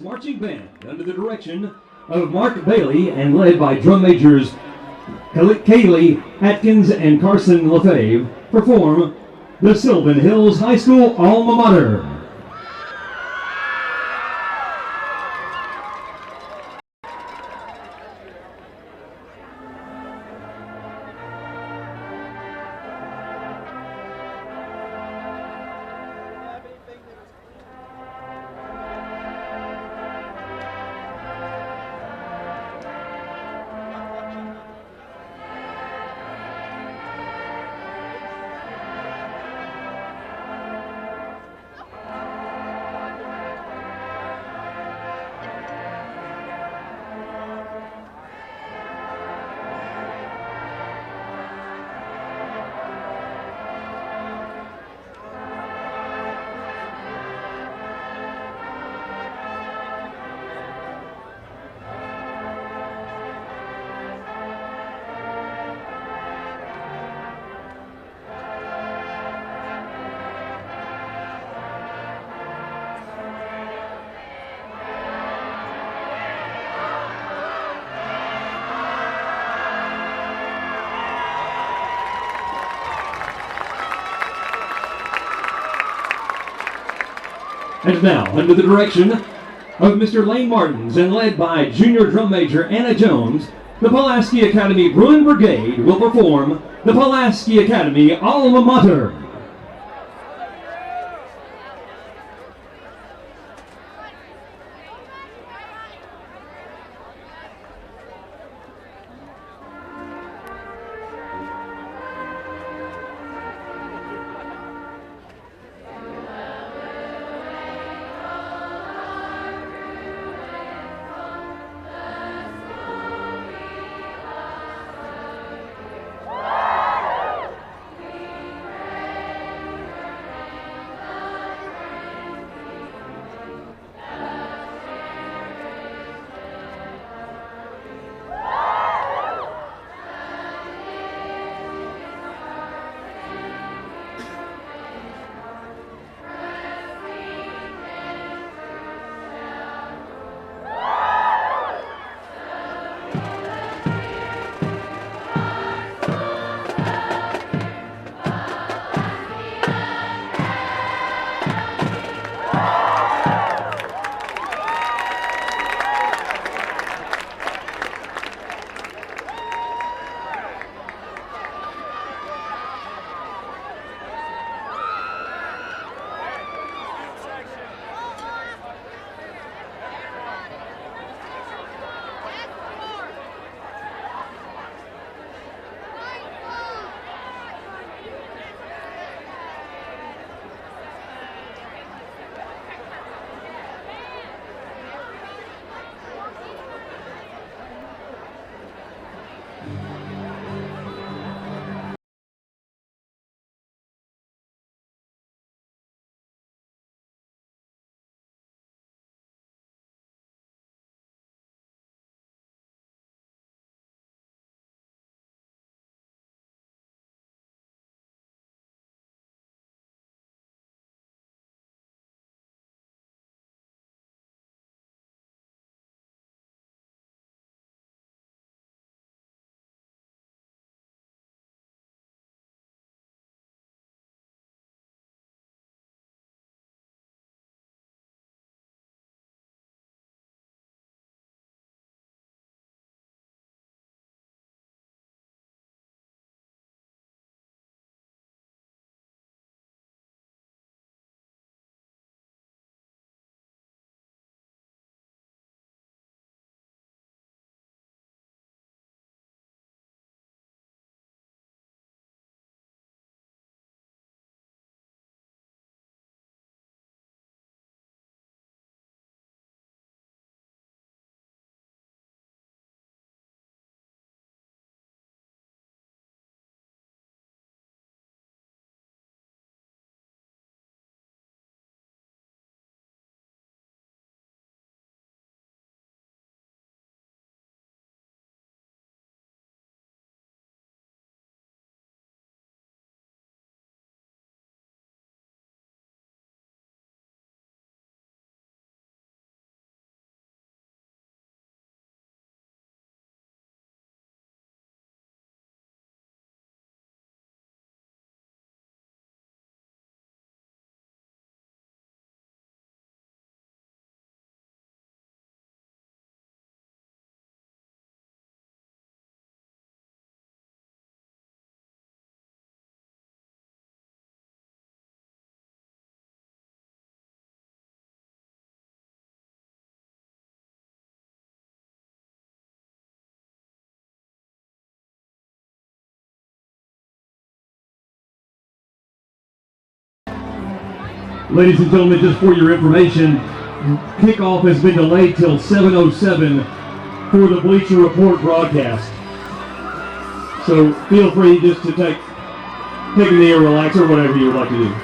Marching band under the direction of Mark Bailey and led by drum majors Kaylee Atkins and Carson LaFave perform the Sylvan Hills High School alma mater. And now, under the direction of Mr. Lane Martins and led by junior drum major Anna Jones, the Pulaski Academy Bruin Brigade will perform the Pulaski Academy alma mater. Ladies and gentlemen, just for your information, kickoff has been delayed till 7:07 for the Bleacher Report broadcast. So feel free just to take a knee or relax or whatever you would like to do.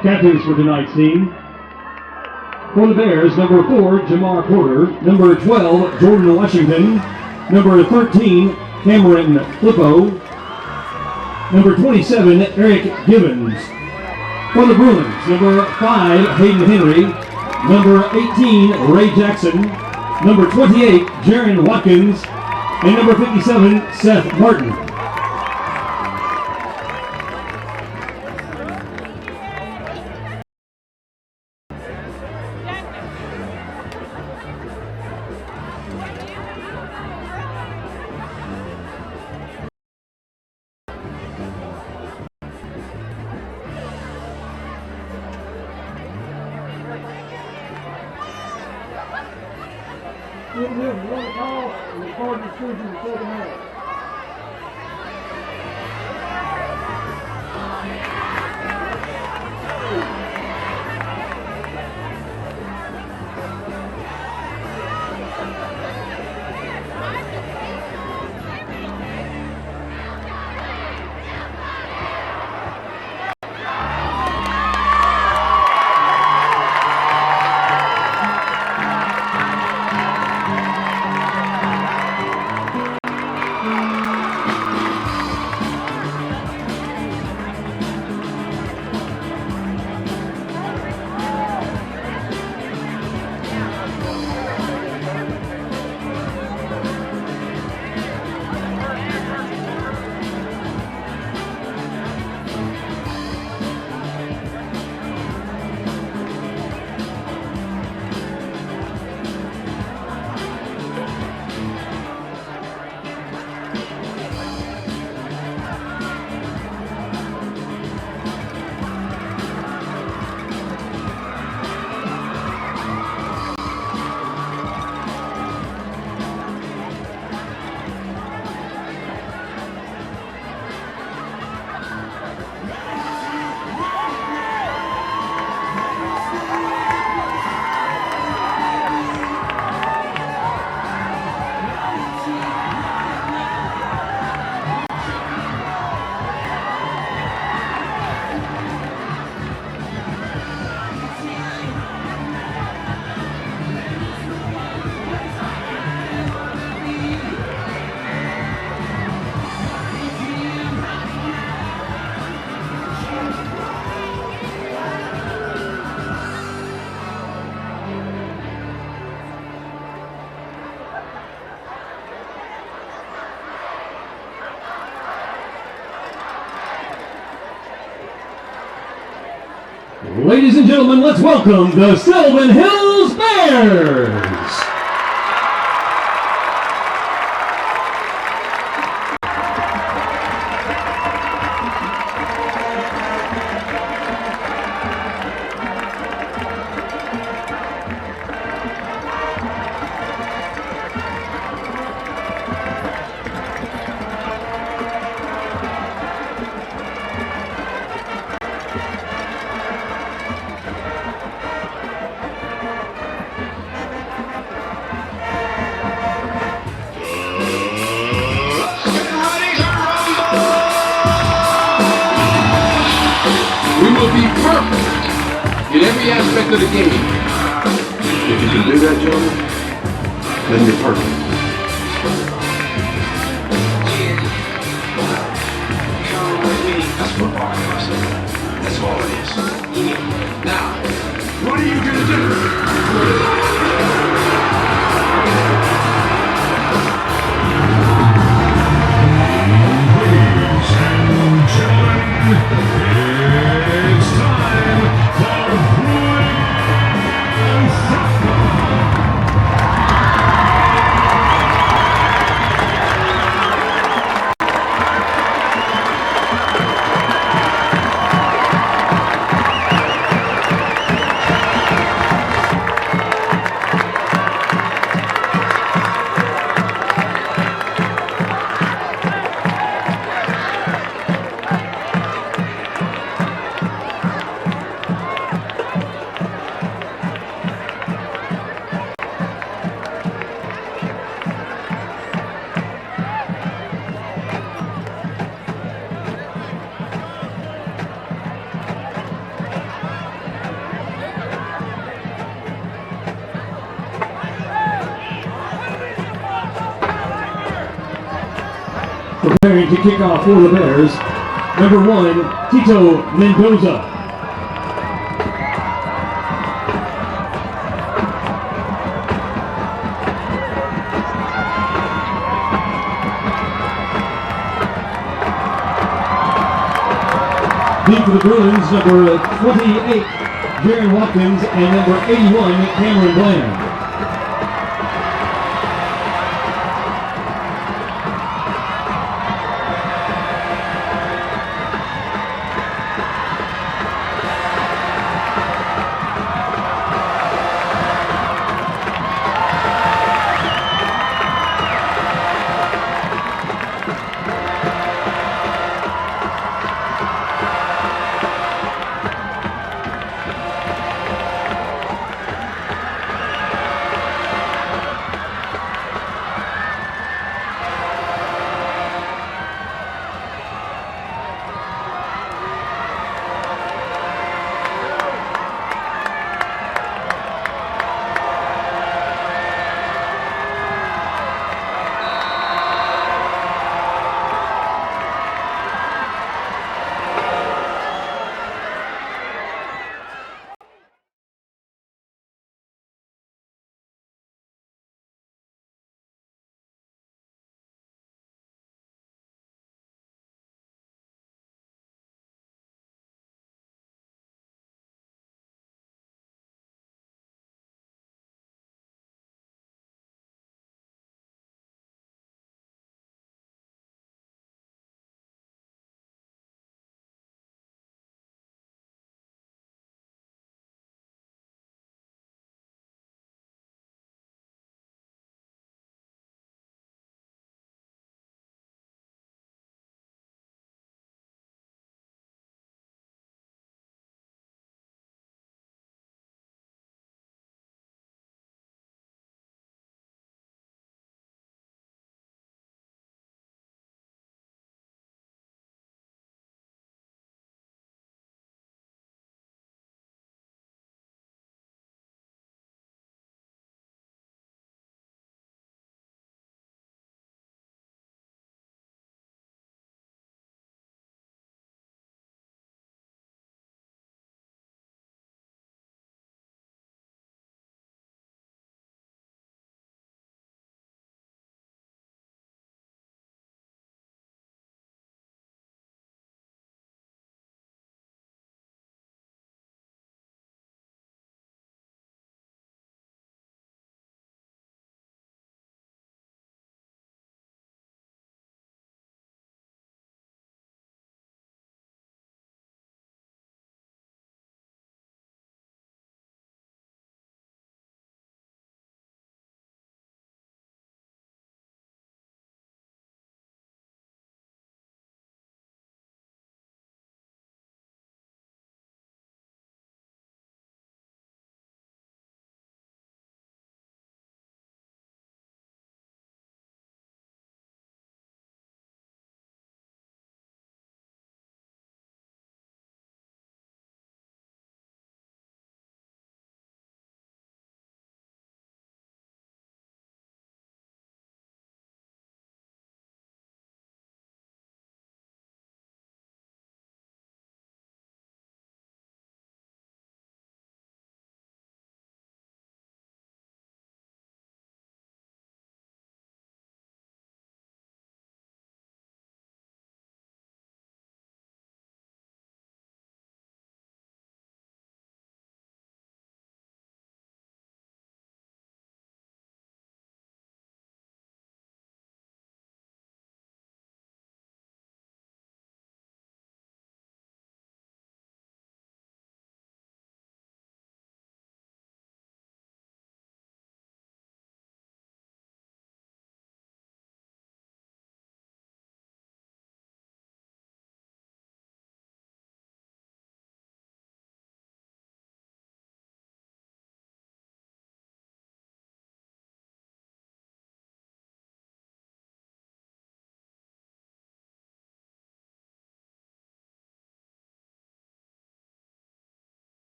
Captains for tonight's team. For the Bears, number 4, Jamar Porter. Number 12, Jordan Washington. Number 13, Cameron Flippo. Number 27, Eric Gibbons. For the Bruins, number 5, Hayden Henry. Number 18, Ray Jackson. Number 28, Jaron Watkins. And number 57, Seth Martin. One call and record decision in the second half. Ladies and gentlemen, let's welcome the Sylvan Hills Bears! We will be perfect in every aspect of the game. If you can do that, gentlemen, then you're perfect. Come with me. That's football, that's all it is. Now, what are you gonna do? It's time for Bruins Preparing to kick off for the Bears, number 1, Tito Mendoza. Deep for the Bruins, number 28, Jaron Watkins, and number 81, Cameron Bland.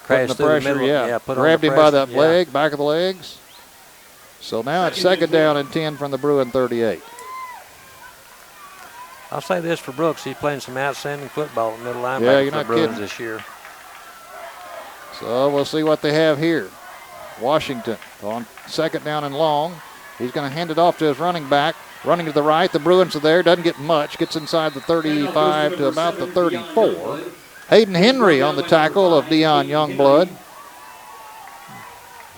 putting the pressure, grabbed him by that leg, back of the legs. So now it's second down and 10 from the Bruin 38. I'll say this for Brooks. He's playing some outstanding football at middle linebacker for the Bruins this year. So we'll see what they have here. Washington on second down and long. He's going to hand it off to his running back. Running to the right. The Bruins are there. Doesn't get much. Gets inside the 35 to about the 34. Hayden Henry on the tackle of Dion Youngblood.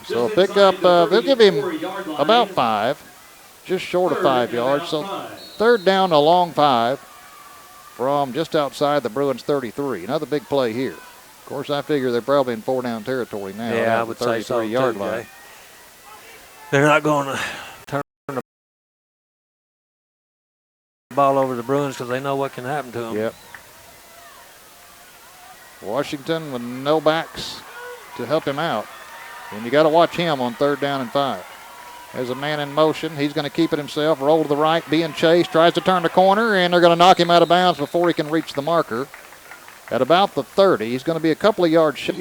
So pick up, they'll give him about 5, just short of 5 yards. So third down, a long 5 from just outside the Bruins 33. Another big play here. Of course, I figure they're probably in 4-down territory now. Yeah, I would say so, 33-yard too, line. Jay. They're not going to turn the ball over to the Bruins because they know what can happen to them. Yep. Washington with no backs to help him out. And you got to watch him on third down and 5. There's a man in motion. He's going to keep it himself. Roll to the right, being chased. Tries to turn the corner, and they're going to knock him out of bounds before he can reach the marker. At about the 30, he's going to be a couple of yards short.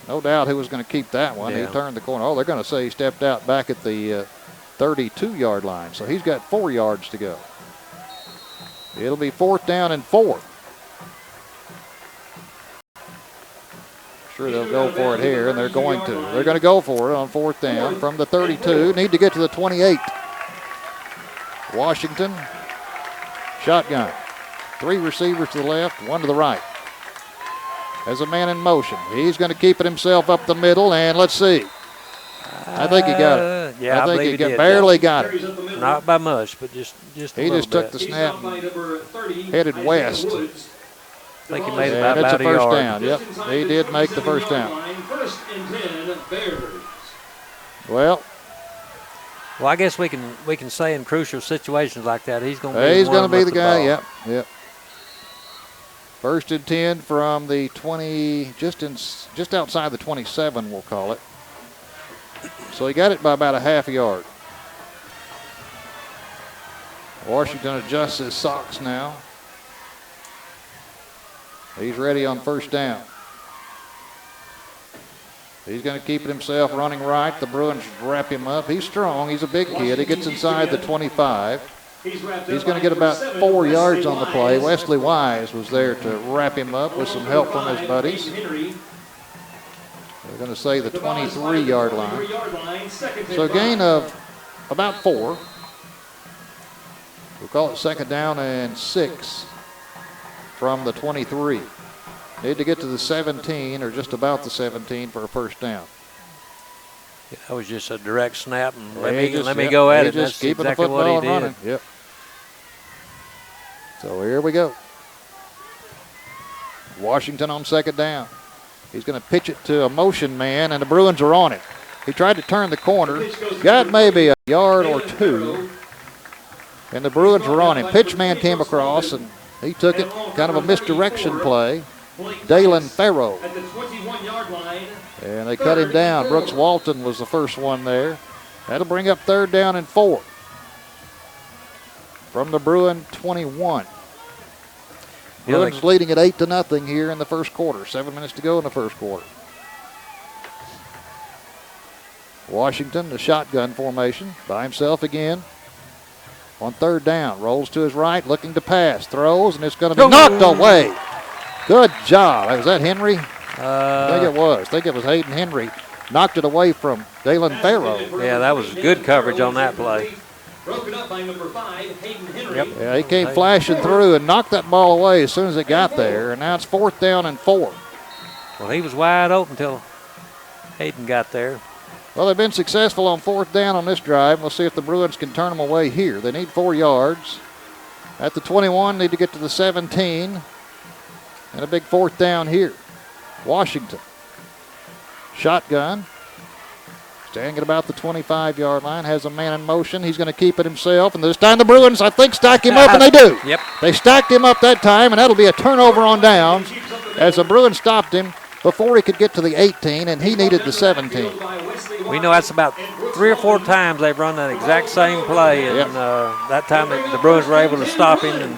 No doubt who was going to keep that one. Yeah. He turned the corner. Oh, they're going to say he stepped out back at the 32-yard line. So he's got 4 yards to go. It'll be fourth down and 4. Sure they'll go for it here, and they're going to. They're going to go for it on fourth down from the 32. Need to get to the 28. Washington, shotgun. 3 receivers to the left, 1 to the right. As a man in motion. He's going to keep it himself up the middle, and let's see. I think he got it. Yeah, I think believe he barely got it. Not by much, but just a He little just took bit. the snap and headed west. I think he made it And by it's a about a first yard. down. Yep, he did make the first down. Well, I guess we can say in crucial situations like that, he's going to be the guy. Yep, yep. First and 10 from the 20, just outside the 27, we'll call it. So he got it by about a half a yard. Washington adjusts his socks now. He's ready on first down. He's going to keep it himself running right. The Bruins wrap him up. He's strong. He's a big kid. He gets inside the 25. He's going to get about 4 yards on the play. Wesley Wise was there to wrap him up with some help from his buddies. They're going to say the 23-yard line. So a gain of about 4. We'll call it second down and 6 from the 23. Need to get to the 17 or just about the 17 for a first down. That was just a direct snap, and let me yep, go at it. Just That's keeping exactly the what football he running. did. Yep. So here we go. Washington on second down. He's going to pitch it to a motion man, and the Bruins are on it. He tried to turn the corner, got maybe a yard or 2, and the Bruins were on him. Pitch man came across, and he took it, kind of a misdirection play. Dalen Farrow. And they cut him down. Brooks Walton was the first one there. That'll bring up third down and 4 from the Bruin 21. Bruins leading at 8-0 here in the first quarter. 7 minutes to go in the first quarter. Washington, the shotgun formation, by himself again. On third down, rolls to his right, looking to pass, throws, and it's going to be knocked away. Good job. Was that Henry? I think it was. I think it was Hayden Henry. Knocked it away from Dalen Farrow. Yeah, that was good coverage on that play. Yep. Yeah, he came flashing through and knocked that ball away as soon as it got there, and now it's fourth down and 4. Well, he was wide open until Hayden got there. Well, they've been successful on fourth down on this drive. We'll see if the Bruins can turn them away here. They need 4 yards. At the 21, need to get to the 17. And a big fourth down here. Washington. Shotgun. Standing at about the 25-yard line. Has a man in motion. He's going to keep it himself. And this time the Bruins, I think, stack him up, and they do. Yep. They stacked him up that time, and that'll be a turnover on downs as the Bruins stopped him before he could get to the 18, and he needed the 17. We know that's about 3 or 4 times they've run that exact same play, and that time the Bruins were able to stop him. And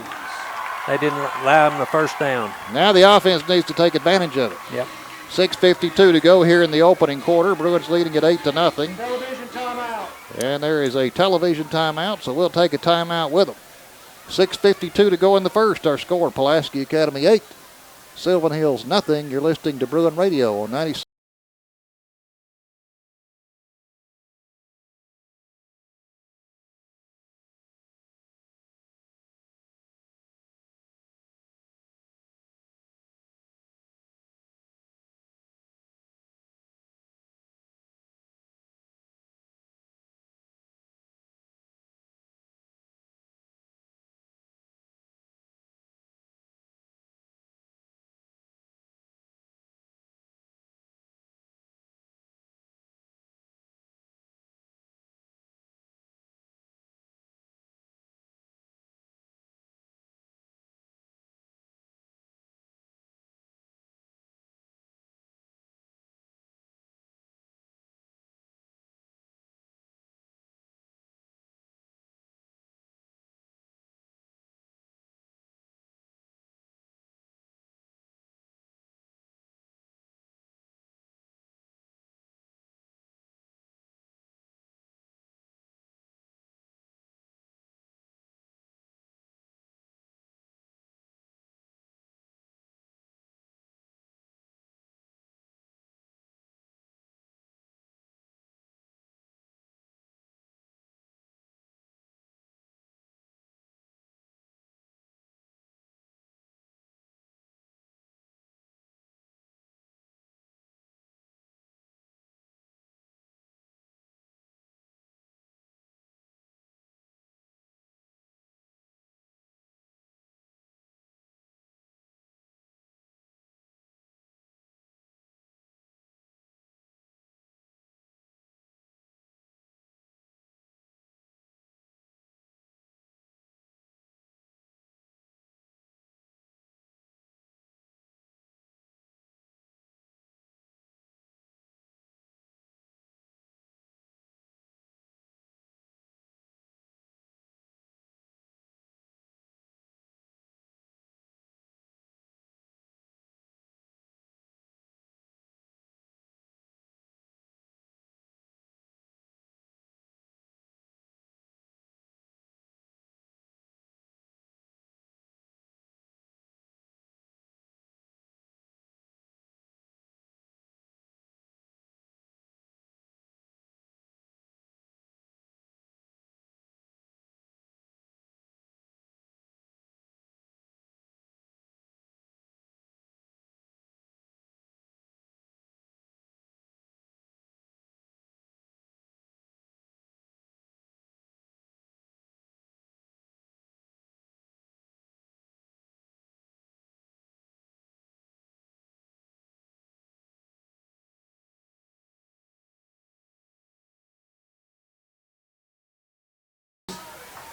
They didn't allow them the first down. Now the offense needs to take advantage of it. Yep. 6:52 to go here in the opening quarter. Bruins leading at 8-0. Television timeout. And there is a television timeout, so we'll take a timeout with them. 6:52 to go in the first. Our score, Pulaski Academy 8, Sylvan Hills nothing. You're listening to Bruin Radio on 96.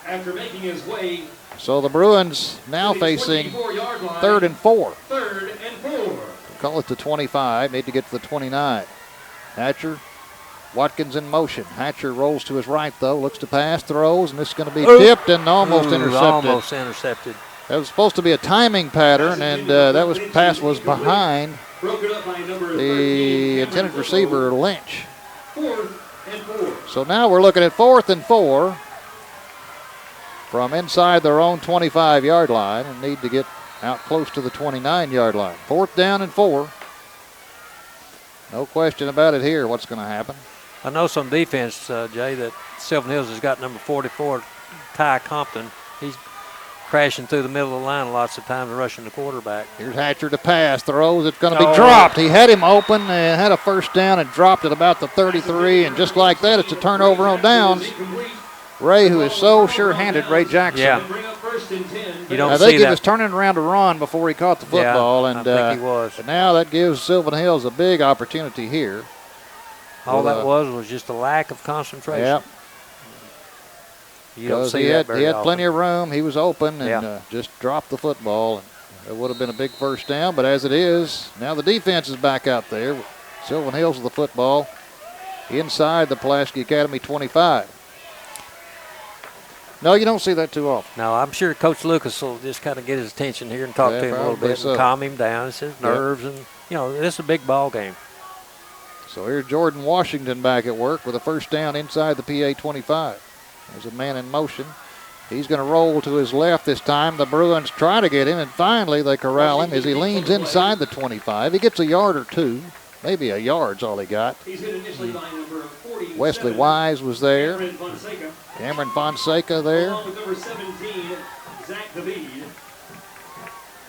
After making his way So the Bruins now facing 3rd and 4. 3rd and 4. Call it the 25. Need to get to the 29. Hatcher, Watkins in motion. Hatcher rolls to his right, though. Looks to pass, throws, and this is going to be tipped and almost intercepted. Almost intercepted. That was supposed to be a timing pattern, and that pass was behind the intended receiver, Lynch. 4th and 4. So now we're looking at 4th and 4 from inside their own 25-yard line and need to get out close to the 29-yard line. 4th down and 4. No question about it here what's going to happen. I know some defense, Jay, that Sylvan Hills has got number 44, Ty Compton. He's crashing through the middle of the line lots of times and rushing the quarterback. Here's Hatcher to pass, throws, it's going to be dropped. He had him open and had a first down and dropped at about the 33, and just like that, it's a turnover on downs. Ray, who is so sure-handed, Ray Jackson. Yeah. You don't I see think he that. was turning around to run before he caught the football, Yeah, and I think he was. and now that gives Sylvan Hills a big opportunity here. All that was just a lack of concentration. Yeah. You don't see he that had, very he had often. plenty of room. He was open and Yeah. just dropped the football. And it would have been a big first down, but as it is, now the defense is back out there. Sylvan Hills with the football inside the Pulaski Academy 25. No, you don't see that too often. No, I'm sure Coach Lucas will just kind of get his attention here and talk Yeah, to him a little probably bit so. and calm him down. It's his nerves, and this is a big ball game. So here's Jordan Washington back at work with a first down inside the PA 25. There's a man in motion. He's going to roll to his left this time. The Bruins try to get him, and finally they corral him as he leans inside the 25. He gets a yard or two. Maybe a yard's all he got. Wesley Wise was there. Cameron Fonseca there. Along with number 17, Zach David.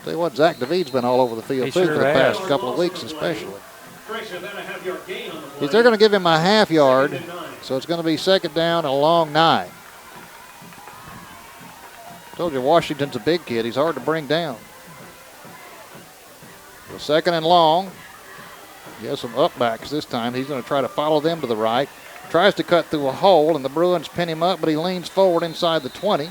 Tell you what, Zach David's been all over the field He too sure for the has. past couple of weeks especially. Correction, about a half-yard gain on the play. They're going to give him a half yard, so it's going to be second down and a long 9. Told you Washington's a big kid. He's hard to bring down. So second and long. He has some upbacks this time. He's going to try to follow them to the right. Tries to cut through a hole, and the Bruins pin him up, but he leans forward inside the 20.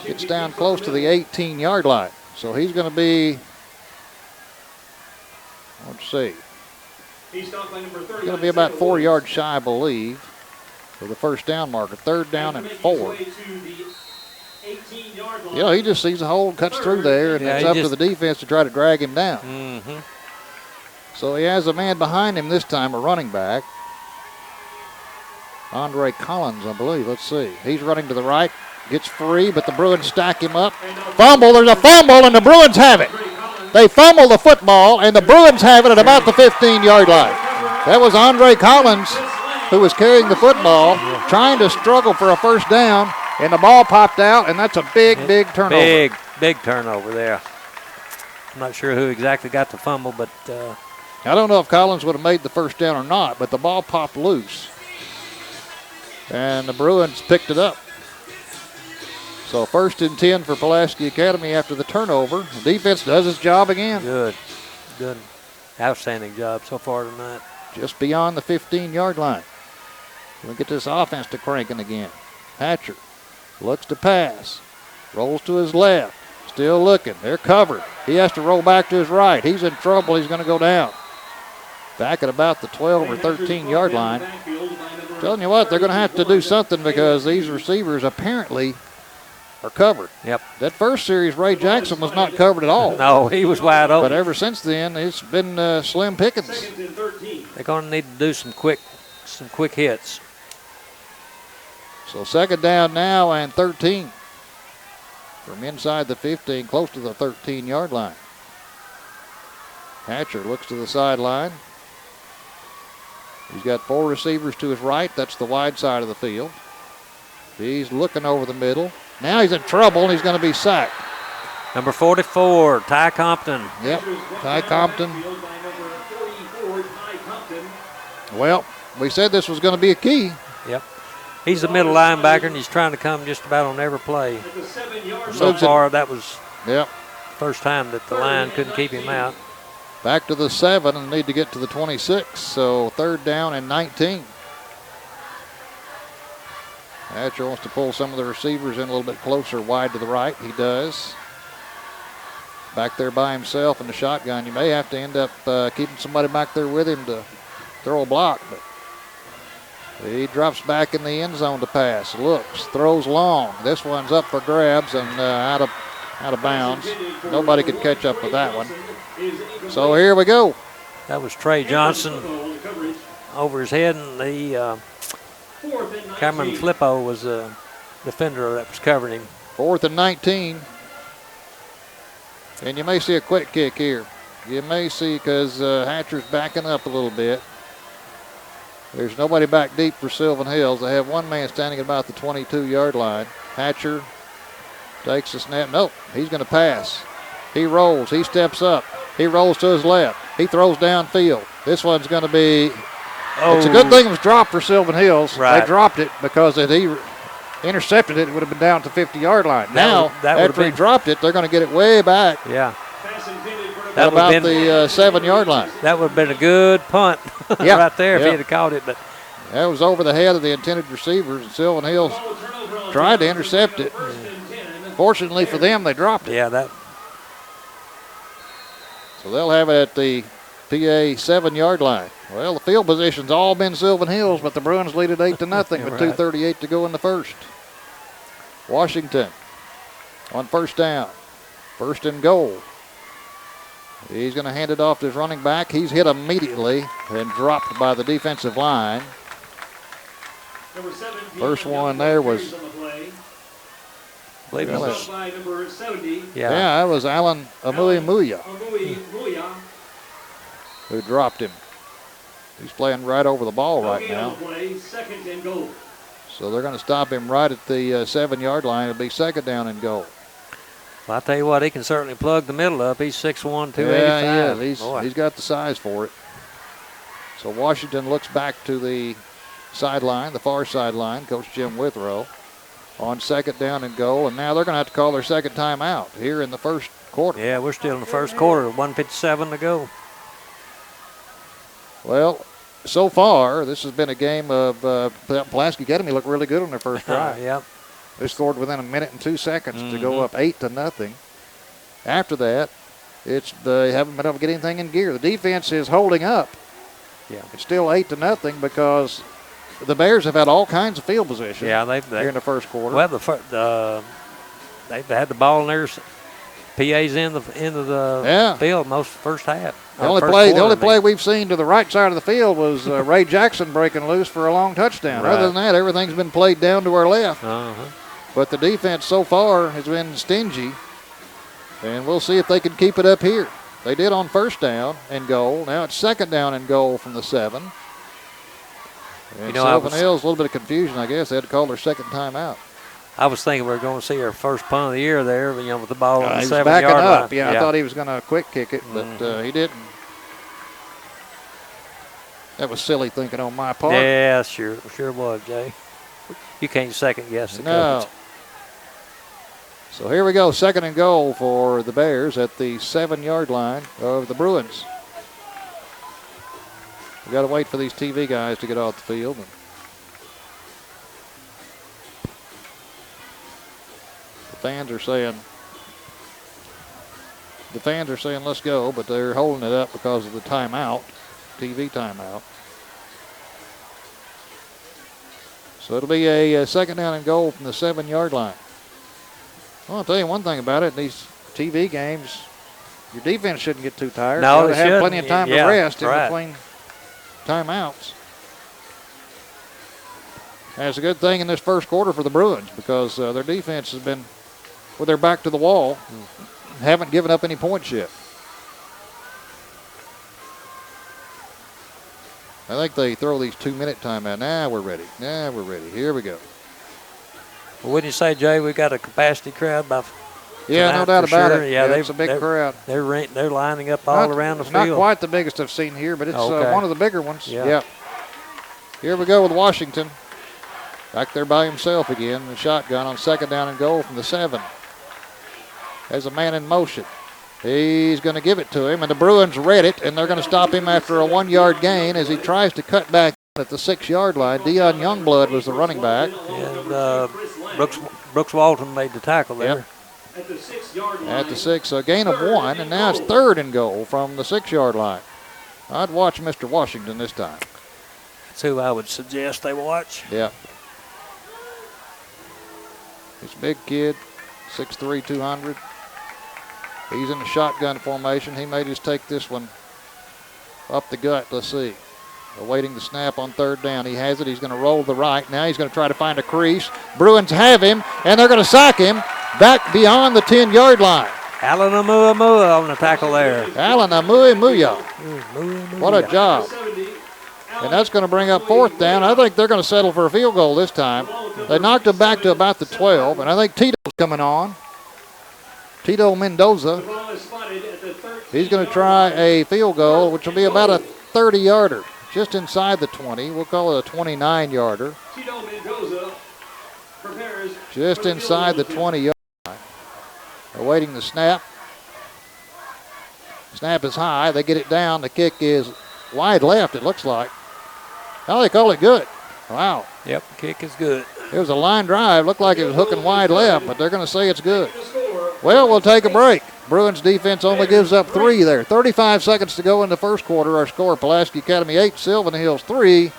Gets down close to the 18-yard line. So he's going to be, let's see, He's going to be about 4 yards shy, I believe, for the first down marker. Third down and 4. Yeah, he just sees a hole, cuts through there, and it's up to the defense to try to drag him down. Mm-hmm. So he has a man behind him this time, a running back. Andre Collins, I believe. Let's see. He's running to the right, gets free, but the Bruins stack him up. Fumble, there's a fumble, and the Bruins have it. They fumble the football, and the Bruins have it at about the 15-yard line. That was Andre Collins who was carrying the football, trying to struggle for a first down, and the ball popped out, and that's a big turnover. Big turnover there. I'm not sure who exactly got the fumble, but I don't know if Collins would have made the first down or not, but the ball popped loose. And the Bruins picked it up. So 1st and 10 for Pulaski Academy after the turnover. The defense does its job again. Good. Outstanding job so far tonight. Just beyond the 15-yard line. We'll get this offense to cranking again. Hatcher looks to pass. Rolls to his left. Still looking. They're covered. He has to roll back to his right. He's in trouble. He's going to go down. Back at about the 12 or 13-yard line. Telling you what, they're going to have to do something because these receivers apparently are covered. Yep. That first series, Ray Jackson was not covered at all. No, he was wide open. But ever since then, it's been slim pickings. They're going to need to do some quick hits. So second down now and 13 from inside the 15, close to the 13-yard line. Hatcher looks to the sideline. He's got 4 receivers to his right. That's the wide side of the field. He's looking over the middle. Now he's in trouble, and he's going to be sacked. Number 44, Ty Compton. Yep, Ty Compton. Well, we said this was going to be a key. Yep. He's the middle linebacker, and he's trying to come just about on every play. So far, that was first time that the line couldn't keep him out. Back to the 7 and need to get to the 26. So third down and 19. Hatcher wants to pull some of the receivers in a little bit closer, wide to the right. He does. Back there by himself in the shotgun. You may have to end up keeping somebody back there with him to throw a block. But he drops back in the end zone to pass. Looks, throws long. This one's up for grabs and out of bounds. Nobody could catch up with that one. So here we go. That was Trey Johnson over his head, and the Cameron Flippo was a defender that was covering him. 4th and 19. And you may see a quick kick here. You may see because Hatcher's backing up a little bit. There's nobody back deep for Sylvan Hills. They have one man standing at about the 22-yard line. Hatcher takes a snap. Nope, he's going to pass. He rolls. He steps up. He rolls to his left. He throws downfield. This one's going to be. It's a good thing it was dropped for Sylvan Hills. Right. They dropped it because if he intercepted it, it would have been down to the 50-yard line. After he dropped it, they're going to get it way back. Yeah. At about the 7-yard line. That would have been a good punt right there if he had caught it. But that was over the head of the intended receivers, and Sylvan Hills tried to intercept it. Fortunately for them, they dropped it. Yeah, So they'll have it at the PA 7-yard line. Well, the field position's all been Sylvan Hills, but the Bruins lead it 8-0 with 2:38 to go in the first. Washington on first down. First and goal. He's going to hand it off to his running back. He's hit immediately and dropped by the defensive line. First one there was, believe it was. By number 70. yeah, that was Alan Amuimuya who dropped him. He's playing right over the ball right now. Second and goal. So they're going to stop him right at the 7-yard line. It'll be second down and goal. Well, I tell you what, he can certainly plug the middle up. He's 6'1", 285. Yeah, he's got the size for it. So Washington looks back to the sideline, the far sideline, Coach Jim Withrow, on second down and goal. And now they're going to have to call their second timeout here in the first quarter. Yeah, we're still in the first quarter, 1:57 to go. Well, so far, this has been a game of Pulaski Academy looked really good on their first drive. Yep. They scored within a minute and 2 seconds to go up 8-0. After that, they haven't been able to get anything in gear. The defense is holding up. Yeah. It's still 8-0 because the Bears have had all kinds of field position. Yeah, here in the first quarter. Well, they've had the ball in their PA's into the field most first half. The only play we've seen to the right side of the field was Ray Jackson breaking loose for a long touchdown. Right. Other than that, everything's been played down to our left. Uh-huh. But the defense so far has been stingy, and we'll see if they can keep it up here. They did on first down and goal. Now it's second down and goal from the 7. And Sylvan Hills, a little bit of confusion, I guess. They had to call their second timeout. I was thinking we were going to see our first punt of the year there, with the ball on the 7-yard backing line. up. Yeah, I thought he was going to quick kick it, but he didn't. That was silly thinking on my part. Yeah, sure was, Jay. You can't second guess the coach. So here we go, second and goal for the Bears at the 7-yard line of the Bruins. We got to wait for these TV guys to get off the field. The fans are saying let's go, but they're holding it up because of the timeout, TV timeout. So it'll be a second down and goal from the 7-yard line. Well, I'll tell you one thing about it. These TV games, your defense shouldn't get too tired. No, you they have shouldn't. plenty of time to rest in between timeouts. That's a good thing in this first quarter for the Bruins because their defense has been with their back to the wall. Haven't given up any points yet. I think they throw these 2-minute timeouts. Now we're ready. Here we go. Well, wouldn't you say, Jay, we got a capacity crowd by Yeah, no doubt about it. Yeah, it's a big crowd. They're lining up all around the field. Not quite the biggest I've seen here, but it's one of the bigger ones. Yeah. Here we go with Washington. Back there by himself again. The shotgun on second down and goal from the 7. Has a man in motion. He's going to give it to him, and the Bruins read it, and they're going to stop him after a 1-yard gain as he tries to cut back at the 6-yard line. Dion Youngblood was the running back. And Brooks Walton made the tackle there. At the 6-yard line. At the 6, a gain of 1, and now it's third and goal from the 6-yard line. I'd watch Mr. Washington this time. That's who I would suggest they watch. Yeah. He's a big kid, 6'3", 200. He's in the shotgun formation. He may just take this one up the gut. Let's see. Awaiting the snap on third down. He has it. He's going to roll to the right. Now he's going to try to find a crease. Bruins have him, and they're going to sack him back beyond the 10-yard line. Alan Amuamua on the tackle there. Alan Amuimuya. What a job. And that's going to bring up fourth down. I think they're going to settle for a field goal this time. They knocked him back to about the 12, and I think Tito's coming on. Tito Mendoza. He's going to try a field goal, which will be about a 30-yarder, just inside the 20. We'll call it a 29-yarder. Tito Mendoza prepares just inside the 20-yard line. Awaiting the snap. Snap is high. They get it down. The kick is wide left, it looks like. Now they call it good. Wow. Yep, kick is good. It was a line drive. Looked like it was hooking wide left, but they're going to say it's good. Well, we'll take a break. Bruins defense only gives up 3 there. 35 seconds to go in the first quarter. Our score, Pulaski Academy 8, Sylvan Hills 3.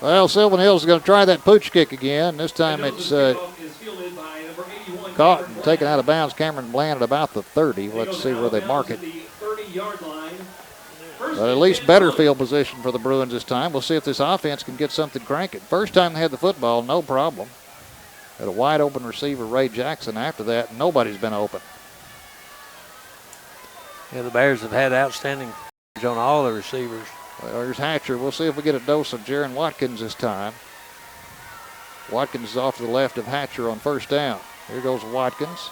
Well, Sylvan Hills is going to try that pooch kick again. This time it's caught and taken out of bounds. Cameron Bland at about the 30. Let's see where they mark it. But at least better field position for the Bruins this time. We'll see if this offense can get something cranking. First time they had the football, no problem. Had a wide open receiver, Ray Jackson. After that, nobody's been open. Yeah, the Bears have had outstanding on all the receivers. Well, here's Hatcher. We'll see if we get a dose of Jaron Watkins this time. Watkins is off to the left of Hatcher on first down. Here goes Watkins.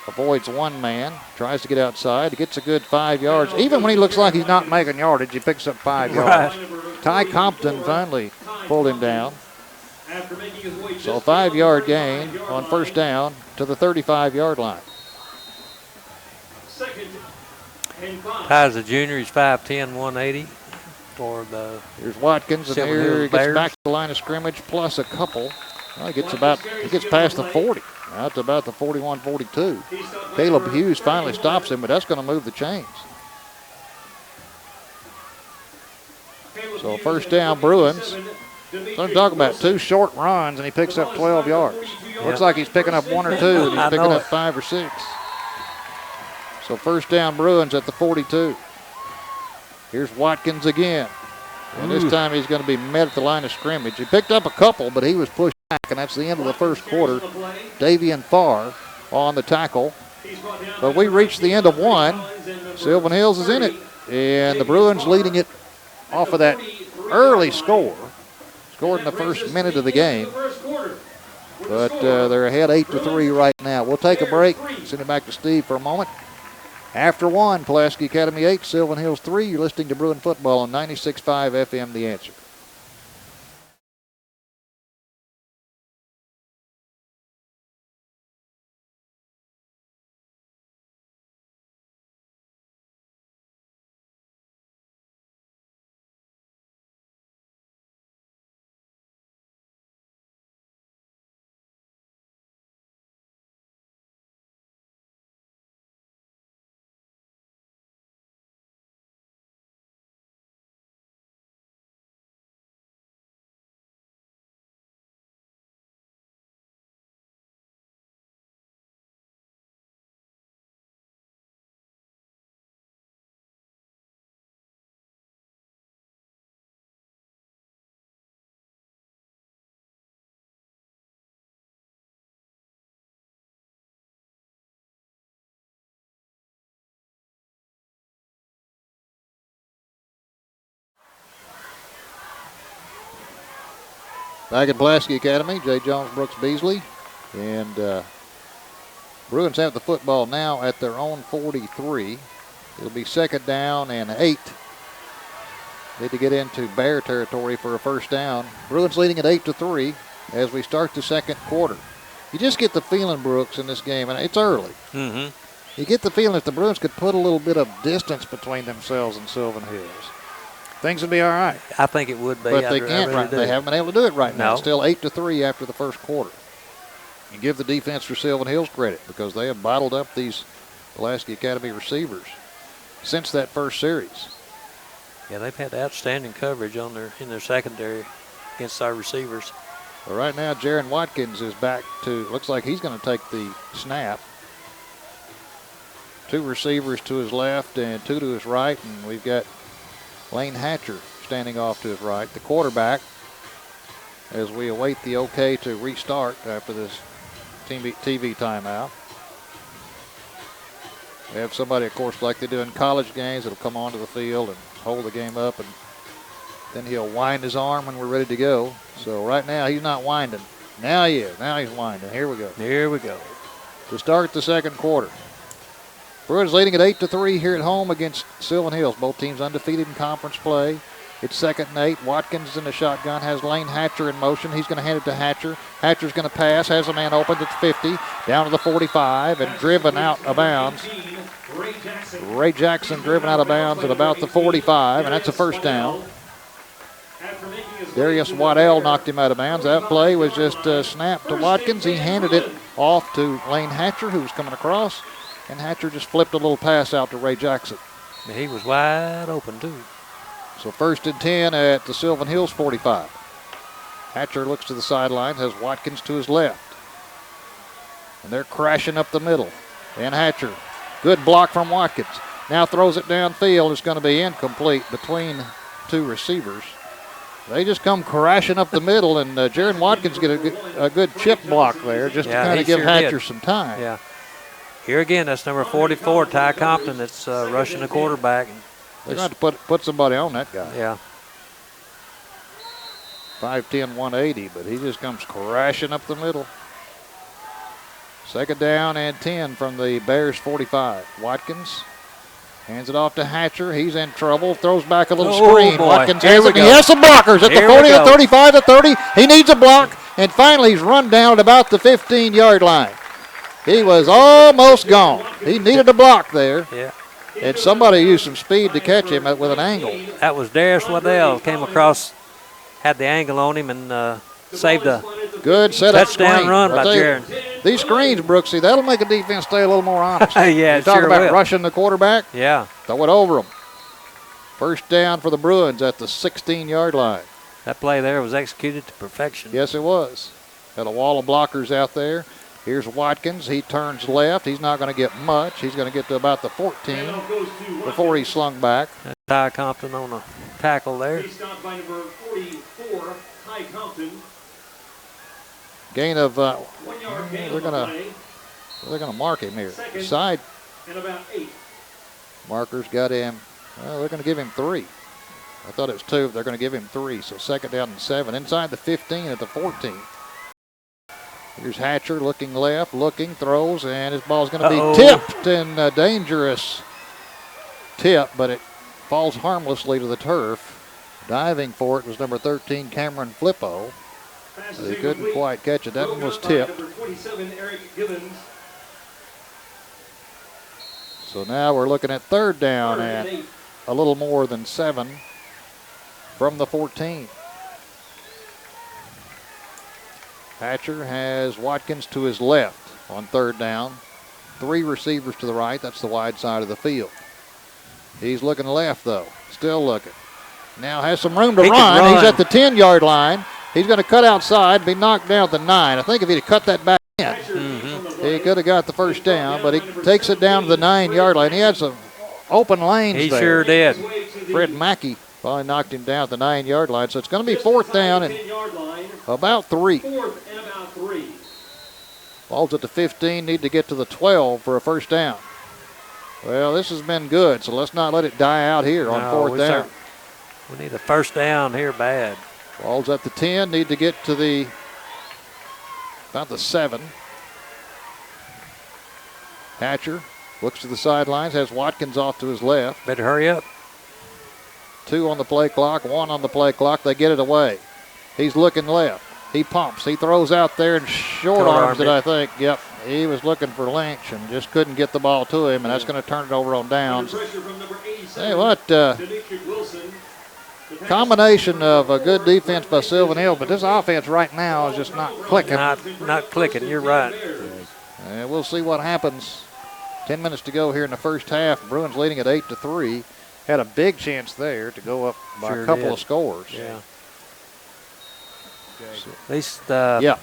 Avoids one man. Tries to get outside. He gets a good 5 yards. Even when he looks like he's not making yardage, he picks up 5 yards. Ty Compton finally pulled him down. So a 5-yard gain on first down to the 35-yard line. Ty's a junior. He's 5'10", 180 for the. Here's Watkins, and Sylvan here Hills he gets Bears. back to the line of scrimmage plus a couple. Well, he gets past the 40, out to about the 41, 42. Caleb Hughes finally stops him, but that's going to move the chains. So first down, Bruins. So I'm talking about 2 short runs, and he picks up 12 yards. Looks like he's picking up 1 or 2, and he's picking up 5 or 6. So first down, Bruins at the 42. Here's Watkins again. And this time he's going to be met at the line of scrimmage. He picked up a couple, but he was pushed back, and that's the end of the first quarter. Davian Farr on the tackle. But we reached the end of one. Sylvan Hills is in it, and the Bruins leading it off of that early score. Scored in the first minute of the game. But they're ahead 8-3 right now. We'll take a break. Send it back to Steve for a moment. After one, Pulaski Academy 8, Sylvan Hills 3. You're listening to Bruin Football on 96.5 FM, The Answer. Back at Pulaski Academy, J. Jones, Brooks Beasley. And Bruins have the football now at their own 43. It'll be second down and 8. Need to get into Bear territory for a first down. Bruins leading at 8-3 as we start the second quarter. You just get the feeling, Brooks, in this game, and it's early. Mm-hmm. You get the feeling if the Bruins could put a little bit of distance between themselves and Sylvan Hills, things would be all right. I think it would be. But they can't. really They haven't been able to do it right now. No. It's still 8-3 after the first quarter. And give the defense for Sylvan Hills credit because they have bottled up these Pulaski Academy receivers since that first series. Yeah, they've had outstanding coverage in their secondary against our receivers. But right now, Jaron Watkins is back to, looks like he's going to take the snap. 2 receivers to his left and 2 to his right, and we've got Lane Hatcher standing off to his right. The quarterback, as we await the okay to restart after this TV timeout. We have somebody, of course, like they do in college games, that'll come onto the field and hold the game up, and then he'll wind his arm when we're ready to go. So right now, he's not winding. Now he is. Now he's winding. Here we go. Here we go. To start the second quarter. Bruins leading at 8-3 here at home against Sylvan Hills. Both teams undefeated in conference play. It's second and 8. Watkins in the shotgun, has Lane Hatcher in motion. He's going to hand it to Hatcher. Hatcher's going to pass, has a man open at the 50, down to the 45, and driven out of bounds. Ray Jackson driven out of bounds at about the 45, and that's a first down. Darius Waddell knocked him out of bounds. That play was just snapped to Watkins. He handed it off to Lane Hatcher, who was coming across, and Hatcher just flipped a little pass out to Ray Jackson. He was wide open, too. So first and 10 at the Sylvan Hills 45. Hatcher looks to the sidelines, has Watkins to his left. And they're crashing up the middle. And Hatcher, good block from Watkins. Now throws it downfield. It's going to be incomplete between two receivers. They just come crashing up the middle, and Jaron Watkins get a good chip block there just to kind of give Hatcher some time. Yeah. Here again, that's number 44, Ty Compton, that's rushing the quarterback. They're going to have to put somebody on that guy. Yeah. 5'10", 180, but he just comes crashing up the middle. Second down and 10 from the Bears 45. Watkins hands it off to Hatcher. He's in trouble. Throws back a little screen. Boy. Watkins Here has we it. He go. has some blockers at Here the 40, we the go. 35, the 30. He needs a block, and finally he's run down at about the 15-yard line. He was almost gone. He needed a block there. Yeah. And somebody used some speed to catch him with an angle. That was Darius Waddell. Came across, had the angle on him, and saved a Good setup touchdown screen. run I'll by tell you, Jaron. These screens, Brooksy, that'll make a defense stay a little more honest. Yeah, you it talk sure about will. rushing the quarterback, Yeah. throw it over them. First down for the Bruins at the 16-yard line. That play there was executed to perfection. Yes, it was. Had a wall of blockers out there. Here's Watkins. He turns left. He's not going to get much. He's going to get to about the 14 before he's slung back. Ty Compton on a tackle there. He stopped by number 44, Ty Compton. Gain of 1 yard gain they're on the gonna play. mark him here. Second. Side And about 8. markers got him. Well, they're going to give him 3. I thought it was 2, but they're going to give him 3. So second down and 7. Inside the 15 at the 14. Here's Hatcher looking left, throws, and his ball's going to be tipped, and a dangerous tip, but it falls harmlessly to the turf. Diving for it was number 13, Cameron Flippo. They couldn't quite catch it. That one was tipped. Number 27, Eric Gibbons. So now we're looking at third down at a little more than 7 from the 14. Hatcher has Watkins to his left on third down. 3 receivers to the right. That's the wide side of the field. He's looking left, though. Still looking. Now has some room to run. He's at the 10-yard line. He's going to cut outside, be knocked down at the 9. I think if he'd have cut that back in, he could have got the first down, but he takes it down to the 9-yard line. He had some open lanes He there. sure did. Fred Mackey finally knocked him down at the 9-yard line. So it's going to be fourth down and about 3. Fourth and about 3. Ball's at the 15, need to get to the 12 for a first down. Well, this has been good, so let's not let it die out here on fourth down. We need a first down here bad. Ball's at the 10, need to get to the about the 7. Hatcher looks to the sidelines, has Watkins off to his left. Better hurry up. 2 on the play clock, 1 on the play clock. They get it away. He's looking left. He pumps. He throws out there and short arms it, I think. Yep. He was looking for Lynch and just couldn't get the ball to him, and that's going to turn it over on downs. Hey, what? Combination of a good defense by Sylvan Hills, but this offense right now is just not clicking. Not clicking. You're right. And we'll see what happens. 10 minutes to go here in the first half. Bruins leading at 8-3. Had a big chance there to go up by a couple of scores. Yeah. So, At least. Yeah.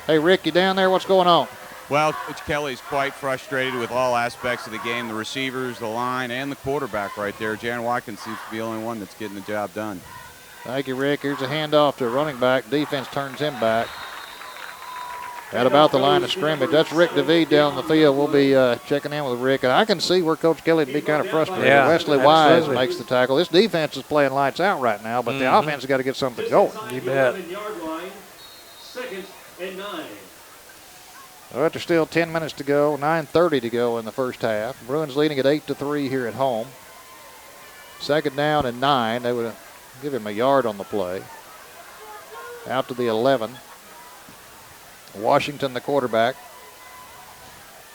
Hey, Rick, you down there? What's going on? Well, Coach Kelly's quite frustrated with all aspects of the game, the receivers, the line, and the quarterback right there. Jan Watkins seems to be the only one that's getting the job done. Thank you, Rick. Here's a handoff to a running back. Defense turns him back. At about the line of scrimmage. That's Rick DeVee down the field. We'll be checking in with Rick. And I can see where Coach Kelly would be kind of frustrated. Yeah, Wesley Wise makes the tackle. This defense is playing lights out right now, but the offense has got to get something going. You bet. Second and 9. Well, there's still 10 minutes to go, 9:30 to go in the first half. Bruins leading at 8-3 here at home. Second down and 9. They would give him a yard on the play. Out to the 11. Washington, the quarterback,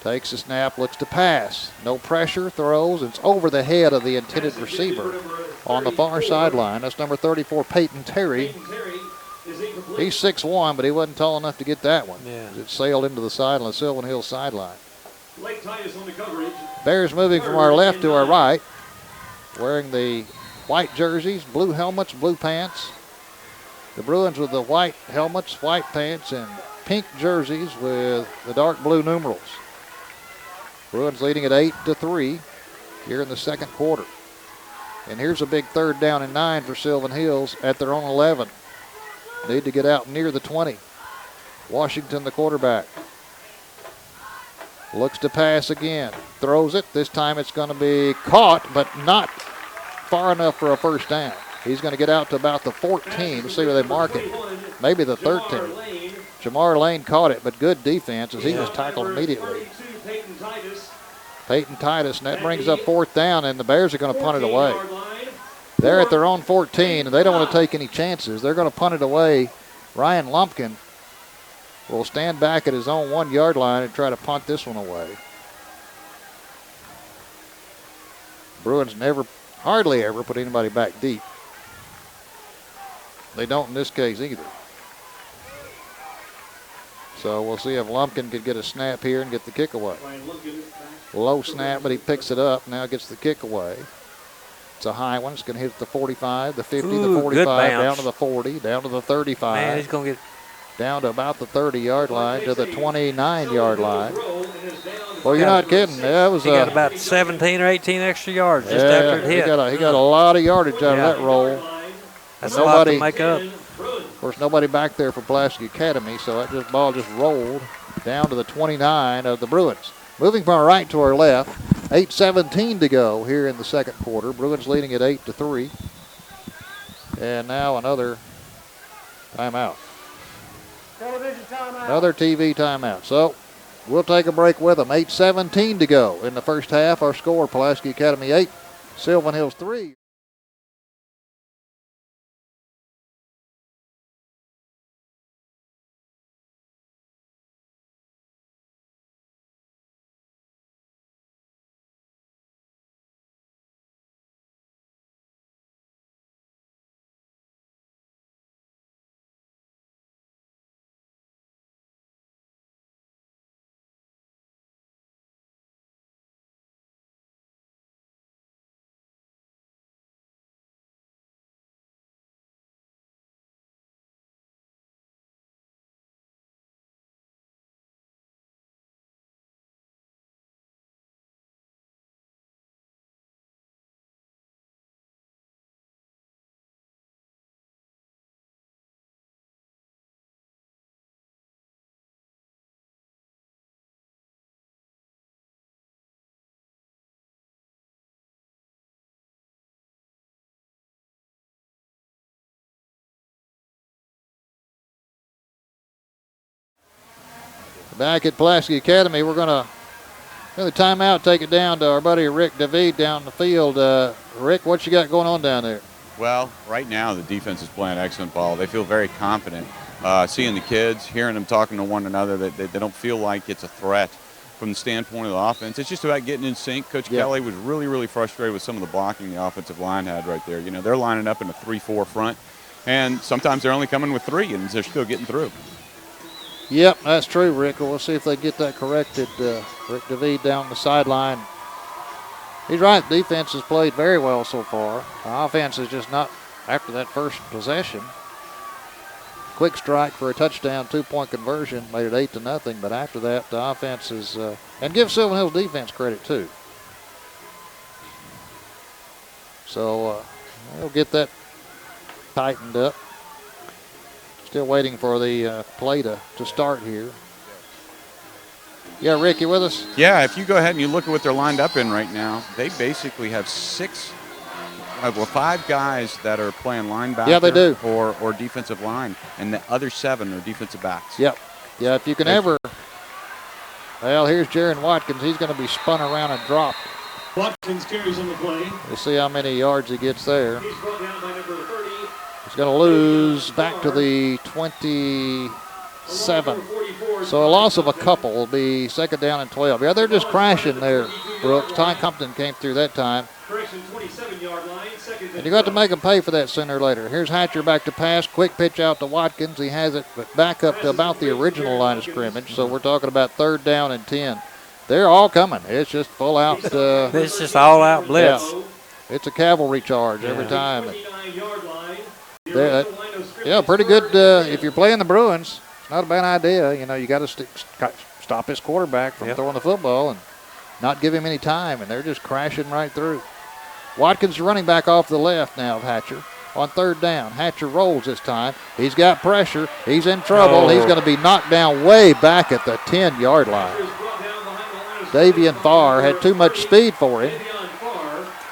takes a snap, looks to pass. No pressure, throws. It's over the head of the intended receiver on the far sideline. That's number 34, Peyton Terry. He's 6'1", but he wasn't tall enough to get that one. Yeah. It sailed into the sideline, Sylvan Hills sideline. Lake Titus on the coverage. Bears moving from our left to our right. wearing the white jerseys, blue helmets, blue pants. The Bruins with the white helmets, white pants, and pink jerseys with the dark blue numerals. Bruins leading at 8-3 here in the second quarter. And here's a big 3rd down and 9 for Sylvan Hills at their own 11. Need to get out near the 20. Washington, the quarterback. Looks to pass again. Throws it. This time it's going to be caught, but not far enough for a first down. He's going to get out to about the 14. Let's see where they mark it. Maybe the 13. Jamar Lane caught it, but good defense as he was tackled immediately. Peyton Titus, and that brings up 4th down, and the Bears are going to punt it away. They're at their own 14, and they don't want to take any chances. They're going to punt it away. Ryan Lumpkin will stand back at his own 1-yard line and try to punt this one away. Bruins hardly ever put anybody back deep. They don't in this case either. So we'll see if Lumpkin could get a snap here and get the kick away. Low snap, but he picks it up. Now gets the kick away. It's a high one. It's going to hit the 45, the 50, the 45, down to the 40, down to the 35. Man, he's going to get down to about the 30-yard line, to the 29-yard line. Well, you're not kidding. That was he got about 17 or 18 extra yards just after it hit. He got a lot of yardage out of that roll. That's a lot to make up. Of course, nobody back there for Pulaski Academy, so that ball just rolled down to the 29 of the Bruins. Moving from our right to our left, 8:17 to go here in the second quarter. Bruins leading at 8-3. And now another timeout. Television timeout. Another TV timeout. So we'll take a break with them. 8:17 to go in the first half. Our score, Pulaski Academy 8, Sylvan Hills 3. Back at Pulaski Academy, we're going to the timeout, take it down to our buddy Rick David down the field. Rick, what you got going on down there? Well, right now the defense is playing excellent ball. They feel very confident. Seeing the kids, hearing them talking to one another, they don't feel like it's a threat from the standpoint of the offense. It's just about getting in sync. Coach Kelly was really, really frustrated with some of the blocking the offensive line had right there. You know, they're lining up in a 3-4 front, and sometimes they're only coming with 3, and they're still getting through. Yep, that's true, Rick. We'll see if they get that corrected. Rick David down the sideline. He's right. Defense has played very well so far. The offense is just not after that first possession. Quick strike for a touchdown, 2-point conversion, made it 8-0. But after that, the offense is, and give Sylvan Hills defense credit too. So they'll get that tightened up. Still waiting for the play to start here. Yeah, Rick, you with us? Yeah, if you go ahead and you look at what they're lined up in right now, they basically have 5 guys that are playing linebacker. Yeah, they do. Or defensive line, and the other 7 are defensive backs. Yep. Yeah, if you can ever. Well, here's Jaron Watkins. He's going to be spun around and dropped. Watkins carries on the play. We'll see how many yards he gets there. He's brought down by number 30. He's going to lose back to the 27. So a loss of a couple will be second down and 12. Yeah, they're just crashing there, Brooks. Ty Compton came through that time. And you got to make them pay for that sooner or later. Here's Hatcher back to pass. Quick pitch out to Watkins. He has it back up to about the original line of scrimmage. So we're talking about third down and 10. They're all coming. It's just full out. It's just all out blitz. Yeah. It's a cavalry charge every time. 29-yard line. Yeah, pretty good. If you're playing the Bruins, it's not a bad idea. You know, you got to stop this quarterback from throwing the football and not give him any time, and they're just crashing right through. Watkins running back off the left now of Hatcher on third down. Hatcher rolls this time. He's got pressure. He's in trouble. He's going to be knocked down way back at the 10-yard line. Davian Farr had too much speed for him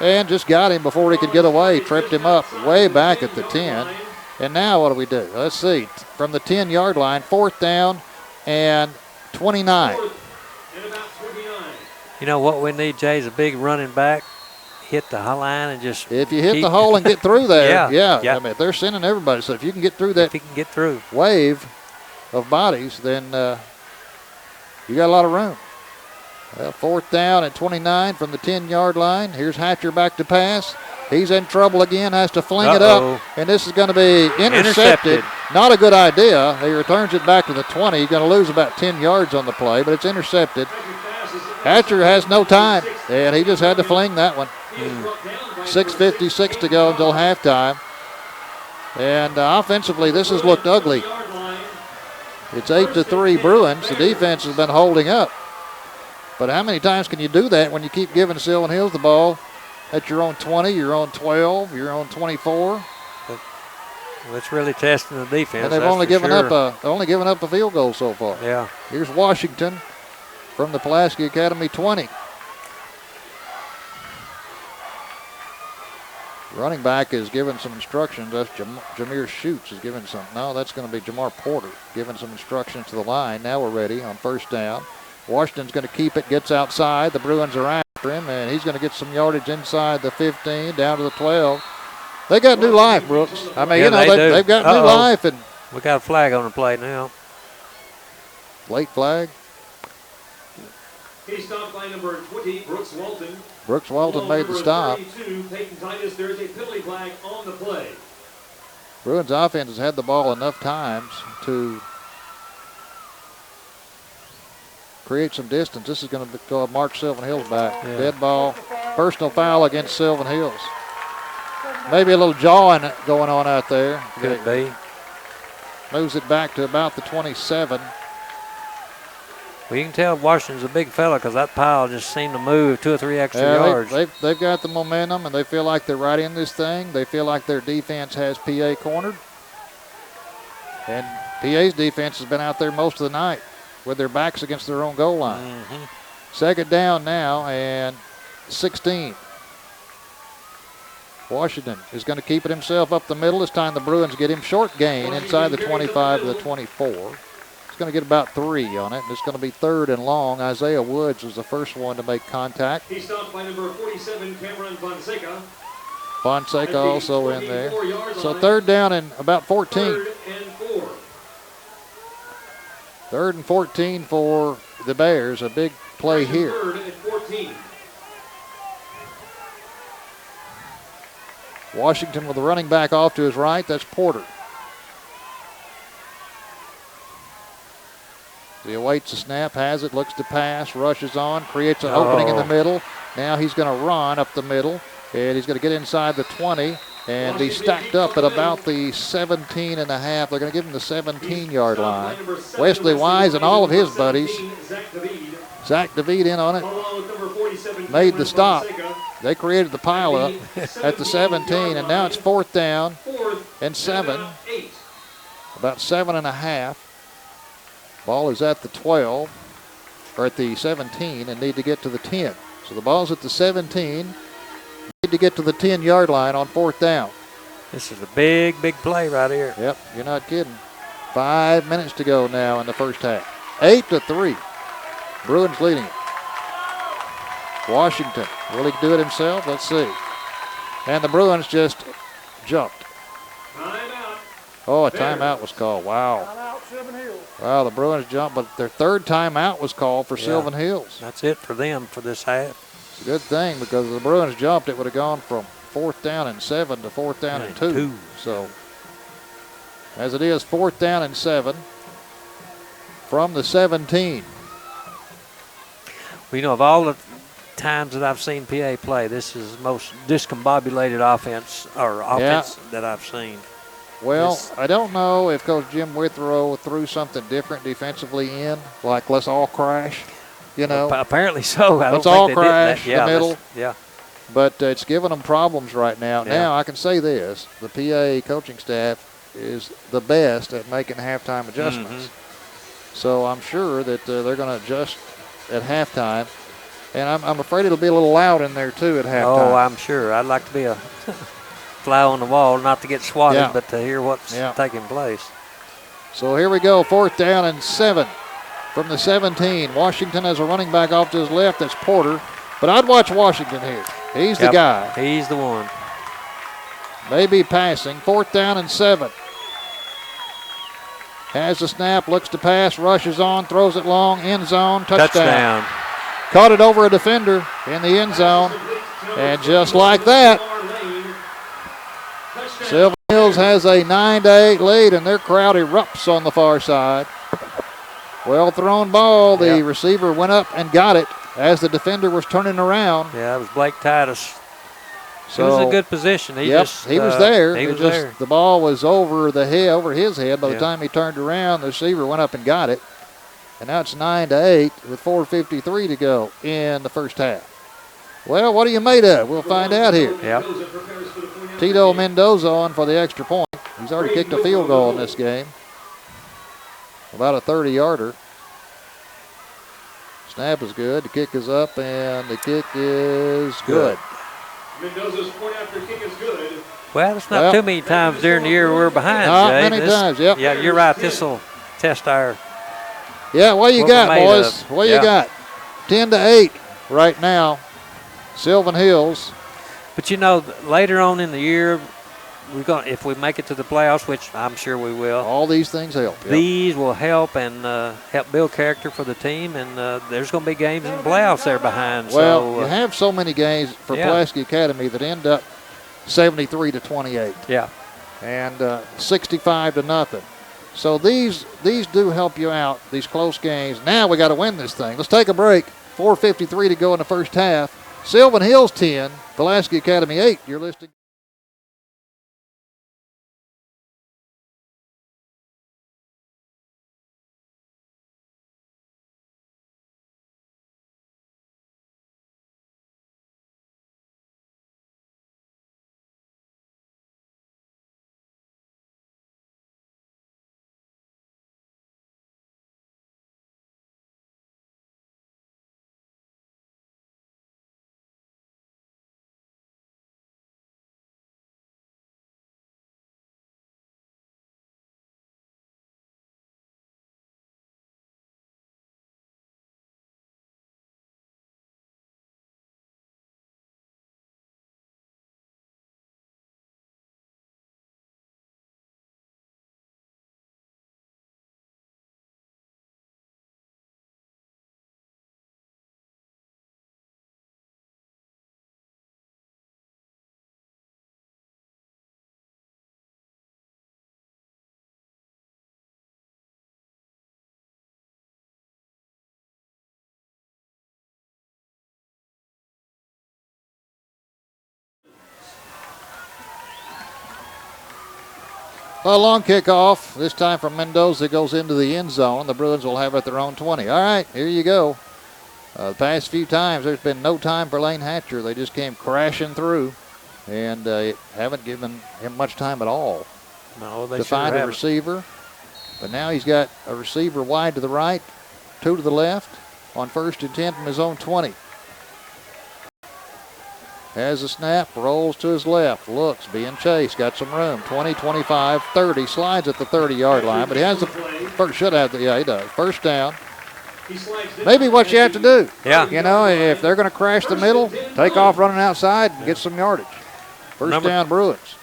and just got him before he could get away, tripped him up way back at the 10. And now what do we do? Let's see. From the 10-yard line, 4th down and 29. You know what we need, Jay, is a big running back. Hit the line and just. If you hit the hole and get through there, yeah. I mean, they're sending everybody. So if you can get through that, if he can get through wave of bodies, then you got a lot of room. 4th down at 29 from the 10-yard line. Here's Hatcher back to pass. He's in trouble again, has to fling it up, and this is going to be intercepted. Not a good idea. He returns it back to the 20. He's going to lose about 10 yards on the play, but it's intercepted. Hatcher has no time, and he just had to fling that one. 6:56 to go until halftime. And offensively, this has looked ugly. It's 8-3 Bruins. The defense has been holding up. But how many times can you do that when you keep giving Sylvan Hills the ball at your own 20, your own 12, your own 24? Well, it's really testing the defense. And they've only given up a field goal so far. Yeah. Here's Washington from the Pulaski Academy 20. Running back is giving some instructions. That's Jameer Schutz is giving some. No, that's going to be Jamar Porter giving some instructions to the line. Now we're ready on 1st down. Washington's going to keep it, gets outside. The Bruins are after him, and he's going to get some yardage inside the 15, down to the 12. They got new life, Brooks. I mean, yeah, they've got new life. And we got a flag on the play now. Late flag. He stopped by number 20, Brooks Walton. Brooks Walton made the stop. 32, Peyton Titus. There is a penalty flag on the play. Bruins offense has had the ball enough times to create some distance. This is going to go mark Sylvan Hills back. Yeah. Dead ball. Personal foul against Sylvan Hills. Maybe a little jawing going on out there. Could be. Moves it back to about the 27. Well, you can tell Washington's a big fella because that pile just seemed to move 2 or 3 extra yards. They've got the momentum, and they feel like they're right in this thing. They feel like their defense has PA cornered. And PA's defense has been out there most of the night with their backs against their own goal line. 2nd down now and 16. Washington is going to keep it himself up the middle. This time the Bruins get him short gain inside the 25 to the 24. Going to get about 3 on it, and it's going to be 3rd and long. Isaiah Woods was the first one to make contact. He stopped by number 47, Cameron Fonseca. Fonseca also in there. So 3rd down and about 14. 3rd and 4. 3rd and 14 for the Bears. A big play here. 3rd and 14. Washington with the running back off to his right. That's Porter. He awaits the snap, has it, looks to pass, rushes on, creates an opening in the middle. Now he's going to run up the middle, and he's going to get inside the 20, and he's stacked up at about the 17 and a half. They're going to give him the 17-yard line. Wesley Wise and all of his buddies. Zach DeVete in on it. Made the stop. They created the pileup at the 17, and now it's 4th down and 7. About 7 and a half. Ball is at the 12, or at the 17, and need to get to the 10. So the ball's at the 17. Need to get to the 10-yard line on 4th down. This is a big play right here. Yep, you're not kidding. 5 minutes to go now in the first half. 8-3. Bruins leading it. Washington, will he do it himself? Let's see. And the Bruins just jumped. Oh, a timeout was called. Wow. Wow, the Bruins jumped, but their 3rd timeout was called for Sylvan Hills. That's it for them for this half. It's a good thing because if the Bruins jumped, it would have gone from 4th down and 7 to 4th down and 2. So, as it is, 4th down and 7 from the 17. Well, of all the times that I've seen PA play, this is the most discombobulated offense that I've seen. Well, I don't know if Coach Jim Withrow threw something different defensively in, like let's all crash, Apparently so. Let's all crash the middle. Yeah. But it's giving them problems right now. Yeah. Now, I can say this. The PA coaching staff is the best at making halftime adjustments. So I'm sure that they're going to adjust at halftime. And I'm afraid it'll be a little loud in there, too, at halftime. Oh, I'm sure. I'd like to be a fly on the wall, not to get swatted, but to hear what's taking place. So here we go, 4th down and 7 from the 17. Washington has a running back off to his left. That's Porter. But I'd watch Washington here. He's the guy. He's the one. Maybe passing. 4th down and 7. Has the snap, looks to pass, rushes on, throws it long, end zone, touchdown. Caught it over a defender in the end zone. And just like that, Sylvan Hills has a 9-8 lead, and their crowd erupts on the far side. Well thrown ball. The receiver went up and got it as the defender was turning around. Yeah, it was Blake Titus. So, it was a good position. He was there. He was there. The ball was over his head. By the time he turned around, the receiver went up and got it. And now it's 9-8 with 4:53 to go in the first half. Well, what are you made of? We'll find out here. Yep. Tito Mendoza on for the extra point. He's already kicked a field goal in this game. About a 30-yarder. Snap is good. The kick is up, and the kick is good. Mendoza's point after kick is good. Well, it's not too many times during the year we're behind, not Jay. Many times, yep. Yeah, you're right. This will test our. Yeah, what you got, boys? What you got? 10-8 right now. Sylvan Hills. But later on in the year, if we make it to the playoffs, which I'm sure we will. All these things help. Yep. These will help and help build character for the team, and there's going to be games in the playoffs there behind. Well, you have so many games for Pulaski Academy that end up 73-28. Yeah. And 65-0. So these do help you out, these close games. Now we got to win this thing. Let's take a break. 4:53 to go in the first half. Sylvan Hills 10, Pulaski Academy 8. You're listening. A long kickoff, this time from Mendoza, goes into the end zone. The Bruins will have it at their own 20. All right, here you go. The past few times, there's been no time for Lane Hatcher. They just came crashing through and haven't given him much time at all to find a receiver. But now he's got a receiver wide to the right, 2 to the left, on 1st and 10 from his own 20. Has a snap, rolls to his left, looks, being chased, got some room, 20, 25, 30, slides at the 30-yard line, but he has the first, he does, first down. Maybe what you have to do. Yeah. If they're going to crash the middle, take off running outside and get some yardage. First down, Bruins.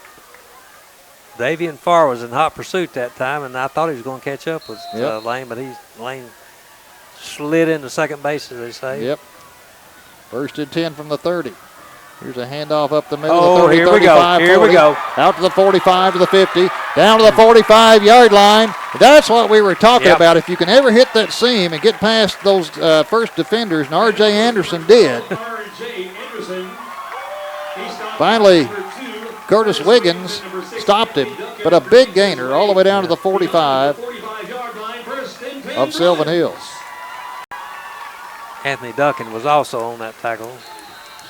Davian Farr was in hot pursuit that time, and I thought he was going to catch up with Lane, but Lane slid into second base, as they say. Yep. 1st and 10 from the 30. Here's a handoff up the middle. Oh, 30, here we go. Here 40, we go. Out to the 45, to the 50, down to the 45-yard line. That's what we were talking about. If you can ever hit that seam and get past those first defenders, and R.J. Anderson did, Finally, Curtis Wiggins stopped him, but a big gainer all the way down to the 45 of Sylvan Hills. Anthony Duncan was also on that tackle.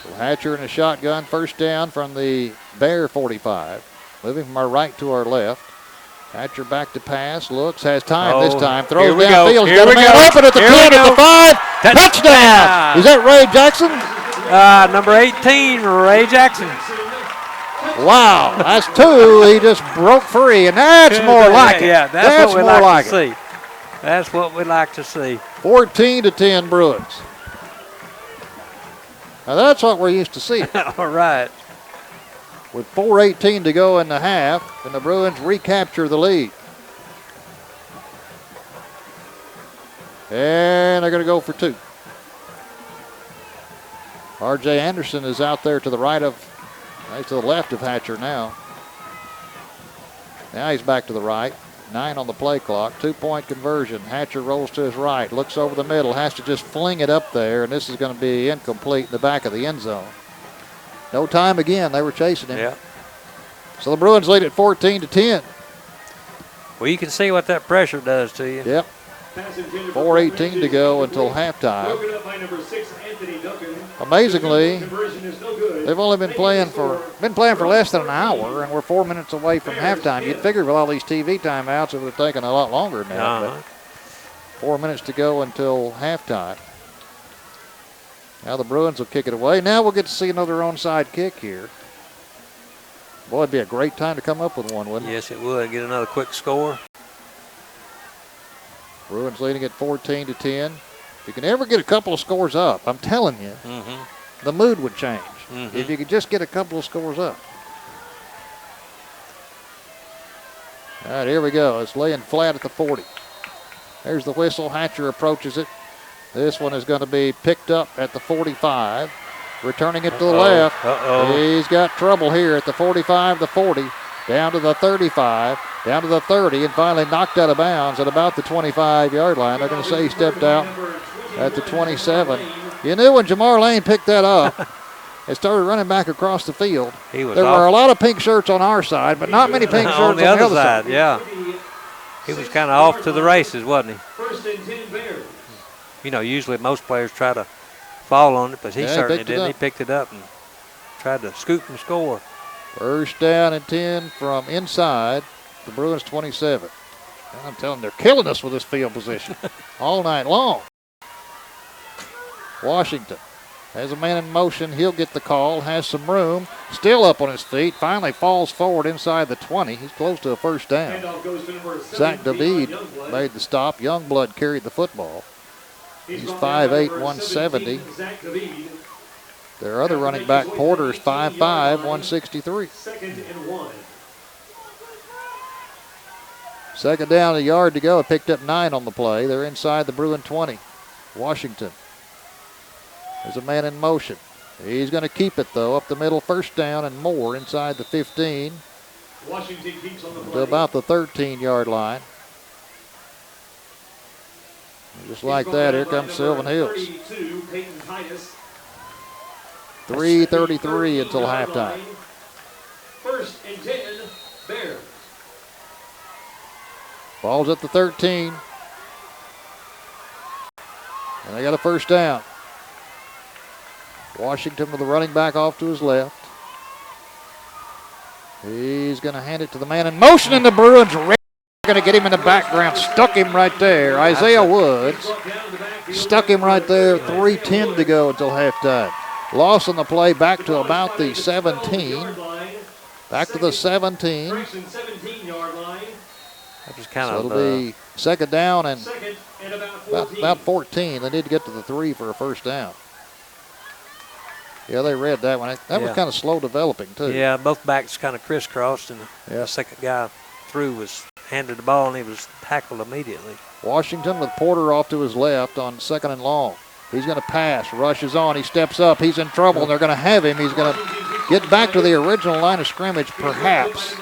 So Hatcher in a shotgun, first down from the Bear 45. Moving from our right to our left. Hatcher back to pass, looks, has time this time, throws downfield. Got a man open at the 10, at the 5. Touchdown! Is that Ray Jackson? Number 18, Ray Jackson. Wow, that's 2. He just broke free, and that's more like it. Yeah, that's what we like to see. That's what we like to see. 14-10 Bruins. Now that's what we're used to seeing. All right. With 4:18 to go in the half, and the Bruins recapture the lead. And they're going to go for 2. R.J. Anderson is out there to the right of, he's to the left of Hatcher now. Now he's back to the right. 9 on the play clock. 2-point conversion. Hatcher rolls to his right, looks over the middle, has to just fling it up there, and this is going to be incomplete in the back of the end zone. No time again. They were chasing him. Yeah. So the Bruins lead at 14-10. Well, you can see what that pressure does to you. Yep. 4:18 to go until halftime. Amazingly, they've only been playing for less than an hour, and we're 4 minutes away from halftime. You'd figure with all these TV timeouts, it would have taken a lot longer than that. But 4 minutes to go until halftime. Now the Bruins will kick it away. Now we'll get to see another onside kick here. Boy, it'd be a great time to come up with one, wouldn't it? Yes, it would. Get another quick score. Bruins leading at 14-10. If you can ever get a couple of scores up, I'm telling you, the mood would change. If you could just get a couple of scores up. All right, here we go. It's laying flat at the 40. There's the whistle. Hatcher approaches it. This one is going to be picked up at the 45. Returning it to the left. He's got trouble here at the 45, the 40, down to the 35, down to the 30, and finally knocked out of bounds at about the 25-yard line. They're going to say he stepped out at the 27. You knew when Jamar Lane picked that up and started running back across the field, there were a lot of pink shirts on our side, but not many pink shirts on the other side. Yeah. He was kind of off to the races, wasn't he? You know, usually most players try to fall on it, but he certainly didn't. He picked it up and tried to scoop and score. First down and 10 from inside the Bruins 27. I'm telling them, they're killing us with this field position all night long. Washington has a man in motion. He'll get the call, has some room, still up on his feet, finally falls forward inside the 20. He's close to a first down. Zach David made the stop. Youngblood carried the football. He's 5'8", 170. Their other running back, Porter, is 5'5", 163. Second down, a yard to go. Picked up 9 on the play. They're inside the Bruin 20. Washington. There's a man in motion. He's going to keep it, though, up the middle. First down and more inside the 15. Washington keeps on the play. To about the 13-yard line. Just like that, here comes Sylvan Hills. 3:33 until halftime. First and 10, Bears. Ball's at the 13. And they got a first down. Washington with the running back off to his left. He's going to hand it to the man in motion, and the Bruins are going to get him in the background. Stuck him right there. Isaiah Woods stuck him right there. 3:10 to go until halftime. Loss on the play back to about the 17. Back to the 17. That was kind so it'll be second down and about 14. They need to get to the 3 for a first down. Yeah, they read that one. That was kind of slow developing, too. Yeah, both backs kind of crisscrossed, and the second guy through was handed the ball, and he was tackled immediately. Washington with Porter off to his left on second and long. He's going to pass, rushes on, he steps up, he's in trouble, and they're going to have him. He's going to get back to the original line of scrimmage, perhaps,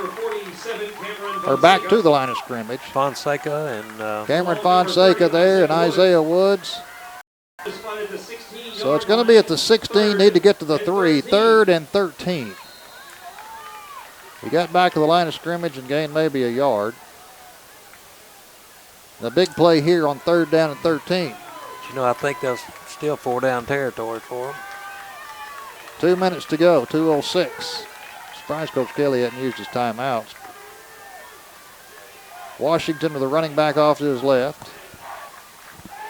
or back to the line of scrimmage. Fonseca and Cameron Fonseca there, and Isaiah Woods. So it's going to be at the 16, need to get to the 3, 3rd and 13. He got back to the line of scrimmage and gained maybe a yard. The big play here on 3rd down and 13. But, I think that's still 4 down territory for him. 2 minutes to go, 2:06. Surprised Coach Kelly hadn't used his timeouts. Washington with the running back off to his left.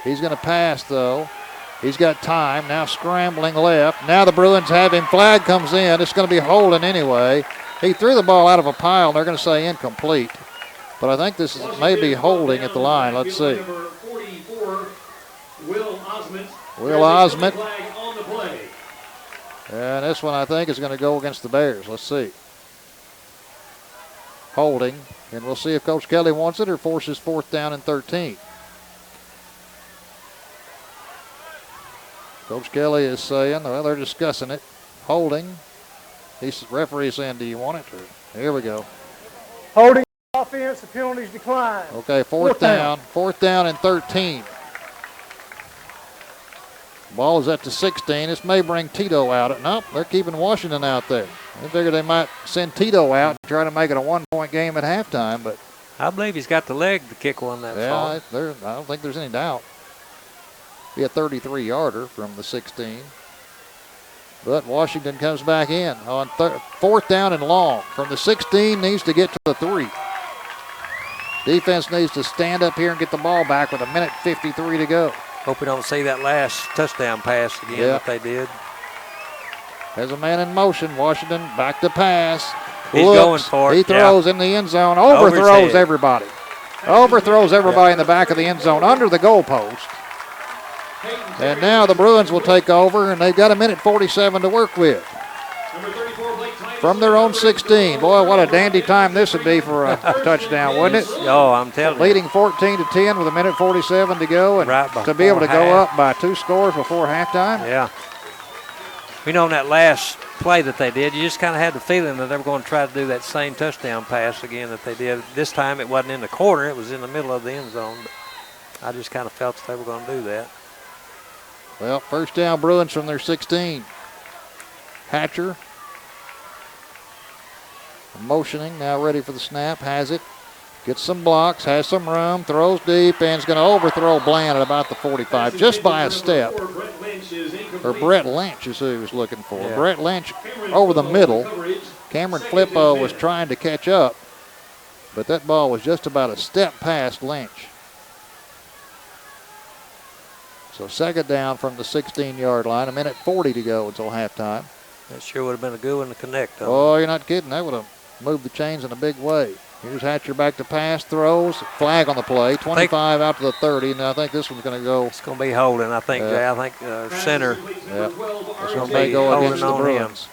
He's going to pass, though. He's got time. Now scrambling left. Now the Bruins have him. Flag comes in. It's going to be holding anyway. He threw the ball out of a pile, and they're going to say incomplete. But I think this is maybe holding at the line. Let's see. Will Osment. And this one, I think, is going to go against the Bears. Let's see. Holding. And we'll see if Coach Kelly wants it or forces 4th down and 13. Coach Kelly is saying, well, they're discussing it. Holding. He's referee saying, do you want it? Or, here we go. Holding offense, the penalties decline. Okay, 4th down. 4th down and 13. Ball is at the 16. This may bring Tito out. Nope, they're keeping Washington out there. They figured they might send Tito out and try to make it a 1-point game at halftime, but I believe he's got the leg to kick one that far. I don't think there's any doubt. Be a 33-yarder from the 16. But Washington comes back in on 4th down and long. From the 16, needs to get to the 3. Defense needs to stand up here and get the ball back with 1:53 to go. Hope we don't see that last touchdown pass again that they did. There's a man in motion. Washington back to pass. He's going for it. He throws in the end zone. Overthrows everybody. Overthrows everybody in the back of the end zone under the goalpost. And now the Bruins will take over, and they've got 1:47 to work with. From their own 16. Boy, what a dandy time this would be for a touchdown, wouldn't it? Oh, I'm telling you. Leading 14-10 with 1:47 to go, and to be able to go up by 2 scores before halftime. Yeah. On that last play that they did, you just kind of had the feeling that they were going to try to do that same touchdown pass again that they did. This time it wasn't in the corner, it was in the middle of the end zone. But I just kind of felt that they were going to do that. Well, 1st down Bruins from their 16. Hatcher motioning, now ready for the snap, has it. Gets some blocks, has some room, throws deep, and is going to overthrow Bland at about the 45, just by a step. Or Brett Lynch is who he was looking for. Yeah. Brett Lynch over the middle. Cameron Flippo was trying to catch up, but that ball was just about a step past Lynch. So 2nd down from the 16-yard line, 1:40 to go until halftime. That sure would have been a good one to connect on. Oh, you're not kidding. That would have moved the chains in a big way. Here's Hatcher back to pass, throws, flag on the play, 25 out to the 30. And I think this one's going to go. It's going to be holding, I think, Jay. I think center. Yeah, it's going to go against the Bruins.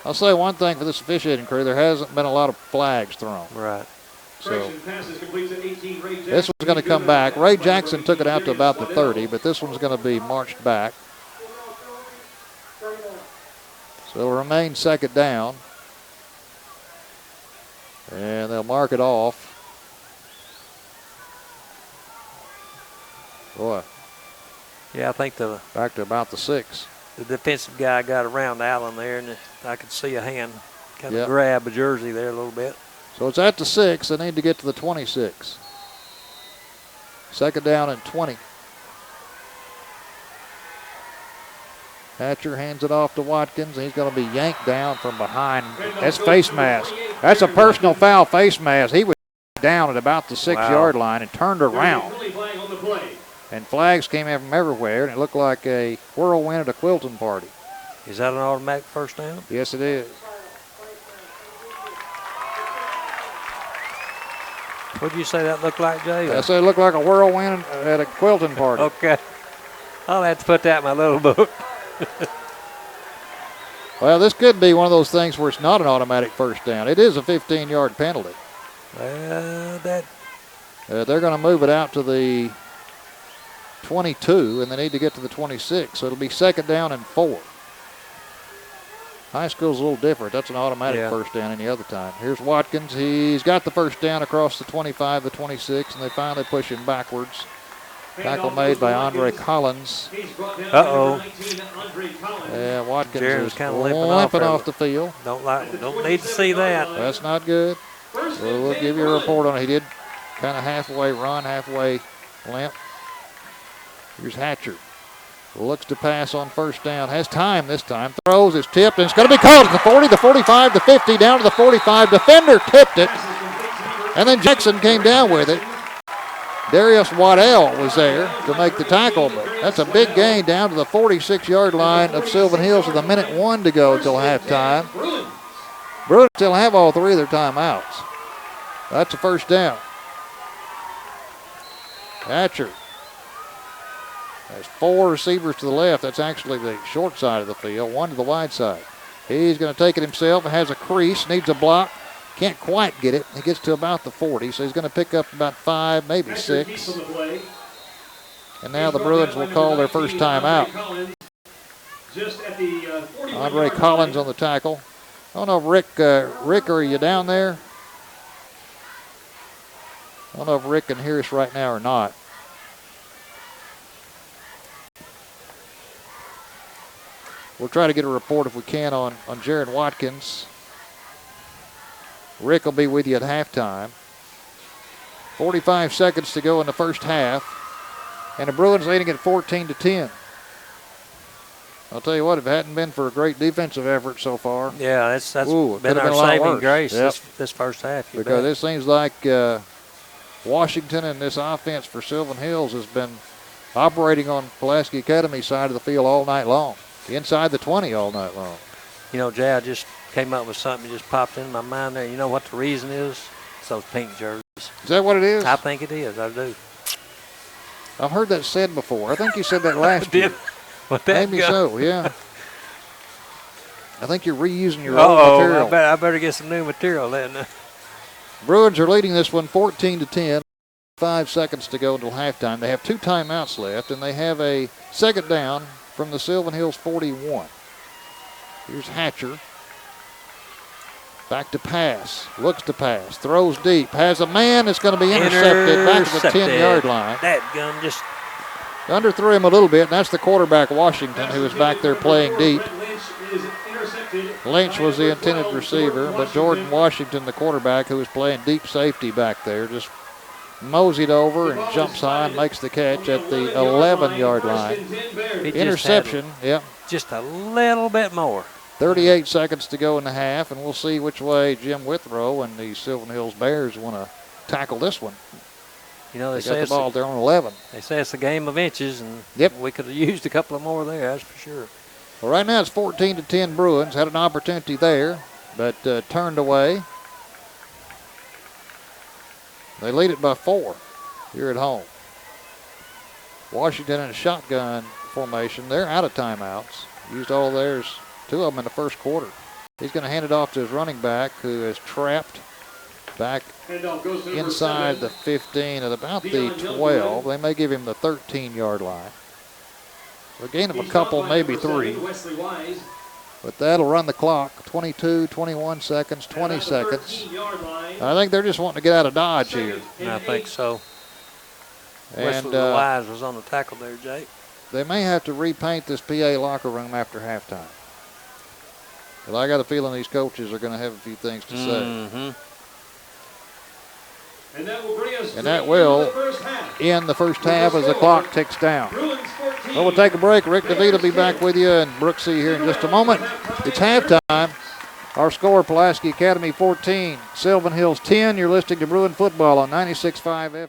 I'll say one thing for this officiating crew. There hasn't been a lot of flags thrown. Right. So this one's going to come back. Ray Jackson took it out to about the 30, but this one's going to be marched back. So it'll remain 2nd down. And they'll mark it off. Boy. Yeah, I think back to about the 6. The defensive guy got around Allen there, and I could see a hand kind of grab a jersey there a little bit. So it's at the 6. They need to get to the 26. 2nd down and 20. Hatcher hands it off to Watkins. He's going to be yanked down from behind. That's face mask. That's a personal foul face mask. He was down at about the 6-yard line and turned around. And flags came in from everywhere, and it looked like a whirlwind at a Quilton party. Is that an automatic 1st down? Yes, it is. What did you say that looked like, Jay? I said it looked like a whirlwind at a Quilton party. Okay. I'll have to put that in my little book. Well, this could be one of those things where it's not an automatic 1st down. It is a 15-yard penalty. They're going to move it out to the 22, and they need to get to the 26. So it'll be 2nd down and 4. High school's a little different. That's an automatic 1st down any other time. Here's Watkins. He's got the 1st down across the 25, the 26, and they finally push him backwards. Tackle made by Andre Collins. Uh-oh. Yeah, Watkins Jaron's is kinda limping off the field. Don't need to see that. That's not good. We'll give you a report on it. He did kind of halfway run, halfway limp. Here's Hatcher. Looks to pass on first down. Has time this time. Throws, is tipped, and it's going to be called at the 40, the 45, the 50, down to the 45. Defender tipped it, and then Jackson came down with it. Darius Waddell was there to make the tackle, but that's a big gain down to the 46-yard line of Sylvan Hills with 1:01 to go until halftime. Bruins still have all three of their timeouts. That's a first down. Hatcher has four receivers to the left. That's actually the short side of the field, one to the wide side. He's going to take it himself. Has a crease, needs a block. Can't quite get it. He gets to about the 40, so he's going to pick up about 5, maybe 6. And now the Bruins will call their first timeout. Andre Collins on the tackle. I don't know if Rick, are you down there? I don't know if Rick can hear us right now or not. We'll try to get a report if we can on Jaron Watkins. Rick will be with you at halftime. 45 seconds to go in the first half. And the Bruins leading at 14-10. I'll tell you what, if it hadn't been for a great defensive effort so far. Yeah, that's been our saving grace this first half. Because it seems like Washington and this offense for Sylvan Hills has been operating on Pulaski Academy side of the field all night long. Inside the 20 all night long. You know, Jay, I just came up with something that just popped into my mind there. You know what the reason is? It's those pink jerseys. Is that what it is? I think it is. I do. I've heard that said before. I think you said that last year. Maybe so, yeah. I think you're reusing your old material. I better get some new material then. Bruins are leading this one 14-10. 5 seconds to go until halftime. They have 2 timeouts left, and they have a second down from the Sylvan Hills 41. Here's Hatcher. Back to pass. Looks to pass. Throws deep. Has a man that's going to be intercepted back to the 10-yard line. That gun just underthrew him a little bit, and that's the quarterback, Washington, who was back there playing deep. Lynch was the intended receiver, but Jordan Washington, the quarterback, who was playing deep safety back there, just moseyed over and jumps high and makes the catch at the 11-yard line. Interception, yep. Just a little bit more. 38 seconds to go in the half, and we'll see which way Jim Withrow and the Sylvan Hills Bears want to tackle this one. You know, they got the ball there on 11. They say it's a game of inches, and we could have used a couple of more there, that's for sure. Well, right now it's 14-10 Bruins. Had an opportunity there, but turned away. They lead it by 4 here at home. Washington in a shotgun formation. They're out of timeouts. Used all theirs, 2 of them in the first quarter. He's going to hand it off to his running back, who is trapped back inside the 15 at about the 12. They may give him the 13-yard line. So a gain of a couple, maybe 3. But that'll run the clock. 22, 21 seconds, 20 seconds. I think they're just wanting to get out of Dodge here. I think so. And Wise was on the tackle there, Jake. They may have to repaint this PA locker room after halftime. But I got a feeling these coaches are going to have a few things to say. And that will bring us and that will end the first half as the clock ticks down. Well, we'll take a break. Rick DeVito will be back with you and Brooksy here in just a moment. It's halftime. Our score, Pulaski Academy 14, Sylvan Hills 10. You're listening to Bruin Football on 96.5 FM.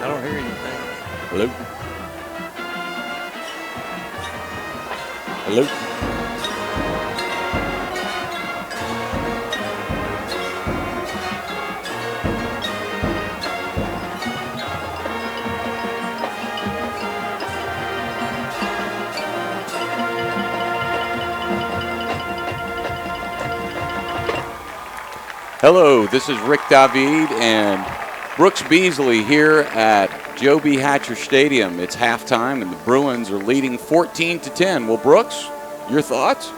don't hear anything. Hello? Hello? Hello, this is Rick David and Brooks Beasley here at Joe B. Hatcher Stadium. It's halftime, and the Bruins are leading 14-10. Well, Brooks, your thoughts?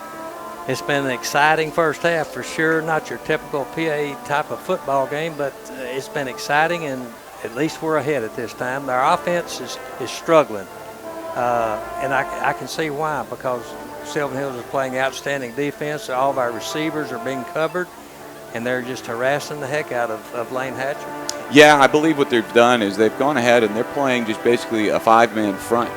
It's been an exciting first half for sure. Not your typical PA type of football game, but it's been exciting, and at least we're ahead at this time. Our offense is struggling, and I can see why, because Sylvan Hills is playing outstanding defense. All of our receivers are being covered, and they're just harassing the heck out of Lane Hatcher. Yeah, I believe what they've done is they've gone ahead and they're playing just basically a 5-man front.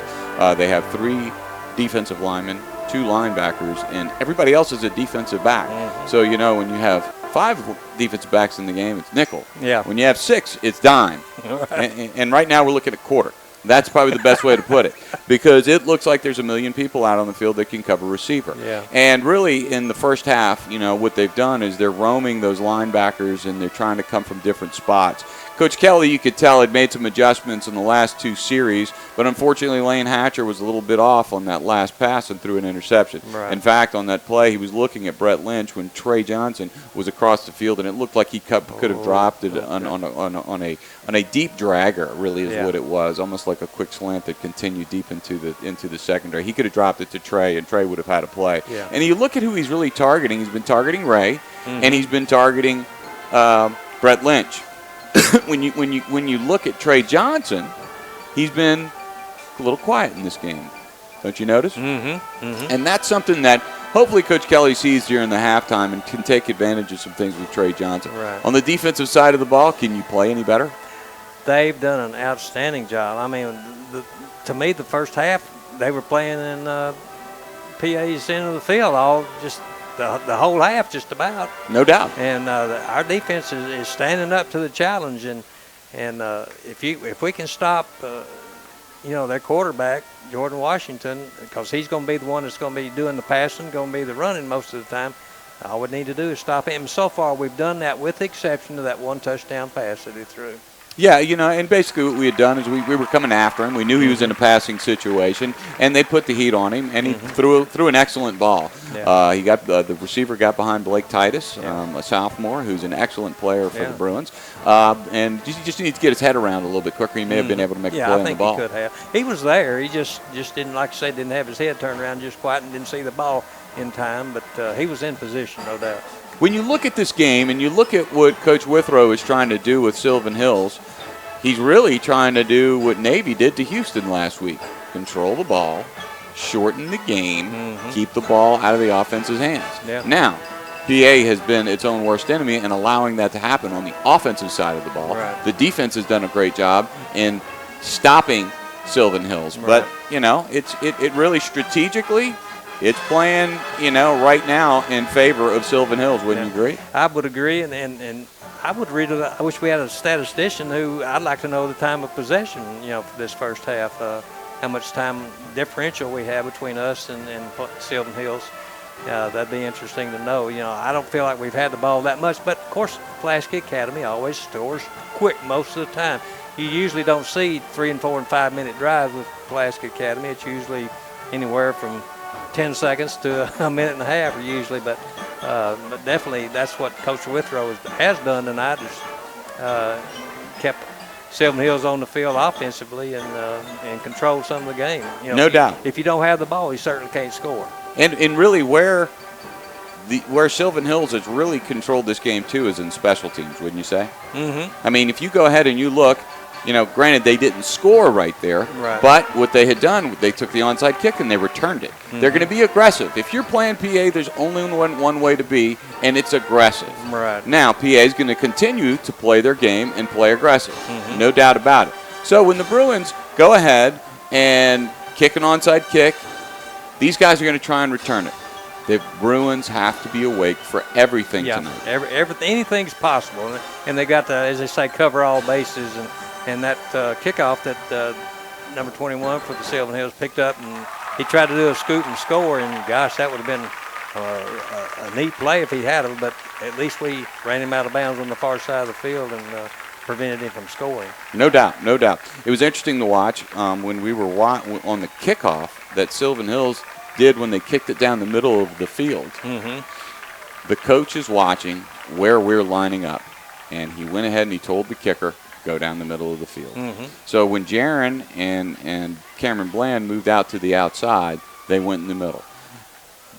They have 3 defensive linemen, 2 linebackers, and everybody else is a defensive back. Mm-hmm. So, you know, when you have 5 defensive backs in the game, it's nickel. Yeah. When you have 6, it's dime. Right. And right now we're looking at quarter. That's probably the best way to put it, because it looks like there's a million people out on the field that can cover receiver. Yeah. And really, in the first half, you know, what they've done is they're roaming those linebackers and they're trying to come from different spots. Coach Kelly, you could tell, had made some adjustments in the last 2 series, but unfortunately Lane Hatcher was a little bit off on that last pass and threw an interception. Right. In fact, on that play, he was looking at Brett Lynch when Trey Johnson was across the field, and it looked like he could have dropped it on a deep dragger, really is what it was, almost like a quick slant that continued deep into the secondary. He could have dropped it to Trey, and Trey would have had a play. Yeah. And you look at who he's really targeting. He's been targeting Ray, and he's been targeting Brett Lynch. When you look at Trey Johnson, he's been a little quiet in this game. Don't you notice? Mm-hmm. Mm-hmm. And that's something that hopefully Coach Kelly sees during the halftime and can take advantage of some things with Trey Johnson. Right. On the defensive side of the ball, can you play any better? They've done an outstanding job. I mean, to me, the first half, they were playing in PA's end of the field all just the whole half, just about. No doubt. And our defense is standing up to the challenge. And if we can stop, their quarterback, Jordan Washington, because he's going to be the one that's going to be doing the passing, going to be the running most of the time. All we need to do is stop him. So far, we've done that with the exception of that 1 touchdown pass that he threw. Yeah, and basically what we had done is we were coming after him. We knew he was in a passing situation, and they put the heat on him, and he threw an excellent ball. Yeah. He got the receiver got behind Blake Titus, a sophomore who's an excellent player for the Bruins, and he just needs to get his head around a little bit quicker. He may have been able to make a play on the ball. Yeah, I think he could have. He was there. He just didn't, like I said, didn't have his head turned around just quite and didn't see the ball in time, but he was in position, no doubt. When you look at this game and you look at what Coach Withrow is trying to do with Sylvan Hills, he's really trying to do what Navy did to Houston last week. Control the ball, shorten the game, keep the ball out of the offense's hands. Yeah. Now, PA has been its own worst enemy in allowing that to happen on the offensive side of the ball. Right. The defense has done a great job in stopping Sylvan Hills. Right. But, it really strategically, it's playing, right now in favor of Sylvan Hills. Wouldn't you agree? I would agree, and I would read it. I wish we had a statistician who I'd like to know the time of possession, for this first half, how much time differential we have between us and Sylvan Hills. That'd be interesting to know. I don't feel like we've had the ball that much, but of course, Pulaski Academy always scores quick most of the time. You usually don't see 3 and 4 and 5 minute drives with Pulaski Academy. It's usually anywhere from 10 seconds to a minute and a half usually, but definitely that's what Coach Withrow has done tonight, is kept Sylvan Hills on the field offensively and controlled some of the game. No doubt. If you don't have the ball, you certainly can't score. And really where Sylvan Hills has really controlled this game too is in special teams, wouldn't you say? Mm-hmm. I mean, if you go ahead and you look, granted they didn't score right there, right. But what they had done, they took the onside kick and they returned it. Mm-hmm. They're going to be aggressive. If you're playing PA, there's only one way to be, and it's aggressive. Right. Now, PA is going to continue to play their game and play aggressive. No doubt about it. So when the Bruins go ahead and kick an onside kick, these guys are going to try and return it. The Bruins have to be awake for everything tonight. Everything, anything's possible, and they got to, as they say, cover all bases. And And that kickoff that number 21 for the Sylvan Hills picked up, and he tried to do a scoop and score, and gosh, that would have been a neat play if he had it, but at least we ran him out of bounds on the far side of the field and prevented him from scoring. No doubt, no doubt. It was interesting to watch when we were on the kickoff that Sylvan Hills did when they kicked it down the middle of the field. The coach is watching where we're lining up, and he went ahead and he told the kicker, go down the middle of the field. So when Jaron and Cameron Bland moved out to the outside, they went in the middle.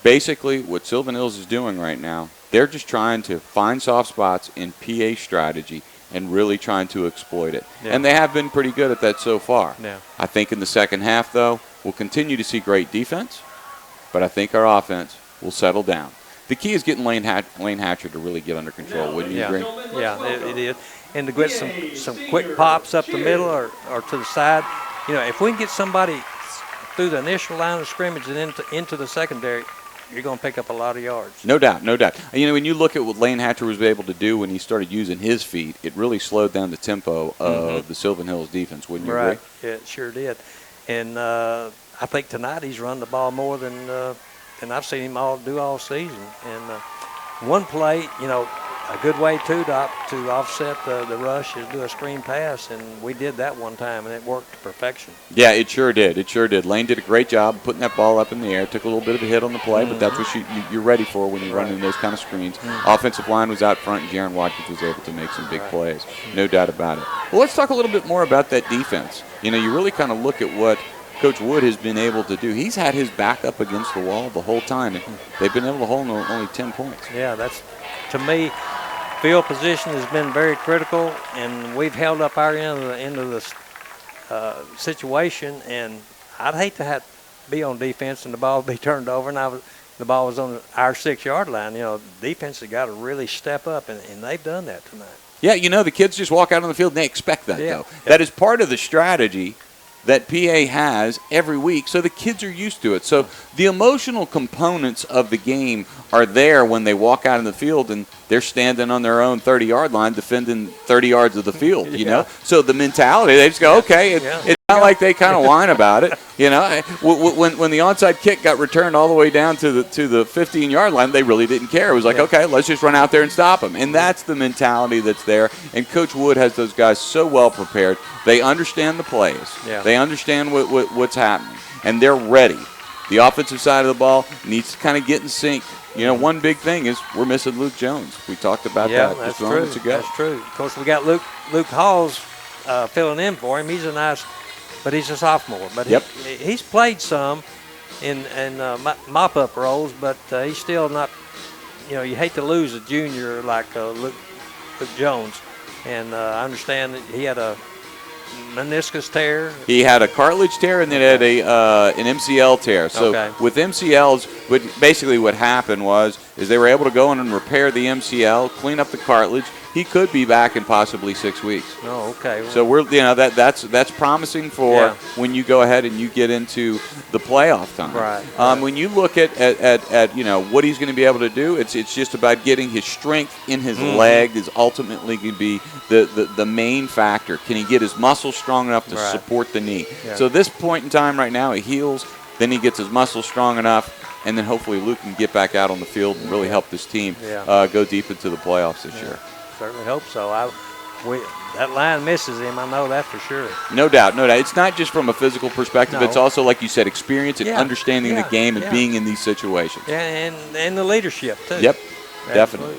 Basically, what Sylvan Hills is doing right now, they're just trying to find soft spots in PA strategy and really trying to exploit it. And they have been pretty good at that so far. I think in the second half, though, we'll continue to see great defense, but I think our offense will settle down. The key is getting Lane Hatcher to really get under control, wouldn't you agree? Yeah, it is. And to get some quick pops up the middle or to the side. You know, if we can get somebody through the initial line of scrimmage and into the secondary, you're going to pick up a lot of yards. No doubt, no doubt. You know, when you look at what Lane Hatcher was able to do when he started using his feet, it really slowed down the tempo of the Sylvan Hills defense, wouldn't you agree? Yeah, it sure did. And I think tonight he's run the ball more than I've seen him do all season. And one play, you know, a good way to offset the rush is do a screen pass, and we did that one time, and it worked to perfection. Yeah, it sure did. It sure did. Lane did a great job putting that ball up in the air. Took a little bit of a hit on the play, but that's what you're ready for when you're running those kind of screens. Offensive line was out front, and Jaron Watkins was able to make some big plays. No doubt about it. Well, let's talk a little bit more about that defense. You know, you really kind of look at what Coach Wood has been able to do. He's had his back up against the wall the whole time, and they've been able to hold only 10 points. Yeah, that's, to me, field position has been very critical, and we've held up our end of the situation. And I'd hate to have be on defense and the ball be turned over, and the ball was on our 6-yard line. You know, defense has got to really step up, and they've done that tonight. Yeah, you know, the kids just walk out on the field and they expect that, though. That is part of the strategy that PA has every week, so the kids are used to it. So the emotional components of the game are there when they walk out in the field and they're standing on their own 30-yard line defending 30 yards of the field, you know? So the mentality, they just go, okay, it's not like they kind of whine about it. You know, when the onside kick got returned all the way down to the 15-yard line, they really didn't care. It was like, okay, let's just run out there and stop them. And that's the mentality that's there. And Coach Wood has those guys so well prepared. They understand the plays. They understand what's happening, and they're ready. The offensive side of the ball needs to kind of get in sync. You know, one big thing is we're missing Luke Jones. We talked about that just moments ago. That's true. Of course, we got Luke Halls filling in for him. He's a nice, but he's a sophomore. But he's played some in mop-up roles, but he's still not. You know, you hate to lose a junior like Luke Jones, and I understand that he had a meniscus tear. He had a cartilage tear and then had an MCL tear. So with MCLs, basically what happened is they were able to go in and repair the MCL, clean up the cartilage. He could be back in possibly 6 weeks. Oh, okay. Well, so we're that's promising for when you go ahead and you get into the playoff time. Right. When you look at you know what he's going to be able to do, it's just about getting his strength in his leg is ultimately going to be the main factor. Can he get his muscles strong enough to support the knee? So this point in time right now, he heals, then he gets his muscles strong enough, and then hopefully Luke can get back out on the field and really help this team go deep into the playoffs this year. Certainly hope so. That line misses him, I know that for sure. No doubt, no doubt. It's not just from a physical perspective. It's also, like you said, experience and understanding the game and being in these situations. Yeah, and the leadership, too. Yep, definitely.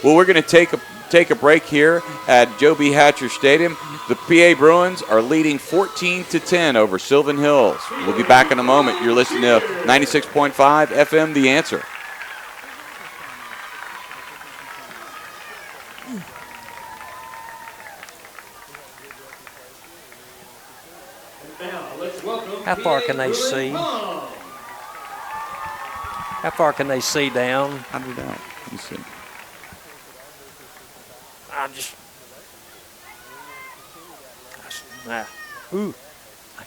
Well, we're going to take a break here at Joe B. Hatcher Stadium. The PA Bruins are leading 14-10 over Sylvan Hills. We'll be back in a moment. You're listening to 96.5 FM, The Answer. How far can they see? How far can they see down? I don't know. Let me see. I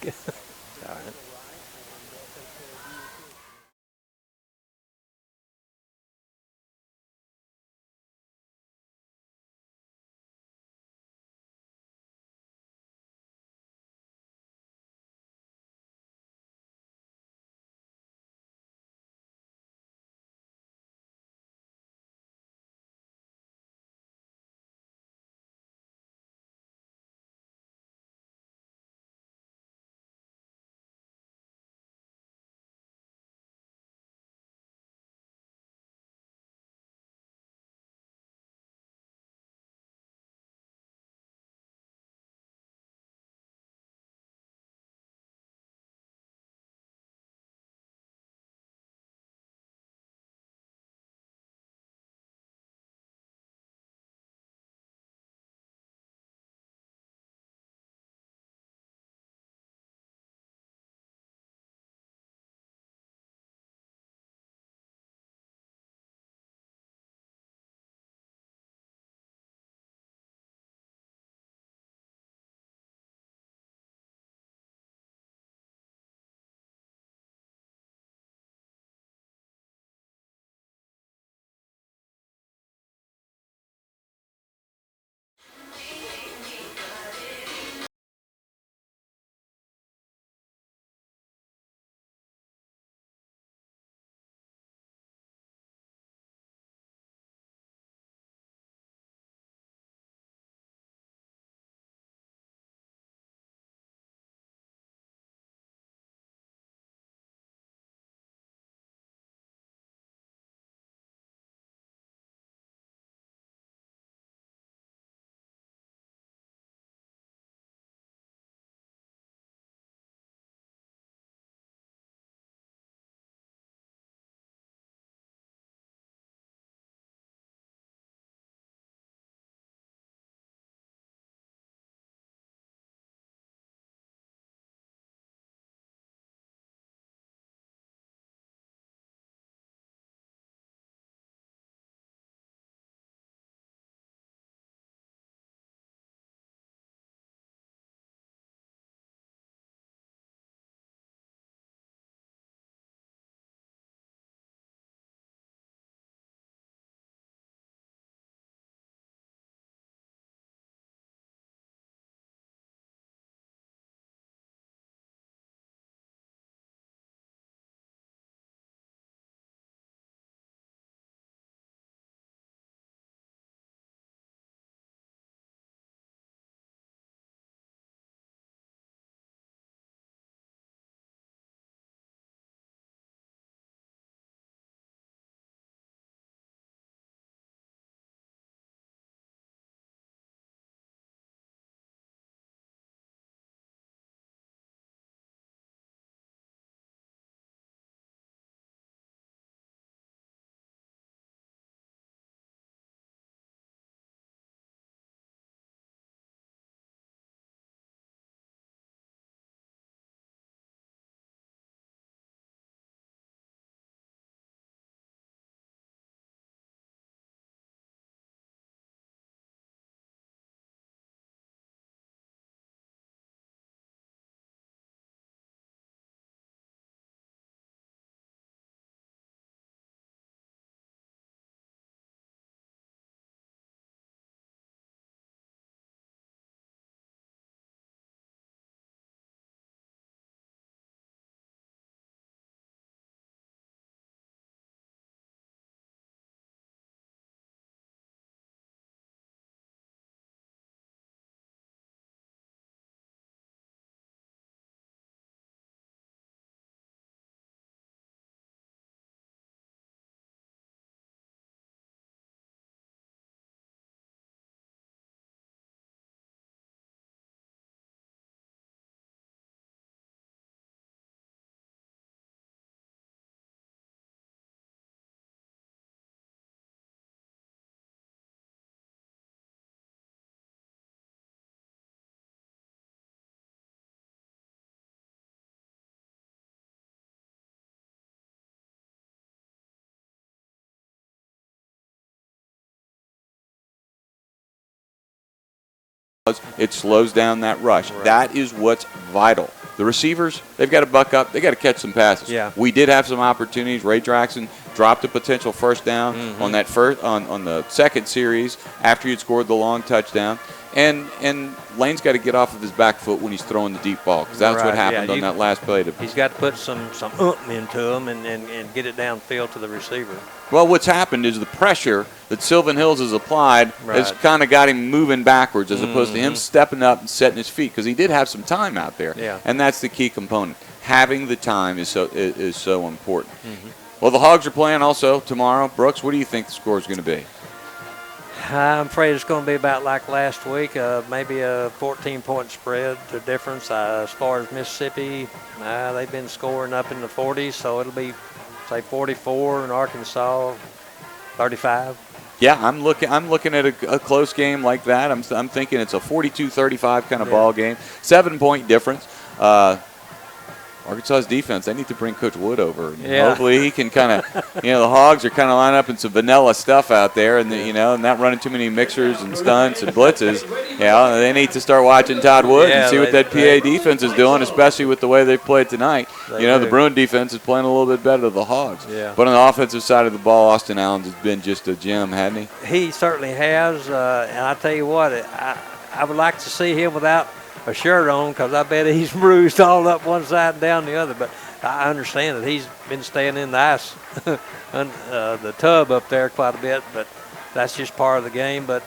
guess. All right. It slows down that rush. Right. That is what's vital. The receivers, they've got to buck up. They got to catch some passes. Yeah. We did have some opportunities. Ray Jackson dropped a potential first down on that on the second series after he'd scored the long touchdown. And Lane's got to get off of his back foot when he's throwing the deep ball, because that's what happened on that last play. He's got to put some into him and get it downfield to the receiver. Well, what's happened is the pressure that Sylvan Hills has applied has kind of got him moving backwards as opposed to him stepping up and setting his feet, because he did have some time out there. Yeah. And that's the key component. Having the time is so important. Well, the Hogs are playing also tomorrow. Brooks, what do you think the score is going to be? I'm afraid it's going to be about like last week, maybe a 14-point spread, the difference. As far as Mississippi, they've been scoring up in the 40s, so it'll be, say, 44, and Arkansas 35. Yeah, I'm looking at a close game like that. I'm thinking it's a 42-35 kind of ball game. 7-point difference. Arkansas's defense, they need to bring Coach Wood over. Hopefully he can kind of, the Hogs are kind of lining up in some vanilla stuff out there, and and not running too many mixers and stunts and blitzes. They need to start watching Todd Wood and see what that PA defense is doing, especially with the way they played tonight. The Bruin defense is playing a little bit better than the Hogs. Yeah. But on the offensive side of the ball, Austin Allen's has been just a gem, hasn't he? He certainly has, and I tell you what, I would like to see him without a shirt on, because I bet he's bruised all up one side and down the other. But I understand that he's been staying in the ice, the tub up there quite a bit. But that's just part of the game. But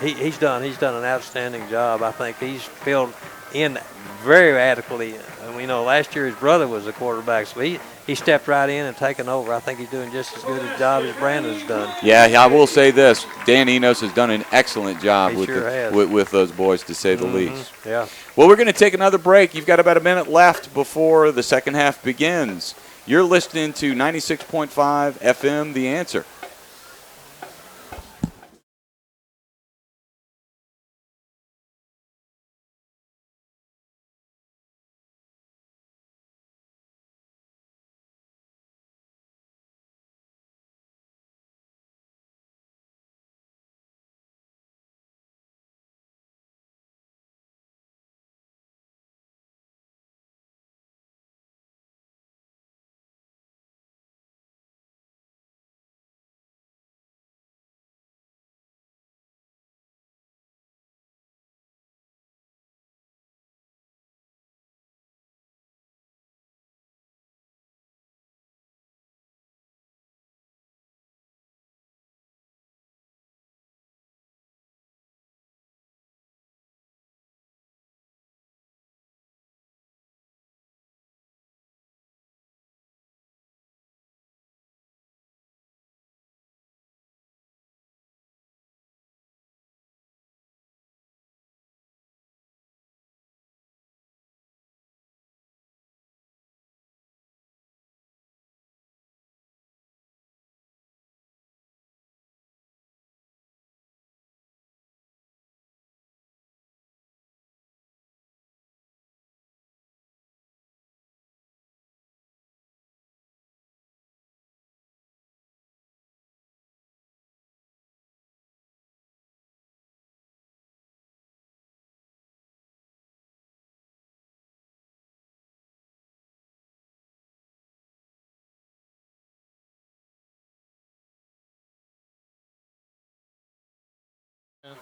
he's done an outstanding job. I think he's filled in very adequately. And last year his brother was the quarterback, so he stepped right in and taken over. I think he's doing just as good a job as Brandon's done. Yeah, I will say this. Dan Enos has done an excellent job with those boys, to say the least. Yeah. Well, we're going to take another break. You've got about a minute left before the second half begins. You're listening to 96.5 FM, The Answer.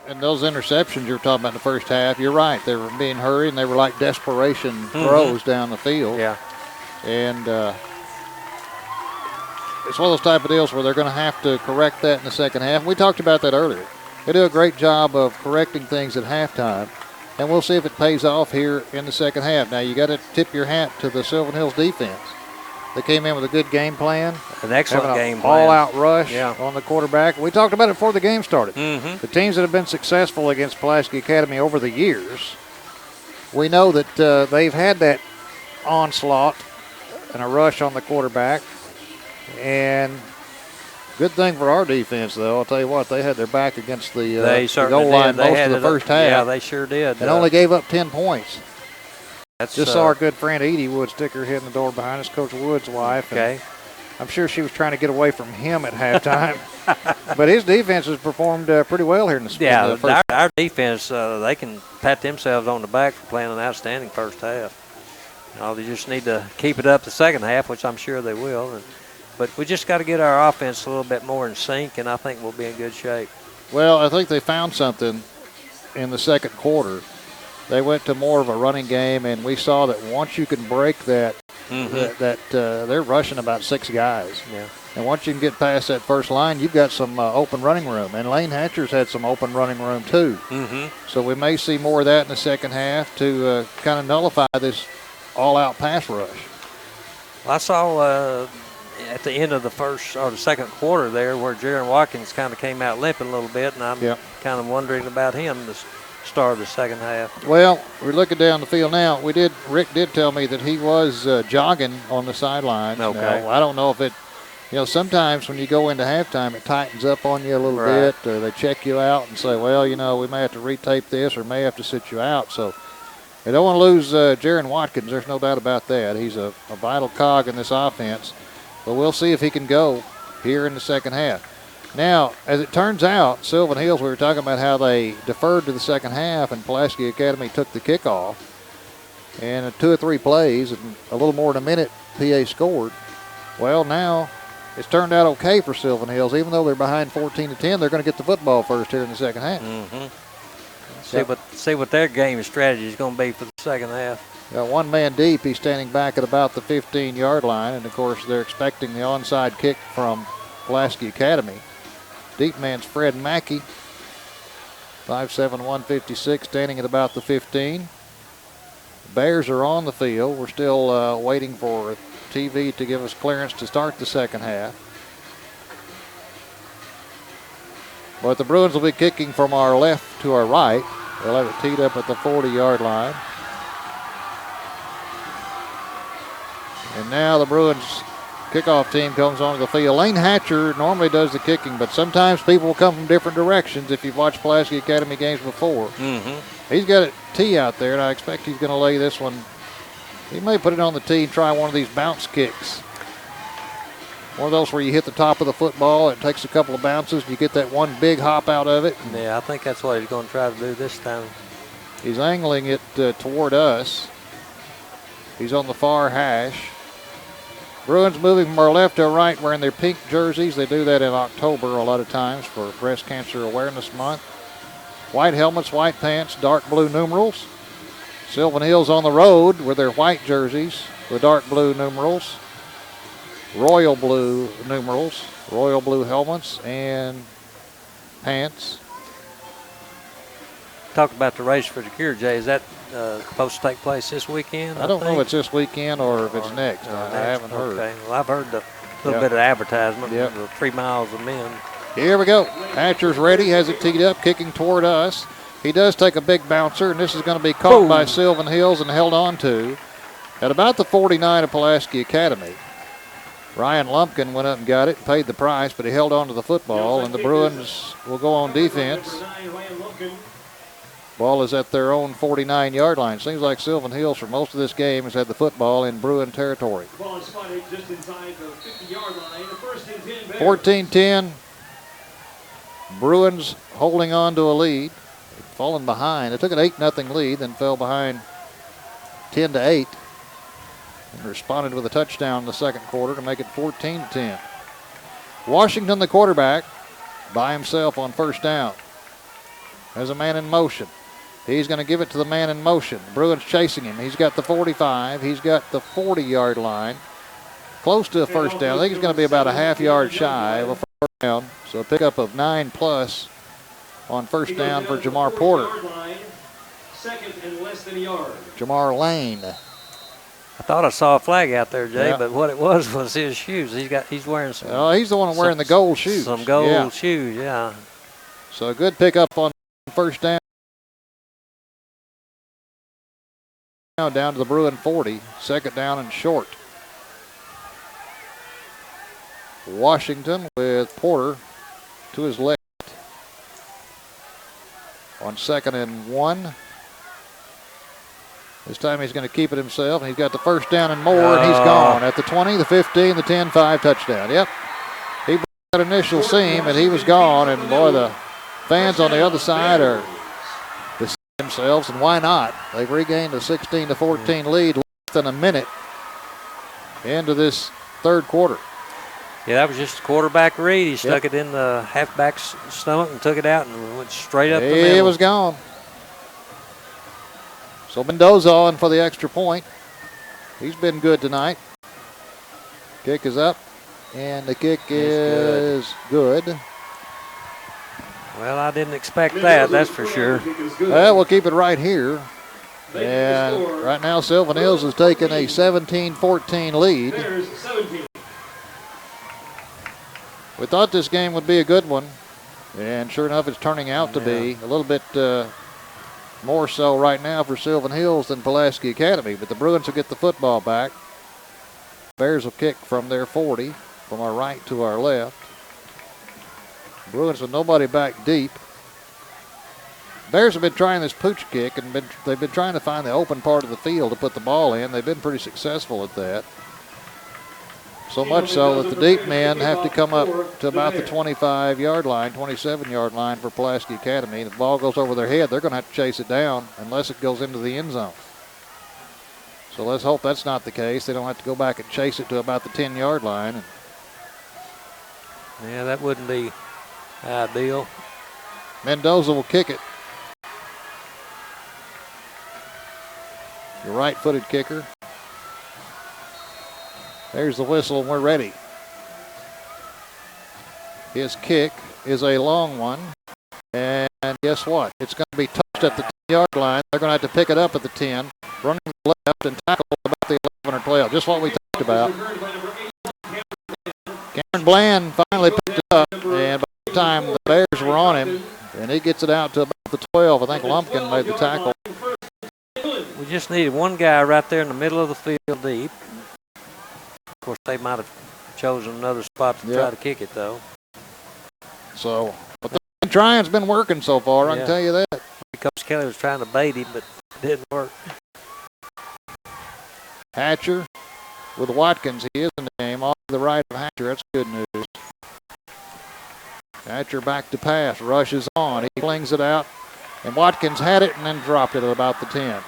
And those interceptions you were talking about in the first half, you're right. They were being hurried, and they were like desperation throws down the field. Yeah. And it's one of those type of deals where they're going to have to correct that in the second half. We talked about that earlier. They do a great job of correcting things at halftime, and we'll see if it pays off here in the second half. Now, you got to tip your hat to the Sylvan Hills defense. They came in with a good game plan. An excellent game plan. All-out rush on the quarterback. We talked about it before the game started. The teams that have been successful against Pulaski Academy over the years, we know that they've had that onslaught and a rush on the quarterback. And good thing for our defense, though. I'll tell you what, they had their back against the goal line most of the first half. Yeah, they sure did. And only gave up 10 points. That's just saw our good friend Edie Wood stick her head in the door behind us, Coach Wood's wife. Okay. I'm sure she was trying to get away from him at halftime. But his defense has performed pretty well here in the first. Our defense, they can pat themselves on the back for playing an outstanding first half. They just need to keep it up the second half, which I'm sure they will. But we just got to get our offense a little bit more in sync, and I think we'll be in good shape. Well, I think they found something in the second quarter. They went to more of a running game, and we saw that once you can break that, they're rushing about 6 guys. Yeah. And once you can get past that first line, you've got some open running room. And Lane Hatcher's had some open running room too. So we may see more of that in the second half to kind of nullify this all-out pass rush. Well, I saw at the end of the first or the second quarter there where Jaron Watkins kind of came out limping a little bit, and I'm kind of wondering about him the start of the second half. Well, we're looking down the field now. Rick did tell me that he was jogging on the sideline. Okay. Now, I don't know if it, sometimes when you go into halftime, it tightens up on you a little bit, or they check you out and say, well, we may have to retape this or may have to sit you out. So they don't want to lose Jaron Watkins. There's no doubt about that. He's a vital cog in this offense. But we'll see if he can go here in the second half. Now, as it turns out, Sylvan Hills, we were talking about how they deferred to the second half, and Pulaski Academy took the kickoff. And in 2 or 3 plays, and a little more than a minute, PA scored. Well, now it's turned out okay for Sylvan Hills. Even though they're behind 14-10, they're going to get the football first here in the second half. See what their game strategy is going to be for the second half. Got 1 man deep. He's standing back at about the 15-yard line. And, of course, they're expecting the onside kick from Pulaski Academy. Deep man's Fred Mackey, 5'7", 156, standing at about the 15. Bears are on the field. We're still waiting for TV to give us clearance to start the second half. But the Bruins will be kicking from our left to our right. They'll have it teed up at the 40-yard line. And now the Bruins kickoff team comes onto the field. Lane Hatcher normally does the kicking, but sometimes people will come from different directions if you've watched Pulaski Academy games before. He's got a tee out there, and I expect he's going to lay this one. He may put it on the tee and try one of these bounce kicks. One of those where you hit the top of the football, it takes a couple of bounces, and you get that one big hop out of it. Yeah, I think that's what he's going to try to do this time. He's angling it toward us. He's on the far hash. Bruins moving from our left to our right wearing their pink jerseys. They do that in October a lot of times for Breast Cancer Awareness Month. White helmets, white pants, dark blue numerals. Sylvan Hills on the road with their white jerseys with dark blue numerals. Royal blue numerals, royal blue helmets and pants. Talk about the race for the cure, Jay. Is that supposed to take place this weekend? I don't know if it's this weekend or if it's next. I haven't heard. Okay. Well, I've heard a little bit of advertisement. Yep. The 3 miles of men. Here we go. Hatcher's ready, has it teed up, kicking toward us. He does take a big bouncer, and this is going to be caught by Sylvan Hills and held on to at about the 49 of Pulaski Academy. Ryan Lumpkin went up and got it, paid the price, but he held on to the football, and the Bruins will go on defense. Ball is at their own 49-yard line. Seems like Sylvan Hills for most of this game has had the football in Bruin territory. 14-10. Bruins holding on to a lead. Fallen behind. They took an 8-0 lead, then fell behind 10-8. And responded with a touchdown in the second quarter to make it 14-10. Washington, the quarterback, by himself on first down. Has a man in motion. He's going to give it to the man in motion. Bruins chasing him. He's got the 45. He's got the 40-yard line. Close to a first down. I think he's going to be about a half yard shy of a first down. So a pickup of 9+ on first down for Jamar Porter. Second and less than a yard. Jamar Lane. I thought I saw a flag out there, Jay, but what it was his shoes. He's wearing some. Oh, he's the one wearing the gold shoes. Some gold shoes, yeah. So a good pickup on first down. Now down to the Bruin 40. Second down and short. Washington with Porter to his left. On 2nd and 1. This time he's going to keep it himself, and he's got the first down and more, and he's gone at the 20, the 15, the 10, 5 touchdown. Yep. He broke that initial seam, and he was gone, and boy, the fans on the other side are beside themselves, and why not? They've regained a 16-14 lead less than a minute into this third quarter. Yeah, that was just a quarterback read. He stuck it in the halfback's stomach and took it out and went straight up the middle. It was gone. So Mendoza on for the extra point. He's been good tonight. Kick is up, and the kick is good. Well, I didn't expect that, that's for sure. Well, we'll keep it right here. And right now, Sylvan Hills has taken a 17-14 lead. We thought this game would be a good one, and sure enough, it's turning out to be a little bit more so right now for Sylvan Hills than Pulaski Academy, but the Bruins will get the football back. Bears will kick from their 40, from our right to our left. Bruins with nobody back deep. Bears have been trying this pooch kick, and they've been trying to find the open part of the field to put the ball in. They've been pretty successful at that. So much so that the deep men have to come up to about the 25-yard line, 27-yard line for Pulaski Academy. If the ball goes over their head, they're going to have to chase it down unless it goes into the end zone. So let's hope that's not the case. They don't have to go back and chase it to about the 10-yard line. Yeah, that wouldn't be ideal. Mendoza will kick it. The right-footed kicker. There's the whistle, and we're ready. His kick is a long one, and guess what? It's going to be touched at the 10-yard line. They're going to have to pick it up at the 10, running to the left, and tackle about the 11 or 12, just what we talked about. Cameron Bland finally picked it up, and by the time the Bears were on him, and he gets it out to about the 12. I think Lumpkin made the tackle. We just needed one guy right there in the middle of the field deep. Of course, they might have chosen another spot to try to kick it, though. So, but the trying's been working so far, I can tell you that. Coach Kelly was trying to bait him, but it didn't work. Hatcher with Watkins. He is in the game. Off to the right of Hatcher. That's good news. Hatcher back to pass. Rushes on. He flings it out. And Watkins had it and then dropped it at about the 10.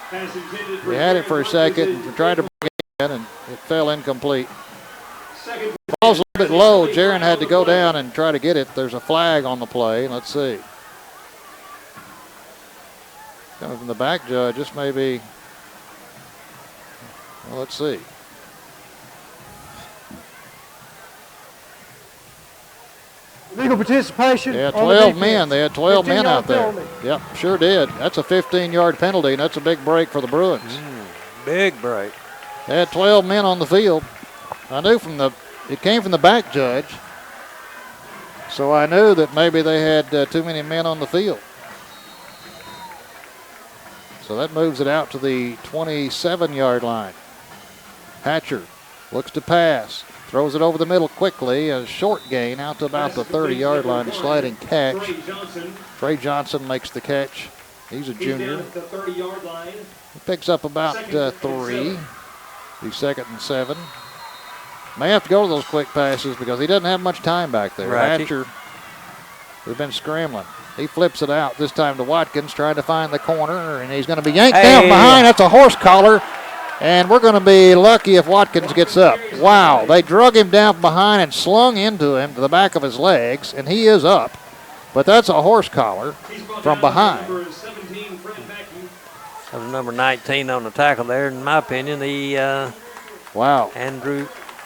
He had it for a second and tried to bring it in, and it fell incomplete. Ball's a little bit low. Jaron had to go down and try to get it. There's a flag on the play. Let's see. Coming from the back judge. This may be. Well, let's see. Legal participation. Yeah, 12 men. They had 12 men out there. Penalty. Yep, sure did. That's a 15-yard penalty, and that's a big break for the Bruins. Big break. They had 12 men on the field. I knew it came from the back judge, so I knew that maybe they had too many men on the field. So that moves it out to the 27-yard line. Hatcher looks to pass. Throws it over the middle quickly. A short gain out to about the 30-yard line. A sliding catch. Trey Johnson makes the catch. He's a junior. He picks up about 3. He's 2nd and 7. May have to go to those quick passes because he doesn't have much time back there. Right. Hatcher has been scrambling. He flips it out this time to Watkins, trying to find the corner, and he's going to be yanked down behind. That's a horse collar. And we're going to be lucky if Watkins gets up. Wow, they drug him down behind and slung into him to the back of his legs, and he is up. But that's a horse collar from behind. That was number 19 on the tackle there. In my opinion, the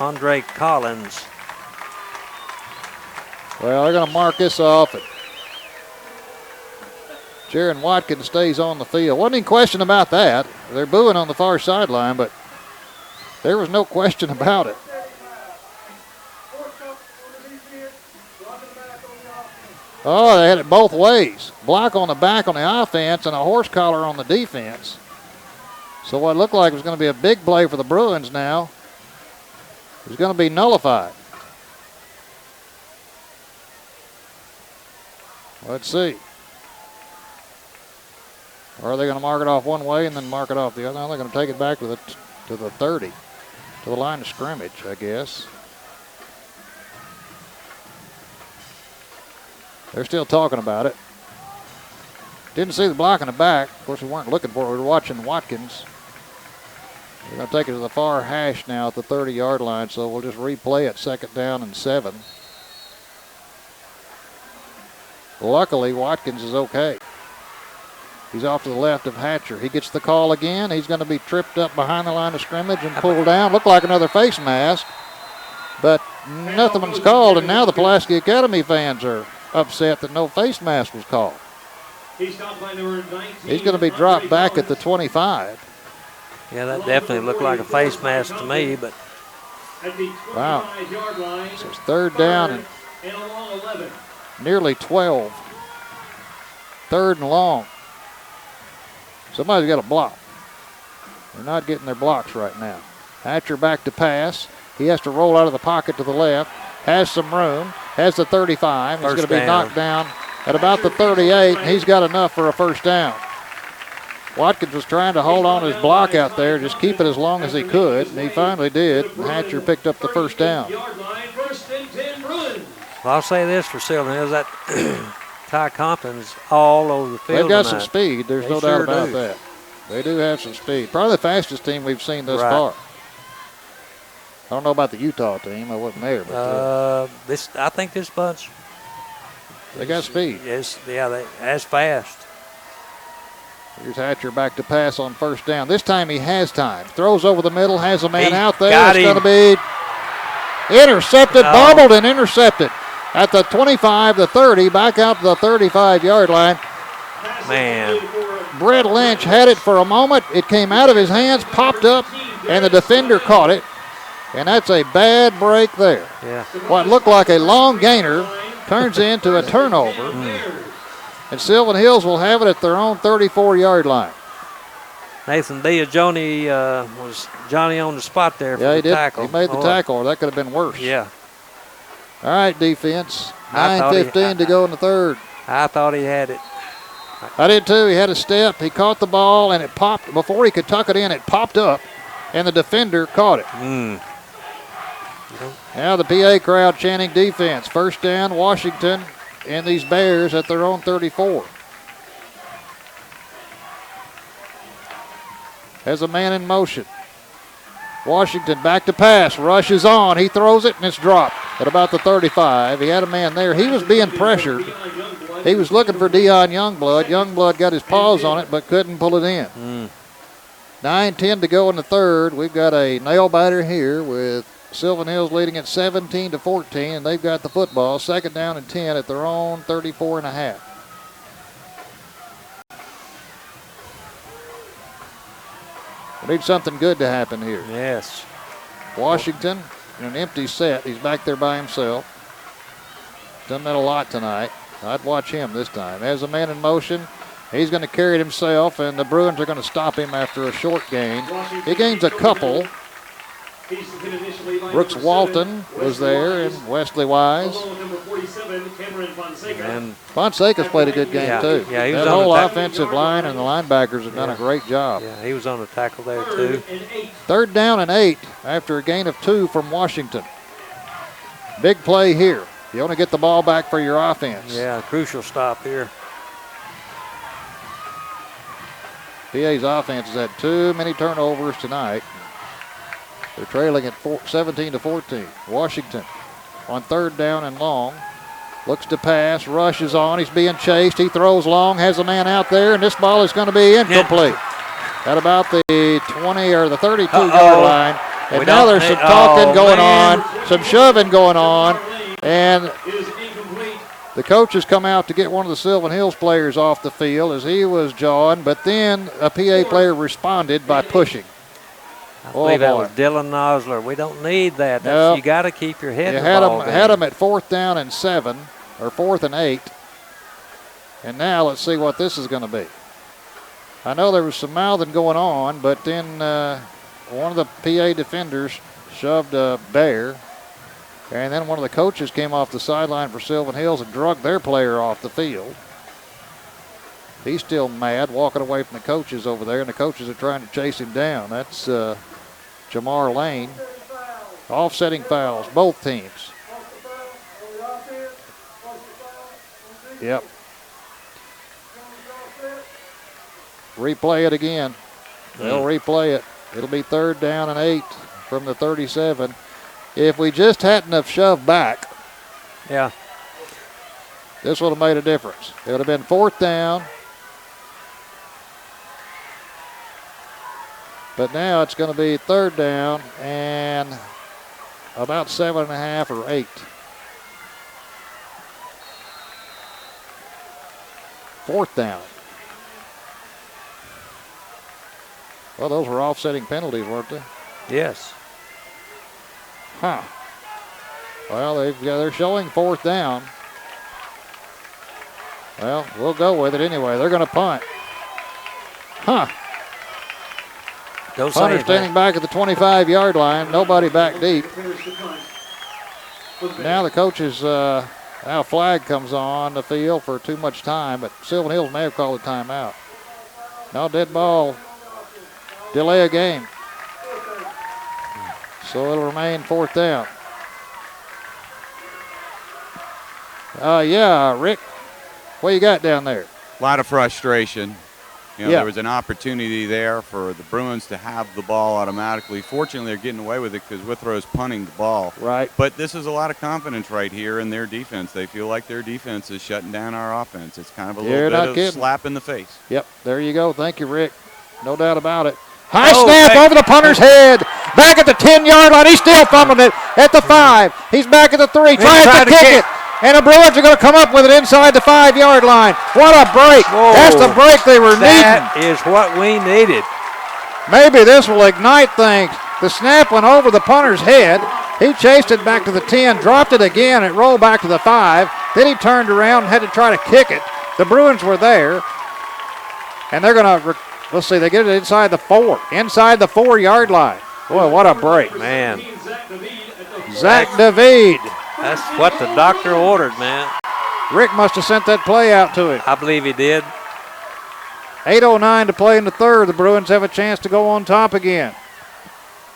Andre Collins. Well, they're going to mark this off. Jaron Watkins stays on the field. Wasn't any question about that. They're booing on the far sideline, but there was no question about it. Oh, they had it both ways. Block on the back on the offense and a horse collar on the defense. So what looked like was going to be a big play for the Bruins now is going to be nullified. Let's see. Or are they going to mark it off one way and then mark it off the other? No, they're going to take it back to the 30, to the line of scrimmage, I guess. They're still talking about it. Didn't see the block in the back. Of course, we weren't looking for it. We were watching Watkins. They're going to take it to the far hash now at the 30-yard line, so we'll just replay it, 2nd down and 7. Luckily, Watkins is okay. He's off to the left of Hatcher. He gets the call again. He's going to be tripped up behind the line of scrimmage and pulled down. Looked like another face mask, but nothing was called, and now the Pulaski Academy fans are upset that no face mask was called. He's going to be dropped back at the 25. Yeah, that definitely looked like a face mask to me, but. Wow. So it's 3rd down and nearly 12. 3rd and long. Somebody's got a block. They're not getting their blocks right now. Hatcher back to pass. He has to roll out of the pocket to the left. Has some room. Has the 35. He's going to be knocked down at about the 38, and he's got enough for a 1st down. Watkins was trying to hold on his block out there, just keep it as long as he could, and he finally did. Hatcher picked up the 1st down. Well, I'll say this for Sylvan Hills, that Ty Compton's all over the field. They've got tonight. some speed. There's no doubt about that. They do have some speed. Probably the fastest team we've seen thus far. I don't know about the Utah team. I wasn't there. But I think this bunch. They got speed. Yes, yeah, as fast. Here's Hatcher back to pass on 1st down. This time he has time. Throws over the middle, has a man out there. It's going to be intercepted, bobbled and intercepted. At the 25, the 30, back out to the 35-yard line. Man. Brett Lynch had it for a moment. It came out of his hands, popped up, and the defender caught it. And that's a bad break there. Yeah. What looked like a long gainer turns into a turnover. And Sylvan Hills will have it at their own 34-yard line. Nathan Diajoni was Johnny on the spot there for the tackle. He made the tackle, or that could have been worse. Yeah. All right, defense. 9:15 to go in the 3rd. I thought he had it. I did too. He had a step. He caught the ball, and it popped. Before he could tuck it in, it popped up, and the defender caught it. Now the PA crowd chanting defense. 1st down, Washington, and these Bears at their own 34. Has a man in motion. Washington back to pass, rushes on. He throws it, and it's dropped at about the 35. He had a man there. He was being pressured. He was looking for Dion Youngblood. Youngblood got his paws on it, but couldn't pull it in. 9:10 to go in the 3rd. We've got a nail biter here with Sylvan Hills leading at 17-14, and they've got the football. 2nd down and 10 at their own 34.5. We need something good to happen here. Yes. Washington in an empty set. He's back there by himself. Done that a lot tonight. I'd watch him this time. As a man in motion, he's going to carry it himself, and the Bruins are going to stop him after a short gain. He gains a couple. Brooks Walton was there, and Wesley Wise. And Fonseca's played a good game, too. Yeah, he was that on whole the offensive line and the linebackers have done a great job. Yeah, he was on the tackle there, too. 3rd down and 8 after a gain of 2 from Washington. Big play here. You want to get the ball back for your offense. Yeah, crucial stop here. PA's offense has had too many turnovers tonight. They're trailing at 17-14. Washington on 3rd down and long. Looks to pass, rushes on. He's being chased. He throws long, has a man out there, and this ball is going to be incomplete. At about the 20 or the 32-yard line. And now there's some talking going on, some shoving going on, and the coaches come out to get one of the Sylvan Hills players off the field as he was jawing, but then a PA player responded by pushing. I believe that was Dylan Nosler. We don't need that. No. You got to keep your head in the ball game. Had him at 4th down and 7, or 4th and 8. And now let's see what this is going to be. I know there was some mouthing going on, but then one of the PA defenders shoved a Bear. And then one of the coaches came off the sideline for Sylvan Hills and drugged their player off the field. He's still mad, walking away from the coaches over there, and the coaches are trying to chase him down. That's Jamar Lane. Offsetting fouls, both teams. Yep. Replay it again. They'll replay it. It'll be 3rd down and 8 from the 37. If we just hadn't have shoved back, yeah, this would have made a difference. It would have been 4th down. But now it's going to be 3rd down and about 7.5 or 8. 4th down. Well, those were offsetting penalties, weren't they? yes. Huh. Well, they're showing 4th down. Well, we'll go with it anyway. They're going to punt. Huh. Don't say Punter anything. standing back at the 25-yard line. Nobody back deep. Now the coaches, now a flag comes on the field for too much time, but Sylvan Hills may have called a timeout. No, dead ball. Delay a game. So it'll remain 4th down. Yeah, Rick, what you got down there? A lot of frustration. You know, Yeah. There was an opportunity there for the Bruins to have the ball automatically. Fortunately, they're getting away with it because Withrow's punting the ball. Right. But this is a lot of confidence right here in their defense. They feel like their defense is shutting down our offense. It's kind of a You're little not bit of kidding. a slap in the face. Yep, there you go. Thank you, Rick. No doubt about it. High Oh, snap hey. over the punter's head. Back at the 10-yard line. He's still fumbling it at the 5. He's back at the 3. Tries tried to to kick kick. it. And the Bruins are going to come up with it inside the 5-yard line. What a break. Whoa. That's the break they were needing. That is what we needed. Maybe this will ignite things. The snap went over the punter's head. He chased it back to the 10, dropped it again. It rolled back to the 5. Then he turned around and had to try to kick it. The Bruins were there. And they're going to, let's see, they get it inside the 4. Inside the 4-yard line. Boy, what a break. Man, Zach David. that's what the doctor ordered, man. Rick must have sent that play out to him. I believe he did. 8:09 to play in the 3rd. The Bruins have a chance to go on top again.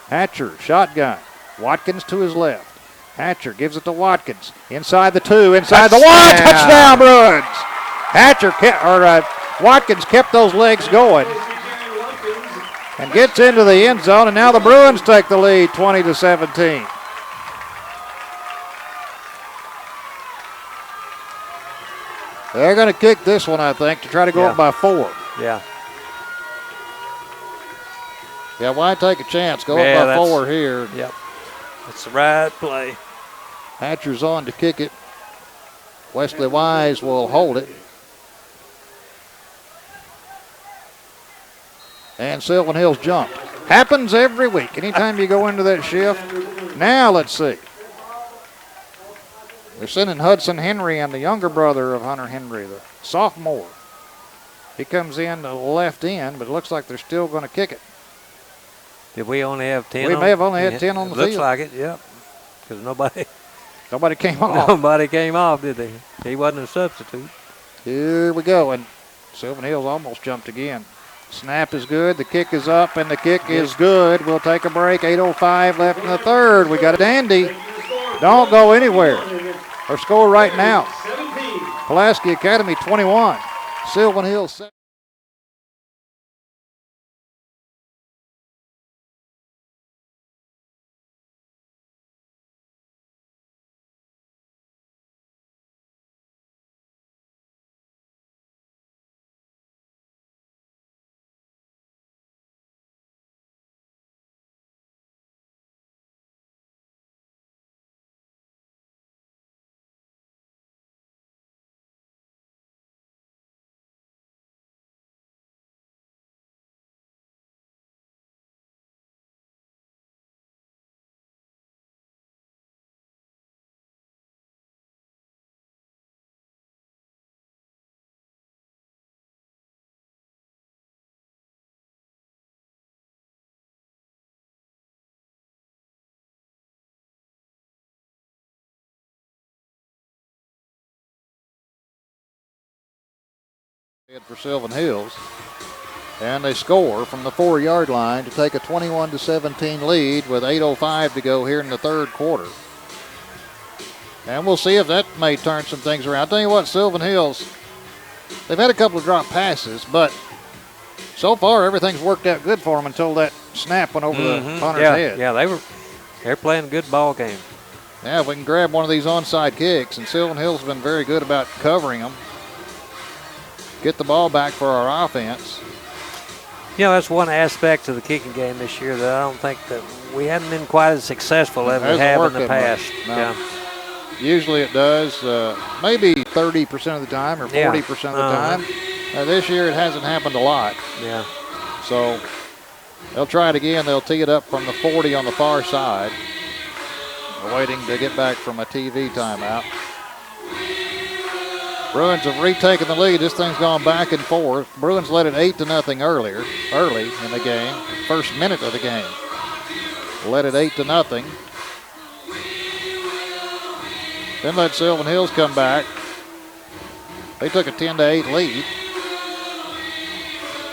Hatcher, shotgun. Watkins to his left. Hatcher gives it to Watkins. Inside the 2, inside the 1. Touchdown, Bruins. Watkins kept those legs going and gets into the end zone, and now the Bruins take the lead 20-17. They're going to kick this one, I think, to try to go up by 4. Yeah. Yeah, why take a chance? Go Yeah, up by that's- 4 here. Yep. That's the right play. Hatcher's on to kick it. Wesley Wise will hold it. And Sylvan Hills jump. Happens every week. Anytime you go into that shift. Now let's see. They're sending Hudson Henry and the younger brother of Hunter Henry, the sophomore. He comes in to the left end, but it looks like they're still going to kick it. Did we only have 10? We may have only had 10 on the Looks field. like it, yep. Because Nobody came off. nobody came off, did they? He wasn't a substitute. Here we go, and Sylvan Hills almost jumped again. Snap is good, the kick is up, and the kick is good. We'll take a break, 8:05 left in the 3rd. We got a dandy. Don't go anywhere. Our score right now, Pulaski Academy 21, Sylvan Hills 7. For Sylvan Hills. And they score from the 4-yard line to take a 21-17 lead with 8:05 to go here in the third quarter. And we'll see if that may turn some things around. I'll tell you what, Sylvan Hills, they've had a couple of drop passes, but so far everything's worked out good for them until that snap went over the punter's head. Yeah, they're playing a good ball game. Yeah, if we can grab one of these onside kicks, and Sylvan Hills has been very good about covering them. Get the ball back for our offense. You know, that's one aspect of the kicking game this year that I don't think that we haven't been quite as successful as we have in the past. No. Yeah. Usually it does, maybe 30% of the time or 40% of the time. This year it hasn't happened a lot. Yeah. So they'll try it again. They'll tee it up from the 40 on the far side. We're waiting to get back from a TV timeout. Bruins have retaken the lead. This thing's gone back and forth. Bruins led it 8-0 early in the game, first minute of the game. Led it 8-0. Then let Sylvan Hills come back. They took a 10-8 lead.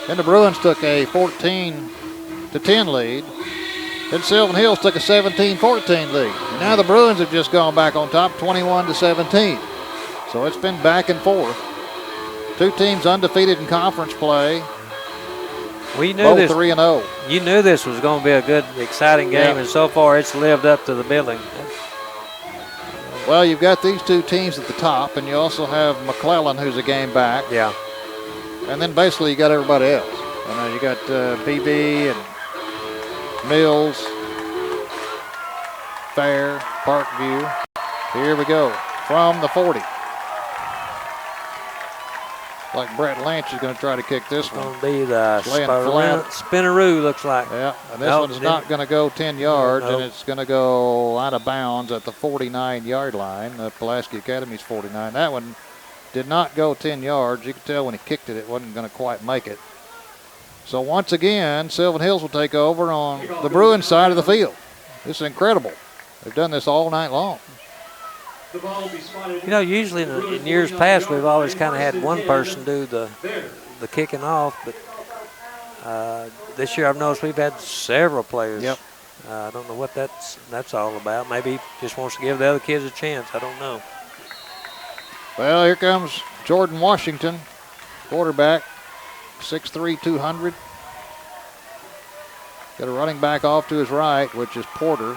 Then the Bruins took a 14-10 lead. Then Sylvan Hills took a 17-14 lead. And now the Bruins have just gone back on top, 21-17. So it's been back and forth. Two teams undefeated in conference play. We knew both this 3-0. You knew this was going to be a good, exciting game, and so far it's lived up to the billing. Well, you've got these two teams at the top, and you also have McClellan, who's a game back. Yeah. And then basically you got everybody else. You got BB and Mills, Fair, Parkview. Here we go from the 40. Like Brett Lynch is going to try to kick this one. It's going to be the spinneroo, looks like. Yeah, and this one's not going to go 10 yards, and it's going to go out of bounds at the 49-yard line. The Pulaski Academy's 49. That one did not go 10 yards. You could tell when he kicked it, it wasn't going to quite make it. So once again, Sylvan Hills will take over on the Bruins side of the field. This is incredible. They've done this all night long. You know, usually in years past, we've always kind of had one person do the kicking off, but this year I've noticed we've had several players. Yep. I don't know what that's all about. Maybe he just wants to give the other kids a chance. I don't know. Well, here comes Jordan Washington, quarterback, 6'3", 200. Got a running back off to his right, which is Porter.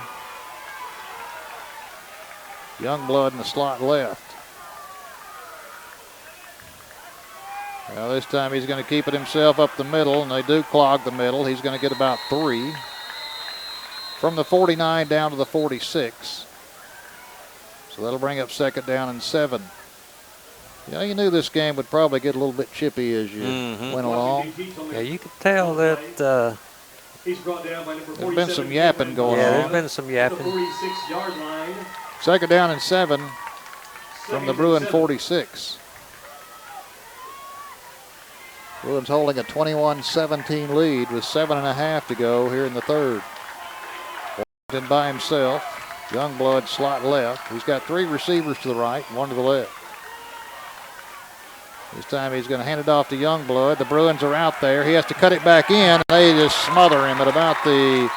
Youngblood in the slot left. Well, this time he's going to keep it himself up the middle, and they do clog the middle. He's going to get about 3. From the 49 down to the 46. So that'll bring up second down and 7. Yeah, you knew this game would probably get a little bit chippy as you went along. Yeah, you could tell that there's been some yapping going on. Yeah, there's been some yapping. 46-yard line. Second down and 7 from the Bruin 46. Bruins holding a 21-17 lead with 7.5 to go here in the third. Washington by himself. Youngblood slot left. He's got 3 receivers to the right, 1 to the left. This time he's going to hand it off to Youngblood. The Bruins are out there. He has to cut it back in, and they just smother him at about the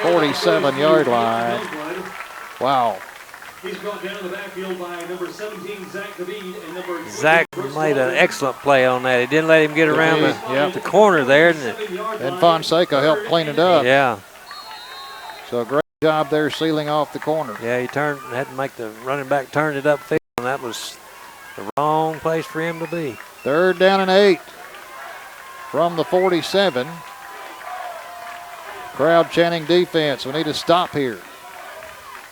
47-yard line. Wow. He's brought down the backfield by number 17, Zach David, and number 20, Zach made an excellent play on that. He didn't let him get around the corner there. And Fonseca helped clean it up. Yeah. So a great job there sealing off the corner. Yeah, he had to make the running back turn it upfield, and that was the wrong place for him to be. Third down and 8 from the 47. Crowd chanting defense. We need to stop here.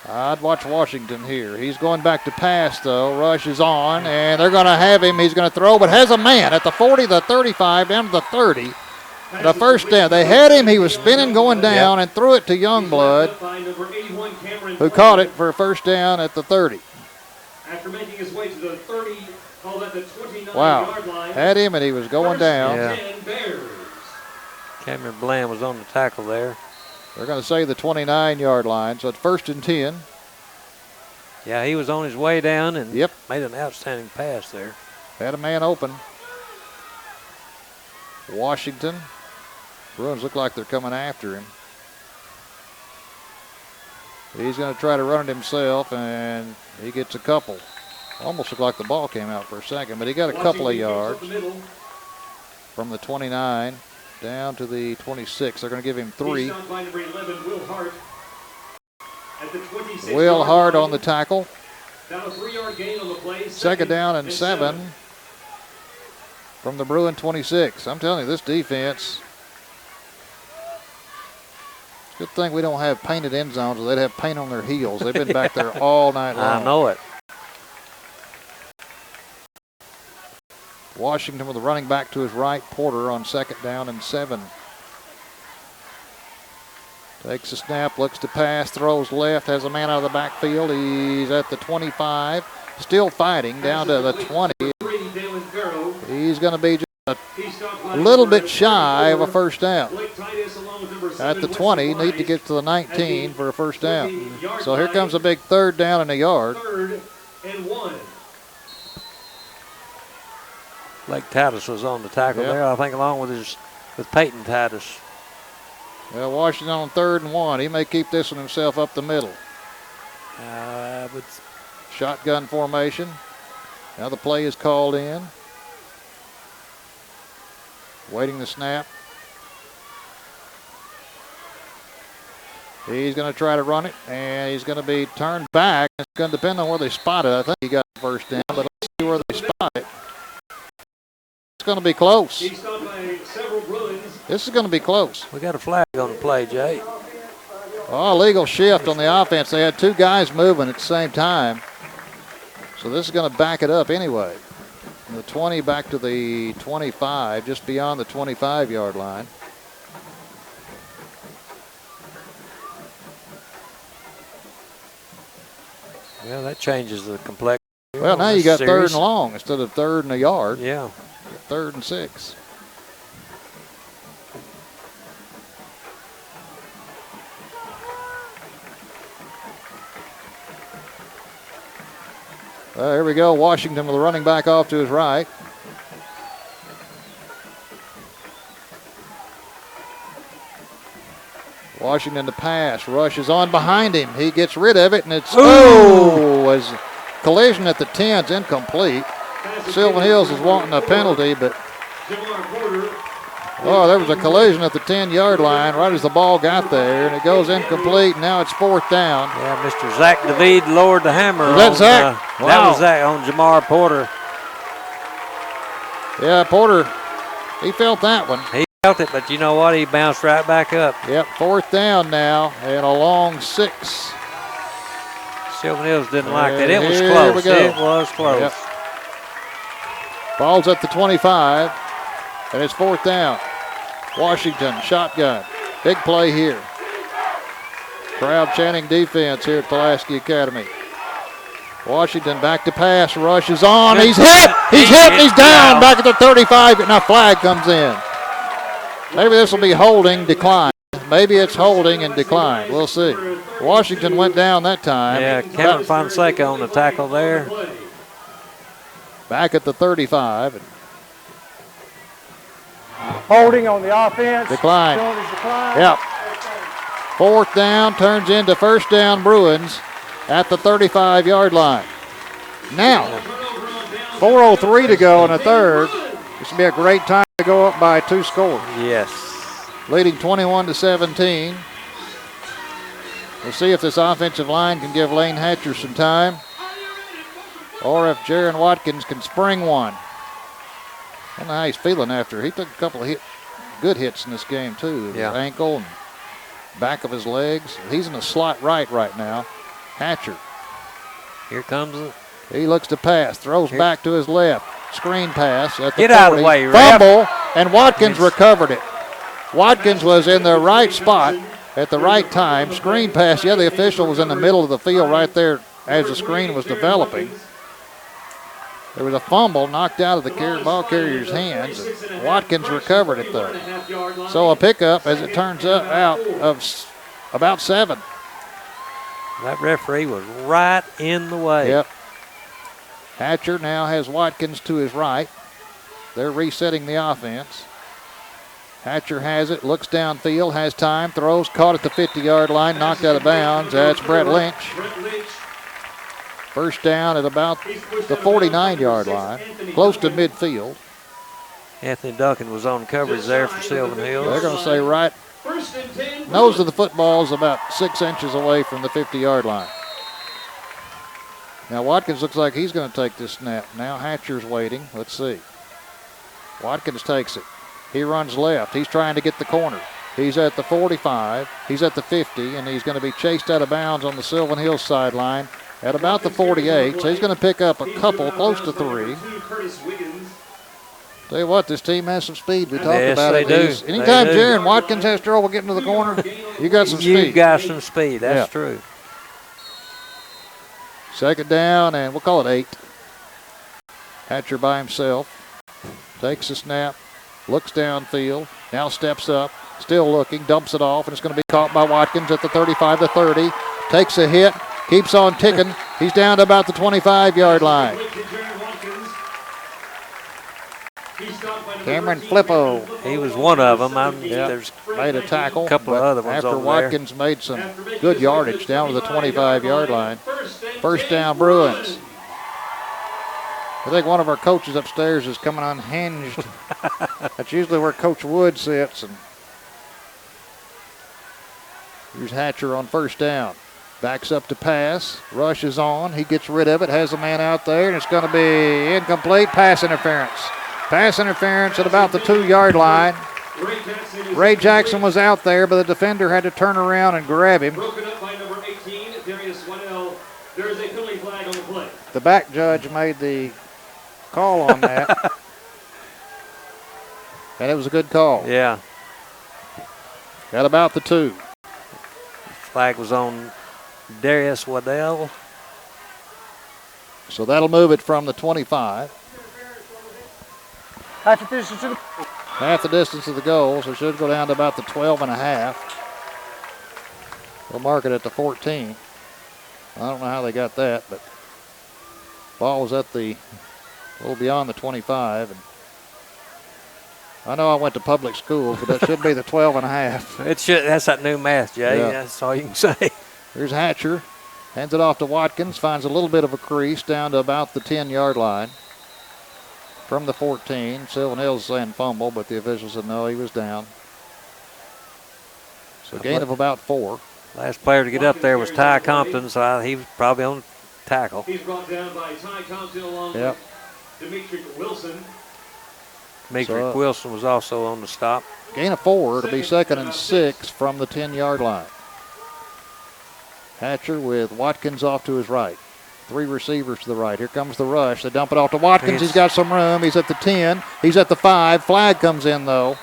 I'd watch Washington here. He's going back to pass, though. Rush is on, and they're going to have him. He's going to throw, but has a man at the 40, the 35, down to the 30. The first down. They had him. He was spinning going down and threw it to Youngblood, who caught it for a first down at the 30. After making his way to the 30, called at the 29-yard Wow. line. Had him, and he was going down. Yeah. Cameron Bland was on the tackle there. They're going to say the 29-yard line, so it's first and 10. Yeah, he was on his way down and Yep. made an outstanding pass there. Had a man open. Washington. Bruins look like they're coming after him. He's going to try to run it himself, and he gets a couple. Almost looked like the ball came out for a second, but he got a couple of yards from the 29 down to the 26. They're going to give him 3. Will Hart on the tackle. Second down and 7 from the Bruin 26. I'm telling you, this defense, good thing we don't have painted end zones, or they'd have paint on their heels. They've been back there all night long. I know it. Washington with the running back to his right, Porter on second down and 7. Takes a snap, looks to pass, throws left, has a man out of the backfield. He's at the 25, still fighting, down to the 20. He's going to be just a little bit shy of a first down. At the 20, need to get to the 19 for a first down. So here comes a big third down and a yard. Blake Titus was on the tackle there, I think, along with Peyton Titus. Well, Washington on 3rd and 1. He may keep this one himself up the middle. Shotgun formation. Now the play is called in. Waiting the snap. He's going to try to run it, and he's going to be turned back. It's going to depend on where they spot it. I think he got the first down, but let's see where they spot it. It's going to be close. This is going to be close. We got a flag on the play, Jay. Oh, illegal shift on the offense. They had 2 guys moving at the same time. So this is going to back it up anyway. From the 20 back to the 25, just beyond the 25-yard line. Well, that changes the complexion. Well, now you got series. 3rd and long instead of 3rd and a yard. Yeah. 3rd and 6. Here we go. Washington with the running back off to his right. Washington to pass. Rush is on behind him. He gets rid of it, and it's was collision at the 10's incomplete. Sylvan Hills is wanting a penalty, but there was a collision at the 10-yard line right as the ball got there, and it goes incomplete. And now it's 4th down. Yeah, Mr. Zach David lowered the hammer. Was that Zach? Wow. That was Zach on Jamar Porter. Yeah, Porter, he felt that one. He felt it, but you know what? He bounced right back up. Yep, 4th down now, and a long 6. Sylvan Hills didn't like that. It was close. It was close. Yep. Ball's at the 25, and it's 4th down. Washington, shotgun. Big play here. Crowd chanting defense here at Pulaski Academy. Washington back to pass. Rush is on. He's hit. He's hit, and he's down. Back at the 35. Now flag comes in. Maybe this will be holding, decline. Maybe it's holding and decline. We'll see. Washington went down that time. Yeah, Kevin Fonseca on the tackle there. Back at the 35. Holding on the offense. Decline. Decline. Yep. 4th down turns into first down Bruins at the 35-yard line. Now, 4:03 to go in the 3rd. This would be a great time to go up by 2 scores. Yes. Leading 21-17. We'll see if this offensive line can give Lane Hatcher some time, or if Jaron Watkins can spring one. I don't know how he's feeling after. He took a couple of good hits in this game, too. His ankle and back of his legs. He's in the slot right now. Hatcher. Here comes it. He looks to pass. Throws back to his left. Screen pass at the 40. Get out of the way, ref. Fumble, and Watkins recovered it. Watkins was in the right spot at the right time. Screen pass. Yeah, the official was in the middle of the field right there as the screen was developing. There was a fumble knocked out of the ball carrier's hands. Watkins recovered it, though. So a pickup, as it turns out, of about 7. That referee was right in the way. Yep. Hatcher now has Watkins to his right. They're resetting the offense. Hatcher has it, looks downfield, has time, throws, caught at the 50-yard line, knocked out of bounds. That's Brett Lynch. First down at about the 49-yard line, close to midfield. Anthony Duncan was on coverage there for Sylvan Hills. They're going to say right. Nose of the football is about 6 inches away from the 50-yard line. Now Watkins looks like he's going to take this snap. Now Hatcher's waiting. Let's see. Watkins takes it. He runs left. He's trying to get the corner. He's at the 45. He's at the 50, and he's going to be chased out of bounds on the Sylvan Hills sideline at about the 48. So he's going to pick up a couple, close to 3. Tell you what, this team has some speed. We talked about it. Anytime Jaron Watkins has trouble getting to the corner, you got some speed. You got some speed. That's true. Second down, and we'll call it 8. Hatcher by himself. Takes the snap. Looks downfield. Now steps up. Still looking. Dumps it off, and it's going to be caught by Watkins at the 35 to 30. Takes a hit. Keeps on ticking. He's down to about the 25-yard line. Cameron Flippo. He was one of them. There's made a tackle. A couple of other ones after Watkins made some good yardage down to the 25-yard line. First down, Bruins. I think one of our coaches upstairs is coming unhinged. That's usually where Coach Wood sits. And here's Hatcher on first down. Backs up to pass. Rush is on. He gets rid of it. Has a man out there, and it's going to be incomplete. Pass interference. Pass interference at about the 2-yard line. Ray Jackson was out there, but the defender had to turn around and grab him. The back judge made the call on that. And it was a good call. Yeah. At about the 2. Flag was on Darius Waddell. So that'll move it from the 25. Half the distance of the goal, so it should go down to about the 12.5. We'll mark it at the 14. I don't know how they got that, but ball was at a little beyond the 25. And I know I went to public school, but that should be the 12.5. It should. That's that new math, Jay. Yeah. That's all you can say. Here's Hatcher. Hands it off to Watkins. Finds a little bit of a crease down to about the 10-yard line. From the 14. Sylvan Hills saying fumble, but the official said no, he was down. So gain of about 4. Last player to get up there was Ty Compton, so he was probably on tackle. He's brought down by Ty Compton along with Dimitri Wilson. Dimitri Wilson was also on the stop. Gain of 4 to be 2nd and 6 from the 10-yard line. Hatcher with Watkins off to his right. 3 receivers to the right. Here comes the rush. They dump it off to Watkins. He's got some room. He's at the 10. He's at the 5. Flag comes in, though.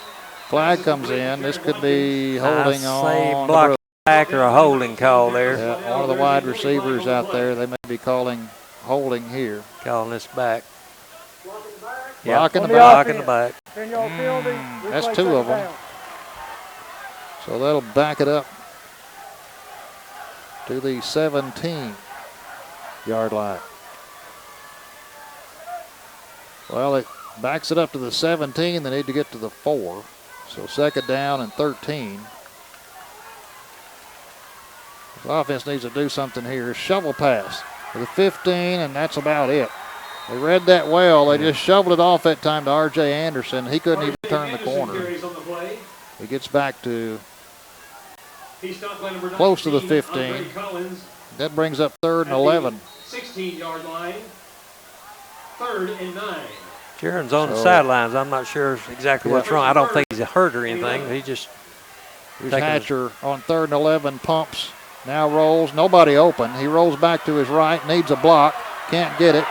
Flag comes in. This could be holding on. Block back or a holding call there. Yeah, one of the wide receivers out there. They may be calling holding here. Calling this back. Blocking the back. Blocking the back. That's 2 of them. So that'll back it up to the 17-yard line. Well, it backs it up to the 17. They need to get to the 4. So 2nd down and 13. The offense needs to do something here. Shovel pass to the 15, and that's about it. They read that well. They just shoveled it off that time to R.J. Anderson. He couldn't even turn the corner. He gets back to close to the 15. That brings up 3rd and 11. 16-yard line. 3rd and 9. Jaron's on the sidelines. I'm not sure exactly what's wrong. I don't think he's hurt or anything. He just. Here's Hatcher on 3rd and 11. Pumps. Now rolls. Nobody open. He rolls back to his right. Needs a block. Can't get it.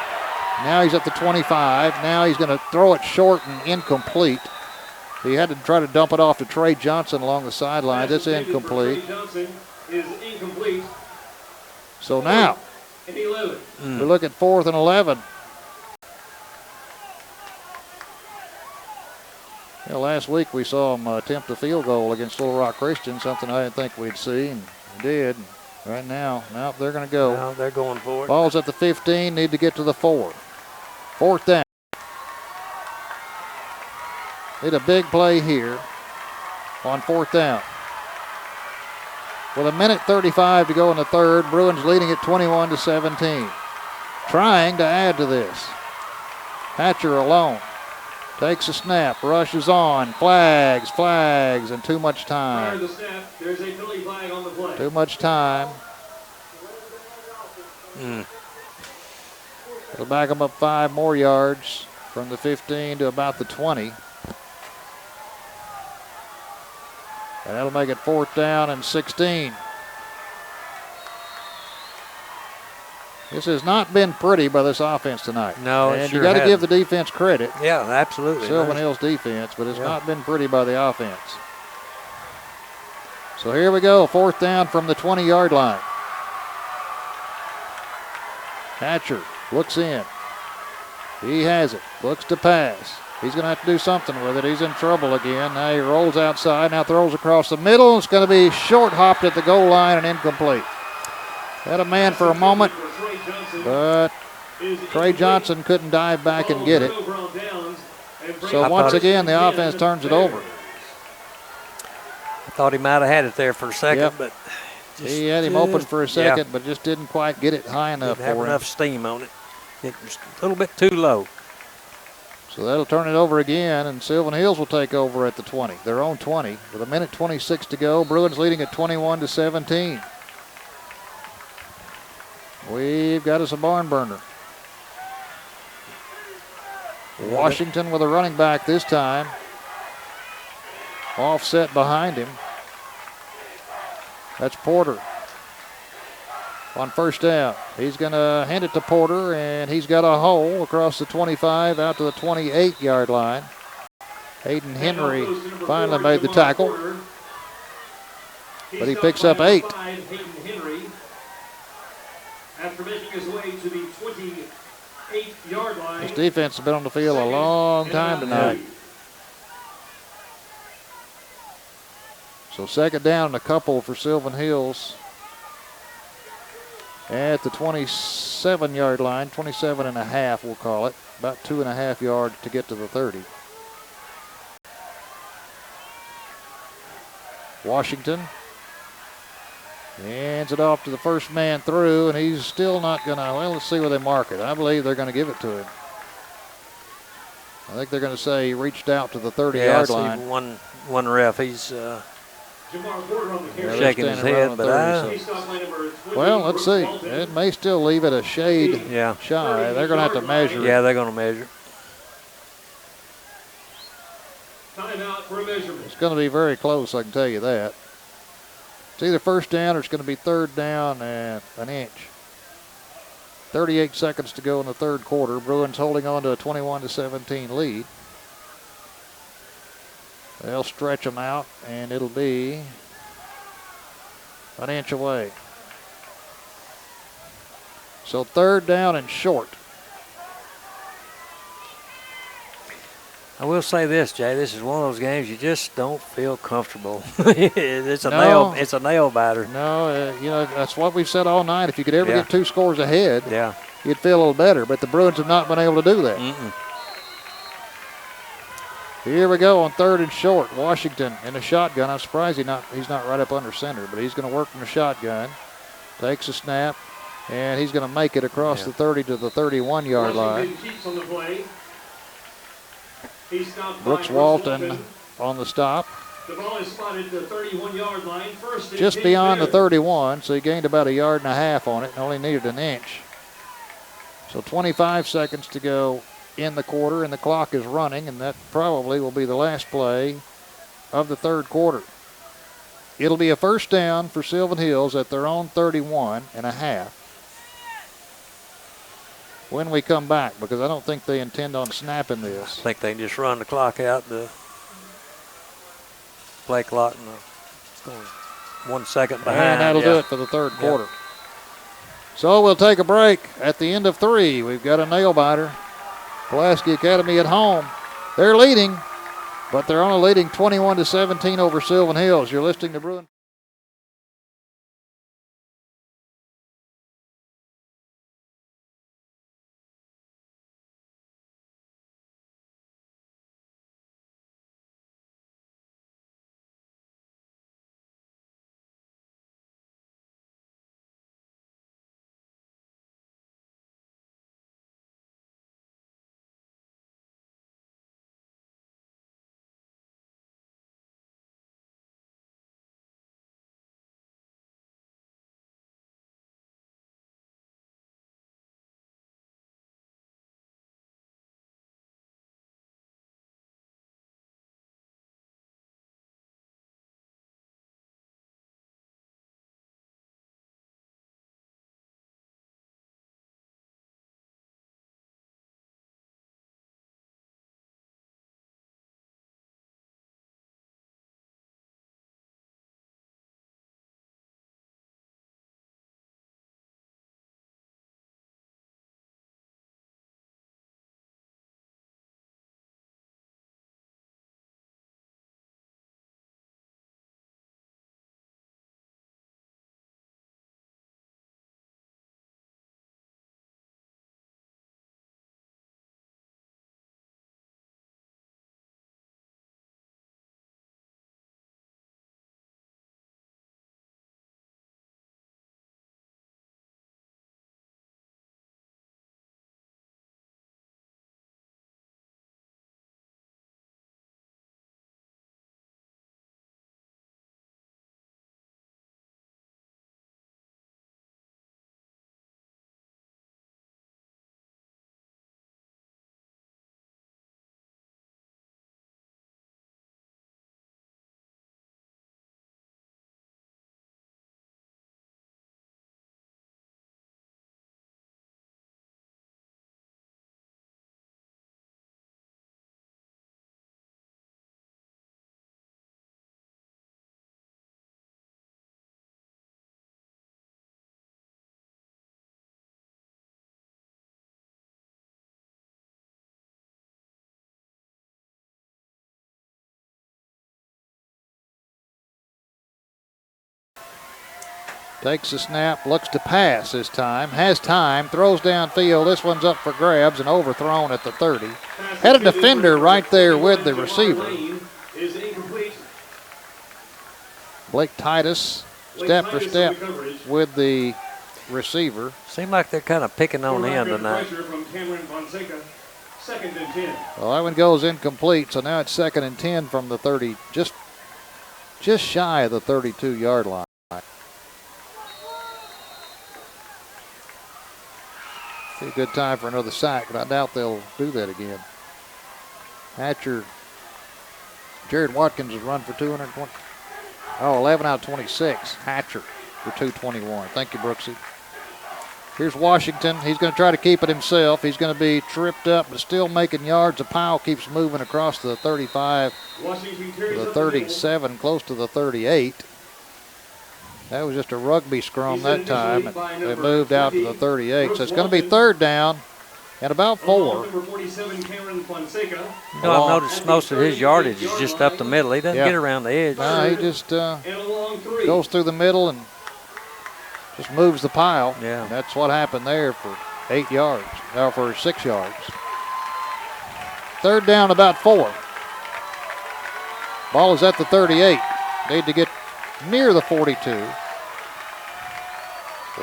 Now he's at the 25. Now he's going to throw it short and incomplete. He had to try to dump it off to Trey Johnson along the sideline. It's incomplete. So now we look at 4th and 11. You know, last week we saw him attempt a field goal against Little Rock Christian, something I didn't think we'd see, and we did. Right now, they're going to go. No, they're going for it. Ball's at the 15, need to get to the 4. 4th down. Need a big play here. on 4th down. With a minute 35 to go in the third, Bruins leading at 21-17. Trying to add to this. Hatcher alone. Takes a snap, rushes on, flags, and too much time. There's a penalty flag on the play. Too much time. It'll back them up 5 more yards from the 15 to about the 20. And that'll make it 4th down and 16. This has not been pretty by this offense tonight. No, and it sure you got to hasn't. give the defense credit. Yeah, absolutely. Sylvan Hills defense, but it's not been pretty by the offense. So here we go, 4th down from the 20-yard line. Hatcher looks in. He has it, looks to pass. He's going to have to do something with it. He's in trouble again. Now he rolls outside, now throws across the middle. It's going to be short hopped at the goal line and incomplete. Had a man for a moment, but Trey Johnson couldn't dive back and get it. So once again, the offense turns it over. I thought he might have had it there for a second, but he had him open for a second, but just didn't quite get it high enough didn't have for him. enough steam on it. It was a little bit too low. So that'll turn it over again, and Sylvan Hills will take over at the 20, their own 20, with a minute 26 to go. Bruins leading at 21-17. We've got us a barn burner. Washington with a running back this time. Offset behind him. That's Porter. On 1st down, he's going to hand it to Porter, and he's got a hole across the 25 out to the 28-yard line. Hayden Henry finally made the tackle, but he picks up 8. After making his way to the 28-yard line. This defense has been on the field a long time tonight. So 2nd down and a couple for Sylvan Hills at the 27-yard line, 27 and a half we'll call it, about 2.5 yards to get to the 30. Washington hands it off to the first man through, and he's still not going to, well, let's see where they mark it. I believe they're going to give it to him. I think they're going to say he reached out to the 30-yard line. One ref, he's shaking his head, but well, let's see. It may still leave it a shade shy. They're going to have to measure. Yeah, they're going to measure. Timeout for a measurement. It's going to be very close, I can tell you that. It's either 1st down or it's going to be 3rd down and an inch. 38 seconds to go in the 3rd quarter. Bruins holding on to a 21-17 lead. They'll stretch them out, and it'll be an inch away. So 3rd down and short. I will say this, Jay. This is one of those games you just don't feel comfortable. It's a nail biter. No, that's what we've said all night. If you could ever get 2 scores ahead, you'd feel a little better. But the Bruins have not been able to do that. Here we go on 3rd and short. Washington in the shotgun. I'm surprised he's not right up under center, but he's going to work from the shotgun. Takes a snap, and he's going to make it across the 30 to the 31-yard line. Keeps on the play. Brooks Walton on the stop. The ball is spotted at the 31-yard line. Just beyond the 31, so he gained about 1.5 yards on it and only needed an inch. So 25 seconds to go in the quarter, and the clock is running, and that probably will be the last play of the 3rd quarter. It'll be a 1st down for Sylvan Hills at their own 31 and a half when we come back, because I don't think they intend on snapping this. I think they just run the clock out, the play clock, and 1 second behind. And that'll do it for the 3rd quarter. So we'll take a break at the end of 3. We've got a nail biter. Pulaski Academy at home. They're leading, but they're only leading 21-17 over Sylvan Hills. You're listening to Bruins. Takes the snap, looks to pass this time, has time, throws downfield. This one's up for grabs and overthrown at the 30. Had a defender right there with the receiver. Blake Titus, step for step with the receiver. Seemed like they're kind of picking on him tonight. Well, that one goes incomplete, so now it's 2nd and 10 from the 30, just shy of the 32-yard line. Be a good time for another sack, but I doubt they'll do that again. Hatcher, Jared Watkins has run for 220. Oh, 11 out of 26. Hatcher for 221. Thank you, Brooksy. Here's Washington. He's going to try to keep it himself. He's going to be tripped up, but still making yards. The pile keeps moving across the 35, the 37, close to the 38. That was just a rugby scrum that time. They moved out to the 38. So it's going to be 3rd down and about 4. You know, I've noticed most of his yardage is just up the middle. He doesn't get around the edge. No, he just goes through the middle and just moves the pile. Yeah. And that's what happened there for 8 yards, or for 6 yards. 3rd down, about 4. Ball is at the 38. Need to get near the 42.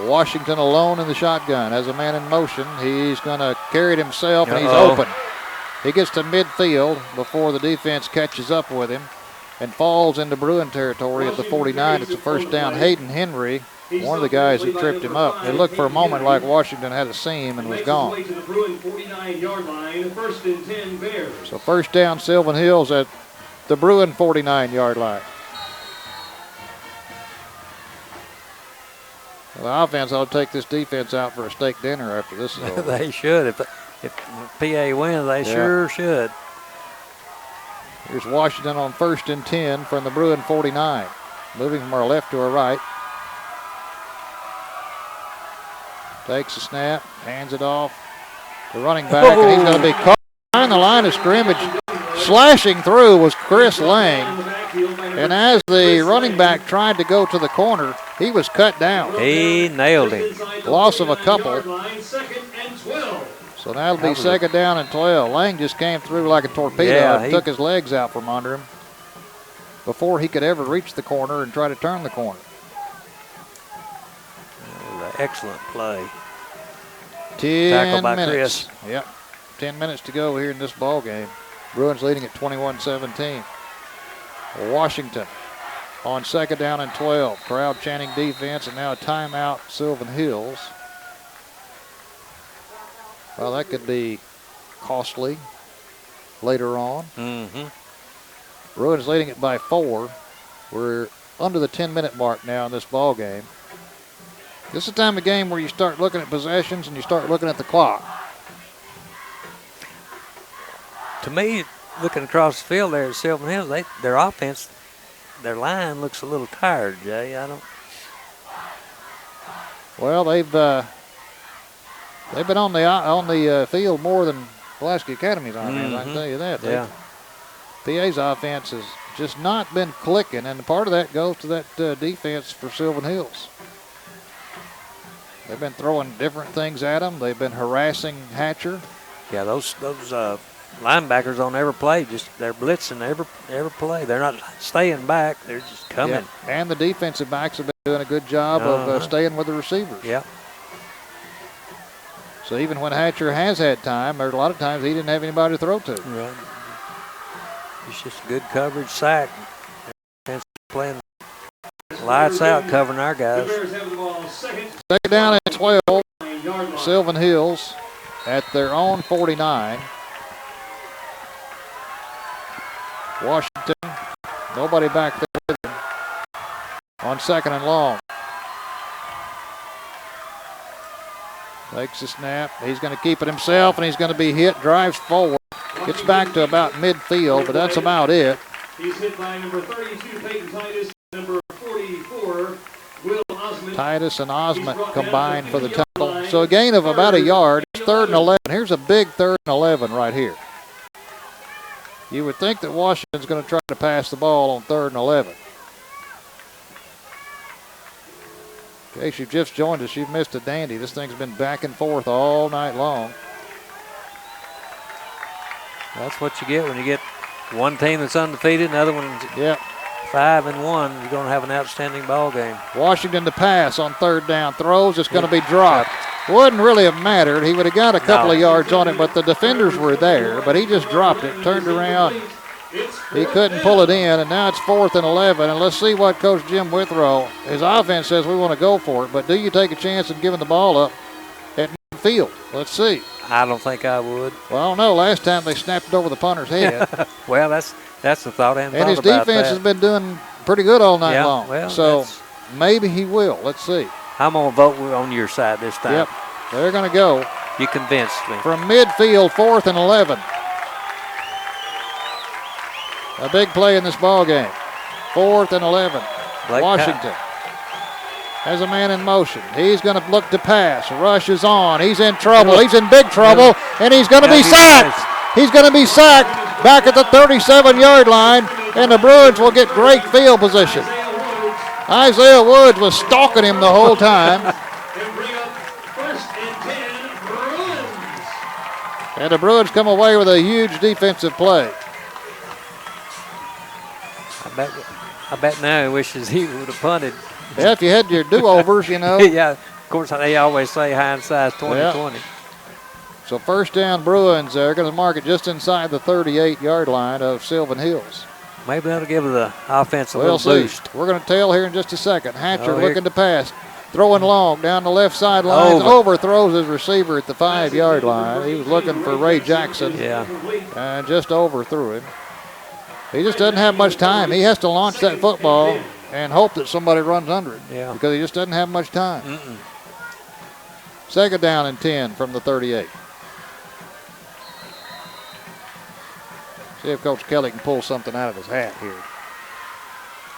Washington alone in the shotgun. Has a man in motion. He's going to carry it himself, and he's open. He gets to midfield before the defense catches up with him and falls into Bruin territory at the 49. It's a 1st down. Hayden Henry, one of the guys who tripped him up. It looked for a moment like Washington had a seam and was gone. So 1st down, Sylvan Hills at the Bruin 49-yard line. The offense ought to take this defense out for a steak dinner after this is over. They should. If PA wins, they sure should. Here's Washington on 1st and 10 from the Bruin 49. Moving from our left to our right. Takes a snap, hands it off to running back, and he's going to be caught behind the line of scrimmage. Slashing through was Chris Lang. And as the running back tried to go to the corner, he was cut down. He nailed him. Loss of a couple. So that'll be 2nd down and 12. Lang just came through like a torpedo and took his legs out from under him before he could ever reach the corner and try to turn the corner. That was an excellent play. 10 Tackled by minutes. Chris. Yep. 10 minutes to go here in this ball game. Bruins leading at 21-17. Washington on 2nd down and 12. Crowd chanting defense, and now a timeout, Sylvan Hills. Well, that could be costly later on. Bruins leading it by 4. We're under the 10-minute mark now in this ball game. This is the time of game where you start looking at possessions and you start looking at the clock. To me, looking across the field there at Sylvan Hills, their offense, their line looks a little tired, Jay. Well, they've been on the field more than Pulaski Academy's offense. I can tell you that. PA's offense has just not been clicking, and part of that goes to that defense for Sylvan Hills. They've been throwing different things at them. They've been harassing Hatcher. Yeah, those linebackers on every play, they're blitzing every play. They're not staying back. They're just coming. Yeah. And the defensive backs have been doing a good job of staying with the receivers. Yeah. So even when Hatcher has had time, there's a lot of times he didn't have anybody to throw to. Right. It's just good coverage sack. Defense playing lights out, covering our guys. 2nd down and 12. Sylvan Hills at their own 49. Washington, nobody back there with him on 2nd and long. Takes the snap. He's going to keep it himself, and he's going to be hit. Drives forward. Gets back to about midfield, but that's about it. He's hit by number 32, Peyton Titus, number 44, Will Osmond. Titus and Osmond combined for the tackle. So a gain of about a yard. It's 3rd and 11. Here's a big 3rd and 11 right here. You would think that Washington's going to try to pass the ball on 3rd and 11. In case you've just joined us, you've missed a dandy. This thing's been back and forth all night long. That's what you get when you get one team that's undefeated, another one 5-1. You're going to have an outstanding ball game. Washington to pass on third down. Throws. It's going to be dropped. Wouldn't really have mattered. He would have got a couple of yards on it, but the defenders were there. But he just dropped it, turned around. He couldn't pull it in, and now it's 4th and 11. And let's see what Coach Jim Withrow, his offense says we want to go for it, but do you take a chance in giving the ball up at midfield? Let's see. I don't think I would. Well, I don't know. Last time they snapped it over the punter's head. Well, that's the thought. And his defense has been doing pretty good all night long. Well, so maybe he will. Let's see. I'm going to vote on your side this time. Yep. They're going to go. You convinced me. From midfield, 4th and 11. A big play in this ball game. 4th and 11. Washington has a man in motion. He's going to look to pass. Rush is on. He's in trouble. He's in big trouble, and he's going to be sacked. He's going to be sacked back at the 37-yard line, and the Bruins will get great field position. Isaiah Woods was stalking him the whole time. And the Bruins come away with a huge defensive play. I bet now he wishes he would have punted. Yeah, if you had your do-overs, you know. Yeah, of course, they always say hindsight 20/20. Yeah. So first down Bruins. They're going to mark it just inside the 38-yard line of Sylvan Hills. Maybe that'll give the offense a little boost. We're going to tell here in just a second. Hatcher looking to pass. Throwing long down the left sideline. Overthrows his receiver at the 5-yard line. He was looking for Ray Jackson. Yeah. And just overthrew him. He just doesn't have much time. He has to launch that football and hope that somebody runs under it. Yeah. Because he just doesn't have much time. Second down and 10 from the 38. See if Coach Kelly can pull something out of his hat here.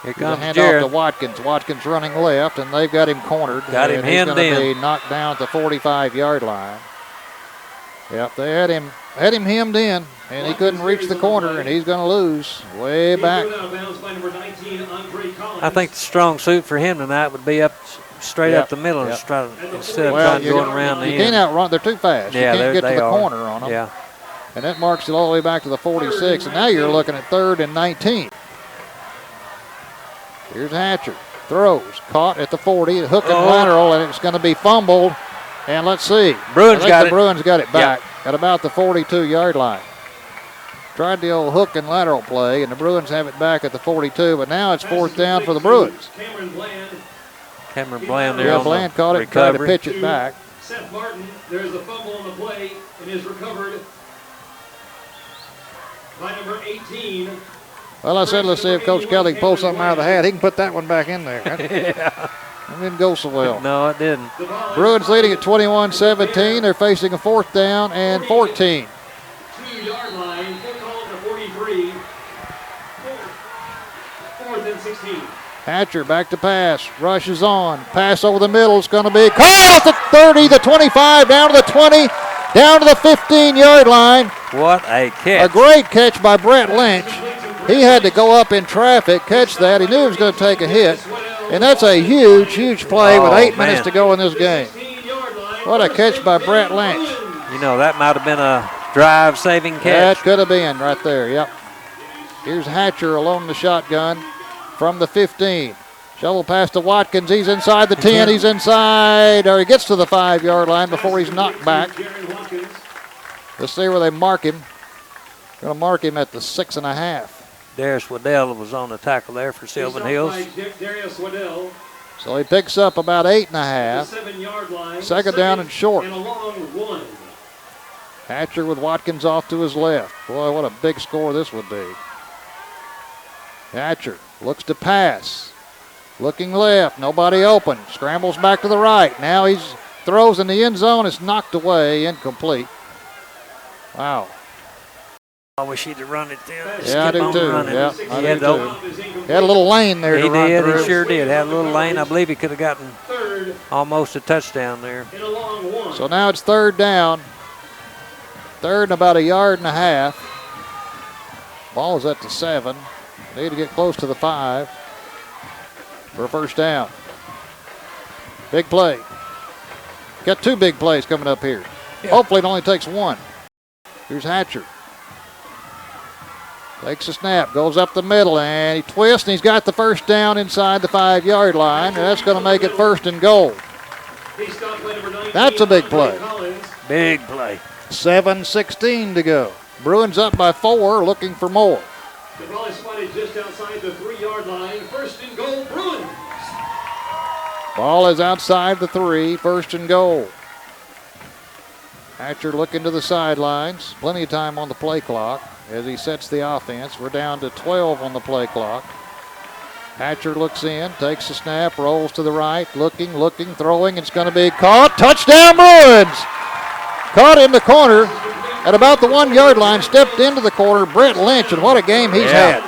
Here comes hand Jared. off to Watkins. Watkins running left, and they've got him cornered. Got him hemmed in. He's going to be knocked down at the 45-yard line. Yep, they had him hemmed in, and he couldn't reach the corner, and he's going to lose way back. I think the strong suit for him tonight would be up straight up the middle instead of trying to go around the end. You can't outrun. They're too fast. Yeah, you can't get to the corner on them. Yeah. And that marks it all the way back to the 46, and now you're looking at 3rd and 19. Here's Hatcher. Throws. Caught at the 40. Hook and lateral, and it's going to be fumbled. And let's see. Bruins got it. Bruins got it back at about the 42-yard line. Tried the old hook and lateral play, and the Bruins have it back at the 42, but now it's 4th down for the Bruins. Cameron Bland there. Yeah, Bland caught it and tried to pitch it back. Seth Martin, there's a fumble on the play, and is recovered by number 18. Well, I said let's see if Coach Kelly can pull something out of the hat. He can put that one back in there. Yeah. It didn't go so well. No, it didn't. Bruins leading at 21-17. They're facing a 4th down and 14. 2-yard line, full call to 43. 4th and 16. Hatcher back to pass. Rushes on. Pass over the middle. It's going to be caught at the 30, the 25, down to the 20, down to the 15-yard line. What a catch. A great catch by Brett Lynch. He had to go up in traffic, catch that. He knew he was going to take a hit. And that's a huge, huge play with 8 minutes to go in this game. What a catch by Brett Lynch. You know, that might have been a drive-saving catch. That could have been right there, yep. Here's Hatcher along the shotgun from the 15. Shovel pass to Watkins. He's inside the 10. He's inside, or he gets to the 5-yard line before he's knocked back. Let's see where they mark him. Going to mark him at the 6.5. Darius Waddell was on the tackle there for Sylvan Hills. So he picks up about 8.5. Second down and short. Hatcher with Watkins off to his left. Boy, what a big score this would be. Hatcher looks to pass. Looking left, nobody open. Scrambles back to the right. Now he throws in the end zone. It's knocked away, incomplete. Wow. I wish he'd have run it then. Yeah, I do too. Yeah, I do too. He had a little lane there to run through. He sure did. Had a little lane. I believe he could have gotten almost a touchdown there. So now it's 3rd down. 3rd and about 1.5 yards. Ball's at the 7. Need to get close to the 5 for a first down. Big play. Got two big plays coming up here. Yeah. Hopefully it only takes one. Here's Hatcher. Takes a snap, goes up the middle, and he twists, and he's got the first down inside the 5-yard line, and that's going to make it 1st and goal. That's a big play. Big play. 7:16 to go. Bruins up by 4, looking for more. The ball is spotted just outside the 3-yard line. 1st and goal, Bruins. Ball is outside the 3, 1st and goal. Hatcher looking to the sidelines. Plenty of time on the play clock as he sets the offense. We're down to 12 on the play clock. Hatcher looks in, takes a snap, rolls to the right, looking, throwing. It's going to be caught. Touchdown, Bruins! Caught in the corner at about the 1-yard line, stepped into the corner. Brett Lynch, and what a game he's had.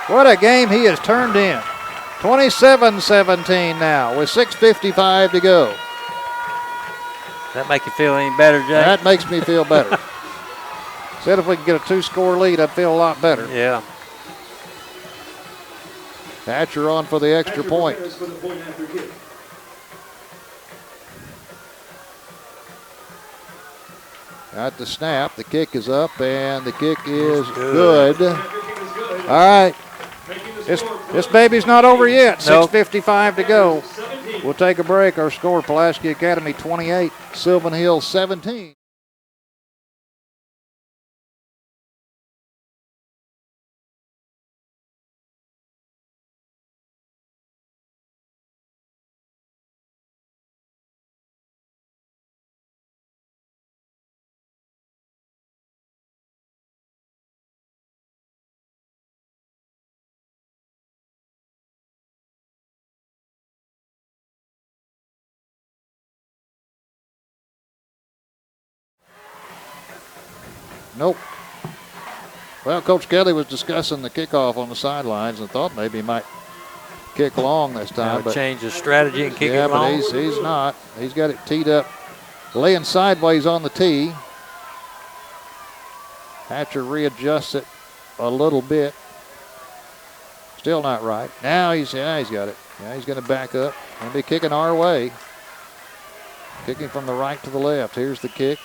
What a game he has turned in. 27-17 now with 6:55 to go. That make you feel any better, Jay? That makes me feel better. Said if we could get a 2-score lead, I'd feel a lot better. Yeah. Hatcher on for the extra point. Got the snap. The kick is up, and the kick is good. All right. This baby's not over yet. 6:55 to go. We'll take a break. Our score, Pulaski Academy 28, Sylvan Hills 17. Nope. Well, Coach Kelly was discussing the kickoff on the sidelines and thought maybe he might kick long this time. But change his strategy and kick it long. Yeah, but he's not. He's got it teed up, laying sideways on the tee. Hatcher readjusts it a little bit. Still not right. Now he's got it. Yeah, he's going to back up and be kicking our way. Kicking from the right to the left. Here's the kick.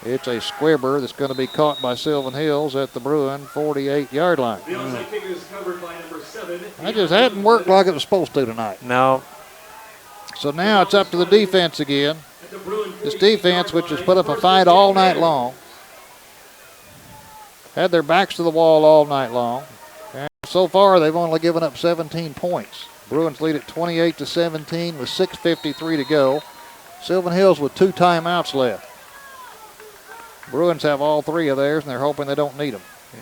It's a squibber that's going to be caught by Sylvan Hills at the Bruin 48-yard line. The onside kick is covered by number 7. That just hadn't worked like it was supposed to tonight. No. So now it's up to the defense again. This defense, which has put up a fight all night long, had their backs to the wall all night long. And so far, they've only given up 17 points. Bruins lead at 28-17 with 6:53 to go. Sylvan Hills with 2 timeouts left. Bruins have all 3 of theirs, and they're hoping they don't need them. Yeah.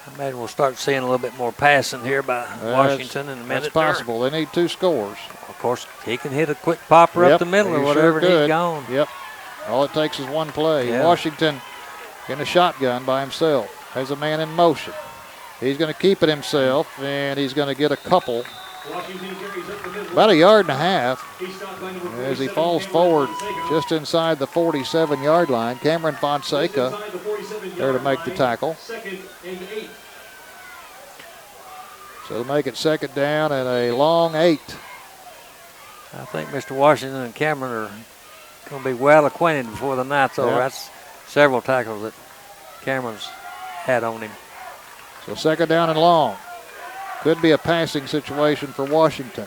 I imagine we'll start seeing a little bit more passing here by Washington in a minute. That's possible. They need 2 scores. Of course, he can hit a quick popper up the middle or whatever, and he's gone. Yep. All it takes is one play. Yeah. Washington in a shotgun by himself. Has a man in motion. He's going to keep it himself, and he's going to get a couple. About 1.5 yards as he falls forward just inside the 47-yard line. Cameron Fonseca there to make the tackle. So to make it 2nd down and a long 8. I think Mr. Washington and Cameron are going to be well acquainted before the night's over. That's several tackles that Cameron's had on him. So 2nd down and long. Could be a passing situation for Washington.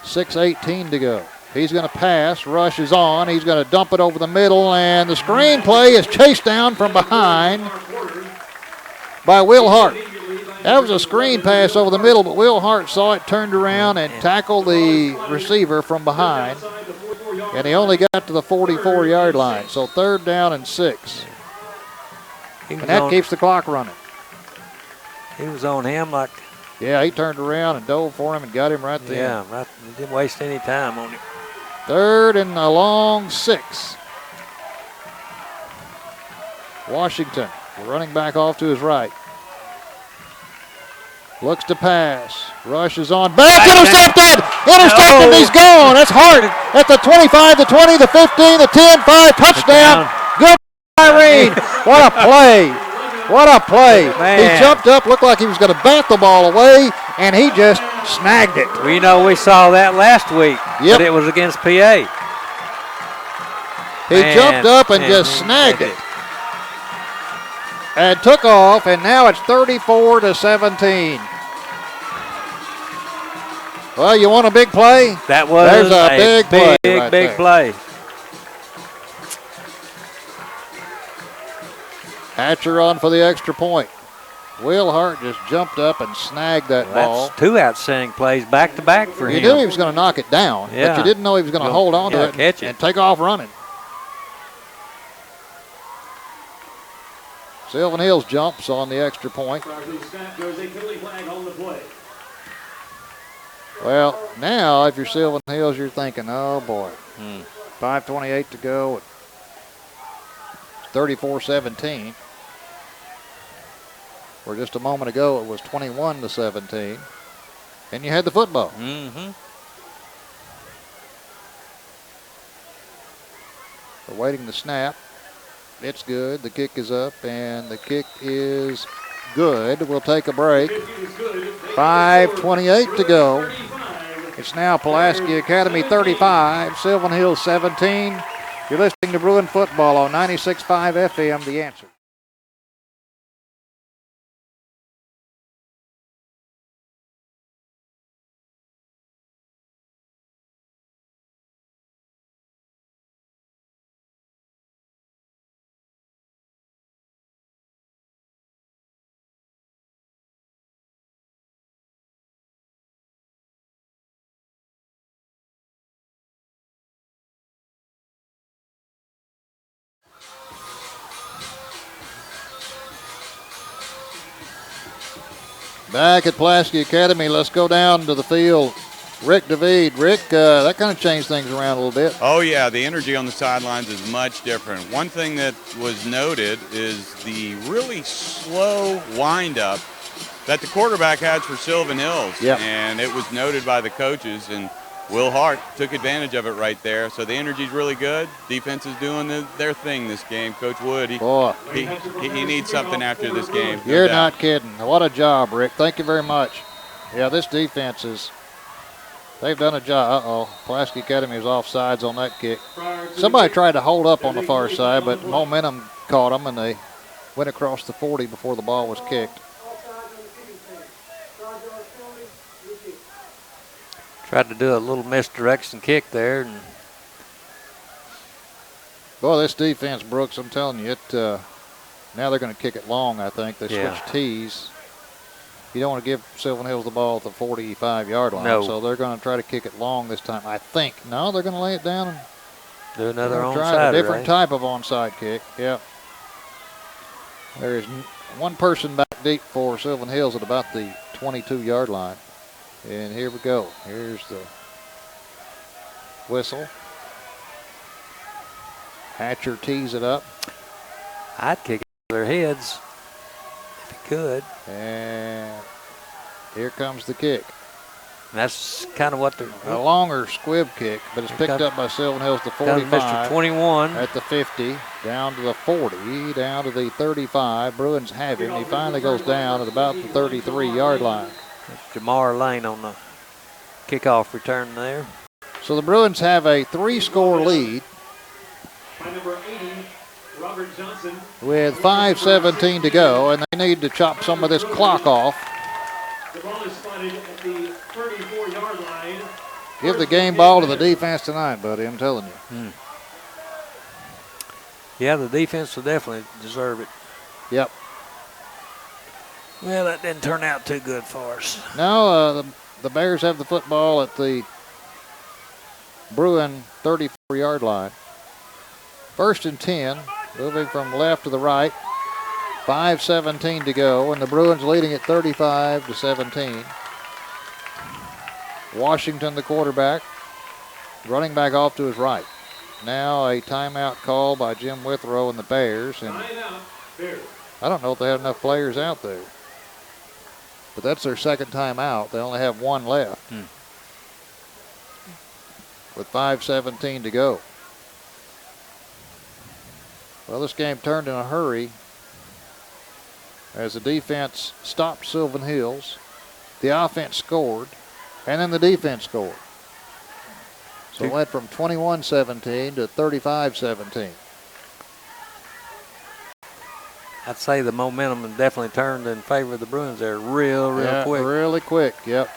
6:18 to go. He's going to pass. Rush is on. He's going to dump it over the middle, and the screen play is chased down from behind by Will Hart. That was a screen pass over the middle, but Will Hart saw it, turned around, and tackled the receiver from behind. And he only got to the 44-yard line. So 3rd down and 6. And that keeps the clock running. He was on him like... Yeah, he turned around and dove for him and got him right there. Yeah, right. He didn't waste any time on him. 3rd and a long 6. Washington, the running back off to his right. Looks to pass. Rush is on. Back, intercepted! Intercepted, he's gone. That's Hart at the 25, the 20, the 15, the 10, 5, touchdown. Good, Irene. What a play. What a play. Man. He jumped up, looked like he was going to bat the ball away, and he just Snagged it. We know we saw that last week, Yep. but it was against PA. He jumped up and just snagged it. And took off, and now it's 34-17. Well, you want a big play? That was There's a big play right big there. play. Hatcher on for the extra point. Will Hart just jumped up and snagged that ball. That's two outstanding plays back to back for You him. knew he was going to knock it down, Yeah. but you didn't know he was going to hold on to it, catch it and take off running. Sylvan Hills jumps on the extra point. Well, now if you're Sylvan Hills, you're thinking, oh boy, 5:28 to go, 34-17. Where just a moment ago it was 21-17, and you had the football. Mm-hmm. Awaiting the snap. It's good. The kick is up, and the kick is good. We'll take a break. 5:28 to go. It's now Pulaski Academy 35, Sylvan Hills 17. You're listening to Bruin Football on 96.5 FM, The Answer. Back at Pulaski Academy, let's go down to the field. Rick David. Rick, that kind of changed things around a little bit. Oh, yeah, the energy on the sidelines is much different. One thing that was noted is the really slow windup that the quarterback had for Sylvan Hills. Yep. And it was noted by the coaches, and Will Hart took advantage of it right there. So the energy's really good. Defense is doing their thing this game. Coach Wood, he needs something after this game. No You're doubt. not kidding. What a job, Rick. Thank you very much. Yeah, this defense they've done a job. Uh-oh, Pulaski Academy is offsides on that kick. Somebody tried to hold up on the far side, but momentum caught them, and they went across the 40 before the ball was kicked. Tried to do a little misdirection kick there. And Boy, this defense, Brooks, I'm telling you, now they're going to kick it long, I think. They switched tees. You don't want to give Sylvan Hills the ball at the 45-yard line, so they're going to try to kick it long this time, I think. No, they're going to lay it down and do another onside, try a different type of onside kick. Yeah. There is one person back deep for Sylvan Hills at about the 22-yard line. And here we go. Here's the whistle. Hatcher tees it up. I'd kick it to their heads if he could. And here comes the kick. And that's kind of what they're... A longer squib kick, but it's picked up by Sylvan Hills, the 45. Mr. 21. At the 50, down to the 40, down to the 35. Bruins have him. He finally goes down at about the 33-yard line. Jamar Lane on the kickoff return there. So the Bruins have a 3-score lead By number 80, Robert Johnson. with 5:17 to go, and they need to chop some of this clock off. The ball is spotted at the 34-yard line. Give the game ball to the defense tonight, buddy, I'm telling you. Yeah, the defense will definitely deserve it. Yep. Well, that didn't turn out too good for us. Now the Bears have the football at the Bruin 34-yard line. 1st and 10, moving from left to the right. 5:17 to go, and the Bruins leading at 35-17. Washington, the quarterback, running back off to his right. Now a timeout call by Jim Withrow and the Bears, and I don't know if they have enough players out there. But that's their second time out. They only have one left. With 5:17 to go. Well, this game turned in a hurry as the defense stopped Sylvan Hills. The offense scored. And then the defense scored. So it went from 21-17 to 35-17. I'd say the momentum definitely turned in favor of the Bruins there real quick. Really quick, yep.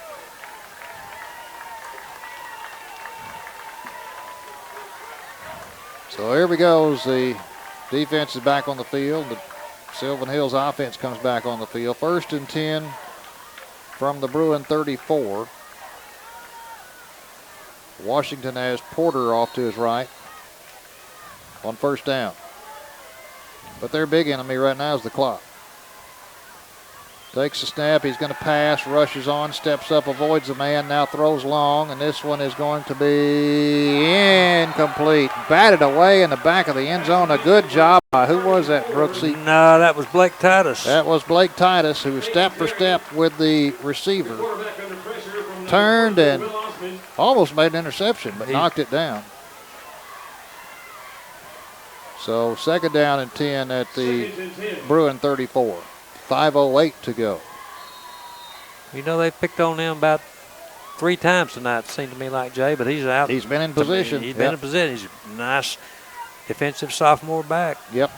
So here we go. The defense is back on the field. The Sylvan Hills offense comes back on the field. 1st and 10 from the Bruin 34. Washington has Porter off to his right on 1st down. But their big enemy right now is the clock. Takes a snap, he's going to pass, rushes on, steps up, avoids a man, now throws long, and this one is going to be incomplete. Batted away in the back of the end zone. A good job by, who was that, Brooksy? No, that was Blake Titus. That was Blake Titus, who was step for step with the receiver. Turned and almost made an interception, but knocked it down. So 2nd down and 10 at the Bruin 34. 5:08 to go. You know, they picked on him about 3 times tonight, it seemed to me like, Jay, but he's out. He's been in position. He's been in position. He's a nice defensive sophomore back. Yep.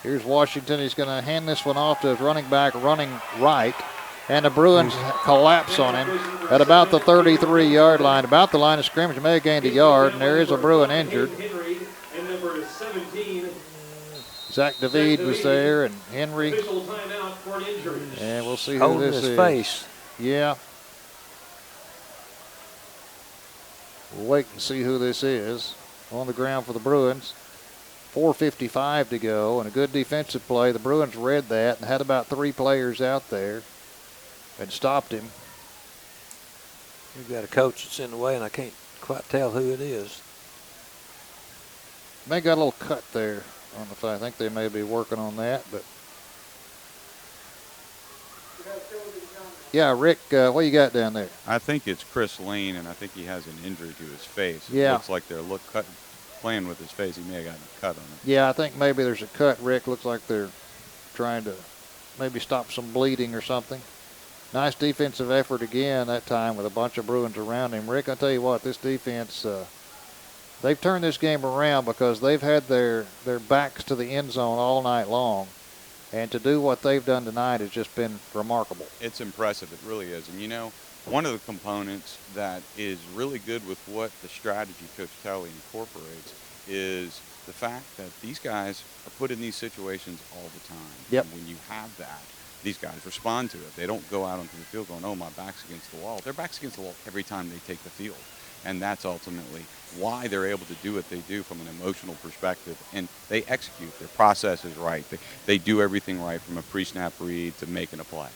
Here's Washington. He's going to hand this one off to his running back, running right. And the Bruins collapse on him at about the 33-yard line, about the line of scrimmage. May have gained a yard, and there is a Bruin injured. Zach David was there, and Henry. And we'll see who this is. Face. Yeah. We'll wait and see who this is. On the ground for the Bruins. 4:55 to go, and a good defensive play. The Bruins read that and had about 3 players out there and stopped him. You've got a coach that's in the way, and I can't quite tell who it is. They got a little cut there on the fight. I think they may be working on that, but yeah, Rick, what you got down there? I think it's Chris Lane, and I think he has an injury to his face. It Yeah. looks like they're playing with his face. He may have gotten a cut on it. Yeah, I think maybe there's a cut, Rick. Looks like they're trying to maybe stop some bleeding or something. Nice defensive effort again that time with a bunch of Bruins around him. Rick, I'll tell you what, this defense, they've turned this game around because they've had their backs to the end zone all night long. And to do what they've done tonight has just been remarkable. It's impressive. It really is. And, you know, one of the components that is really good with what the strategy Coach Kelly incorporates is the fact that these guys are put in these situations all the time. Yep. And when you have that, these guys respond to it. They don't go out onto the field going, oh, my back's against the wall. Their back's against the wall every time they take the field. And that's ultimately why they're able to do what they do from an emotional perspective. And they execute. Their process is right. They do everything right from a pre-snap read to making a play.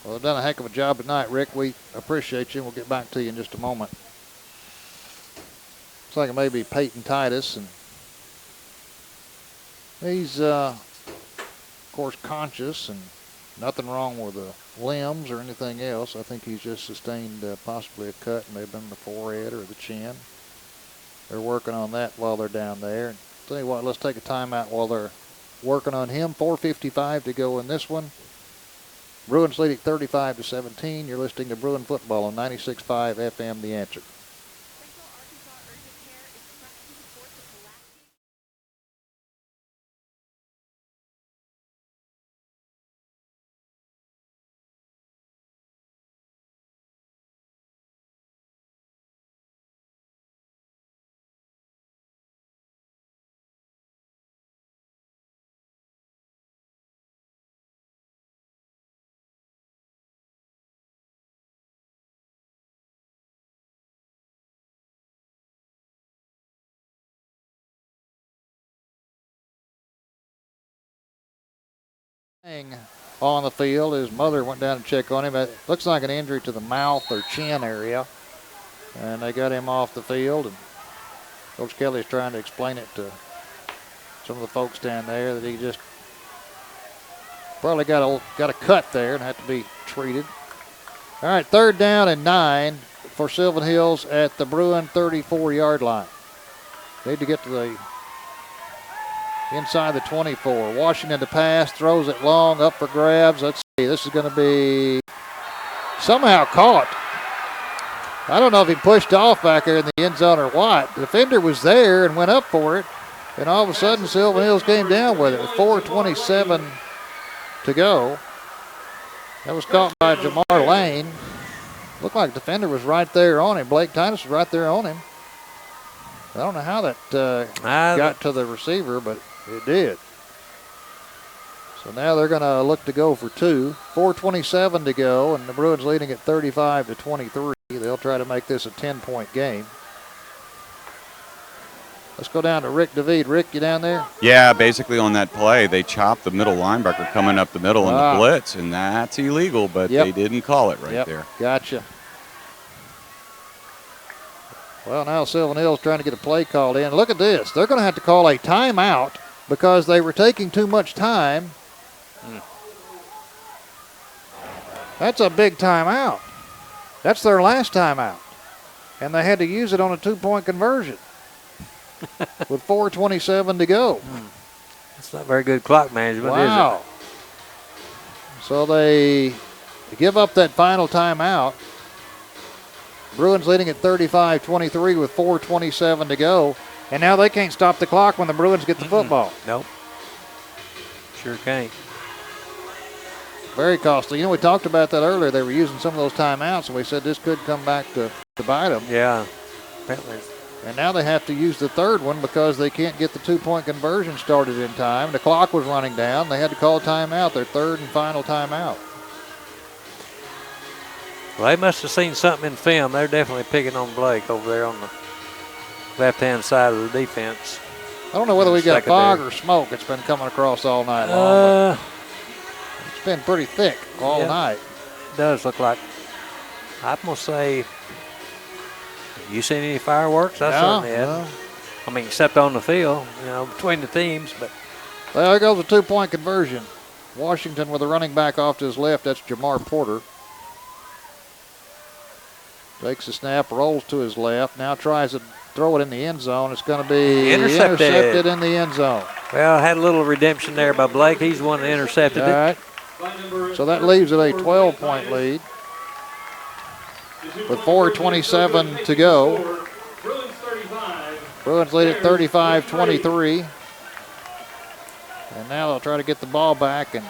Well, they've done a heck of a job tonight, Rick. We appreciate you, and we'll get back to you in just a moment. Looks like it may be Peyton Titus, and he's, of course, conscious, and nothing wrong with the limbs or anything else. I think he's just sustained possibly a cut, maybe in the forehead or the chin. They're working on that while they're down there. And tell you what, let's take a timeout while they're working on him. 4:55 to go in this one. Bruins leading 35-17. You're listening to Bruin football on 96.5 FM, The Answer. On the field, his mother went down to check on him. It looks like an injury to the mouth or chin area, and they got him off the field. And Coach Kelly's trying to explain it to some of the folks down there that he just probably got a cut there and had to be treated. All right, 3rd down and 9 for Sylvan Hills at the Bruin 34-yard line. Need to get to the inside the 24. Washington to pass, throws it long, up for grabs. Let's see, this is going to be somehow caught. I don't know if he pushed off back there in the end zone or what. The defender was there and went up for it, and all of a sudden Sylvan Hills came down with it with 4:27 to go. That was caught by Jamar Lane. Looked like the defender was right there on him. Blake Titus was right there on him. I don't know how that got to the receiver, but it did. So now they're going to look to go for two. 4:27 to go, and the Bruins leading at 35-23. They'll try to make this a 10-point game. Let's go down to Rick DeVede. Rick, you down there? Yeah, basically on that play, they chopped the middle linebacker coming up the middle in the blitz, and that's illegal, but they didn't call it right there. Gotcha. Well, now Sylvan Hills trying to get a play called in. Look at this. They're going to have to call a timeout because they were taking too much time. That's a big timeout. That's their last timeout. And they had to use it on a 2-point conversion with 4:27 to go. That's not very good clock management, is it? So they give up that final timeout. Bruins leading at 35-23 with 4:27 to go. And now they can't stop the clock when the Bruins get the football. Nope. Sure can't. Very costly. You know, we talked about that earlier. They were using some of those timeouts, and we said this could come back to bite them. Yeah, apparently. And now they have to use the third one because they can't get the 2-point conversion started in time. The clock was running down. They had to call a timeout, their third and final timeout. Well, they must have seen something in film. They're definitely picking on Blake over there on the left-hand side of the defense. I don't know whether we got fog or smoke. It's been coming across all night long. It's been pretty thick all night. It does look like. I'm going to say, you seen any fireworks? I certainly haven't. I mean, except on the field, you know, between the teams. But there goes a 2-point conversion. Washington with a running back off to his left. That's Jamar Porter. Takes the snap, rolls to his left. Now tries to throw it in the end zone. It's going to be intercepted in the end zone. Well, had a little redemption there by Blake. He's the one that intercepted it. All right. So that leaves it a 12-point lead with 4:27 to go. Bruins lead at 35-23. And now they'll try to get the ball back and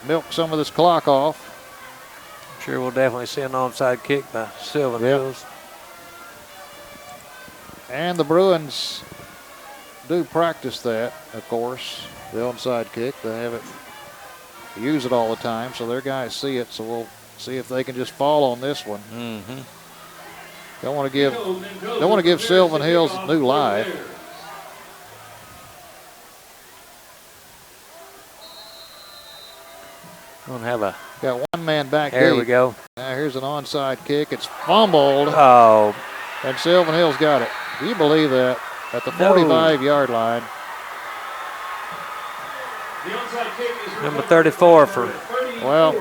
milk some of this clock off. Sure, we'll definitely see an onside kick by Sylvan Hills. And the Bruins do practice that, of course, the onside kick. They have it, use it all the time, so their guys see it. So we'll see if they can just fall on this one. Don't want to give Sylvan Hills a new life. We'll have a. Got one man back There deep. we go. Now here's an onside kick. It's fumbled. Oh. And Sylvan Hills got it. Do you believe that? At the 45-yard line. Number 34 for. Well,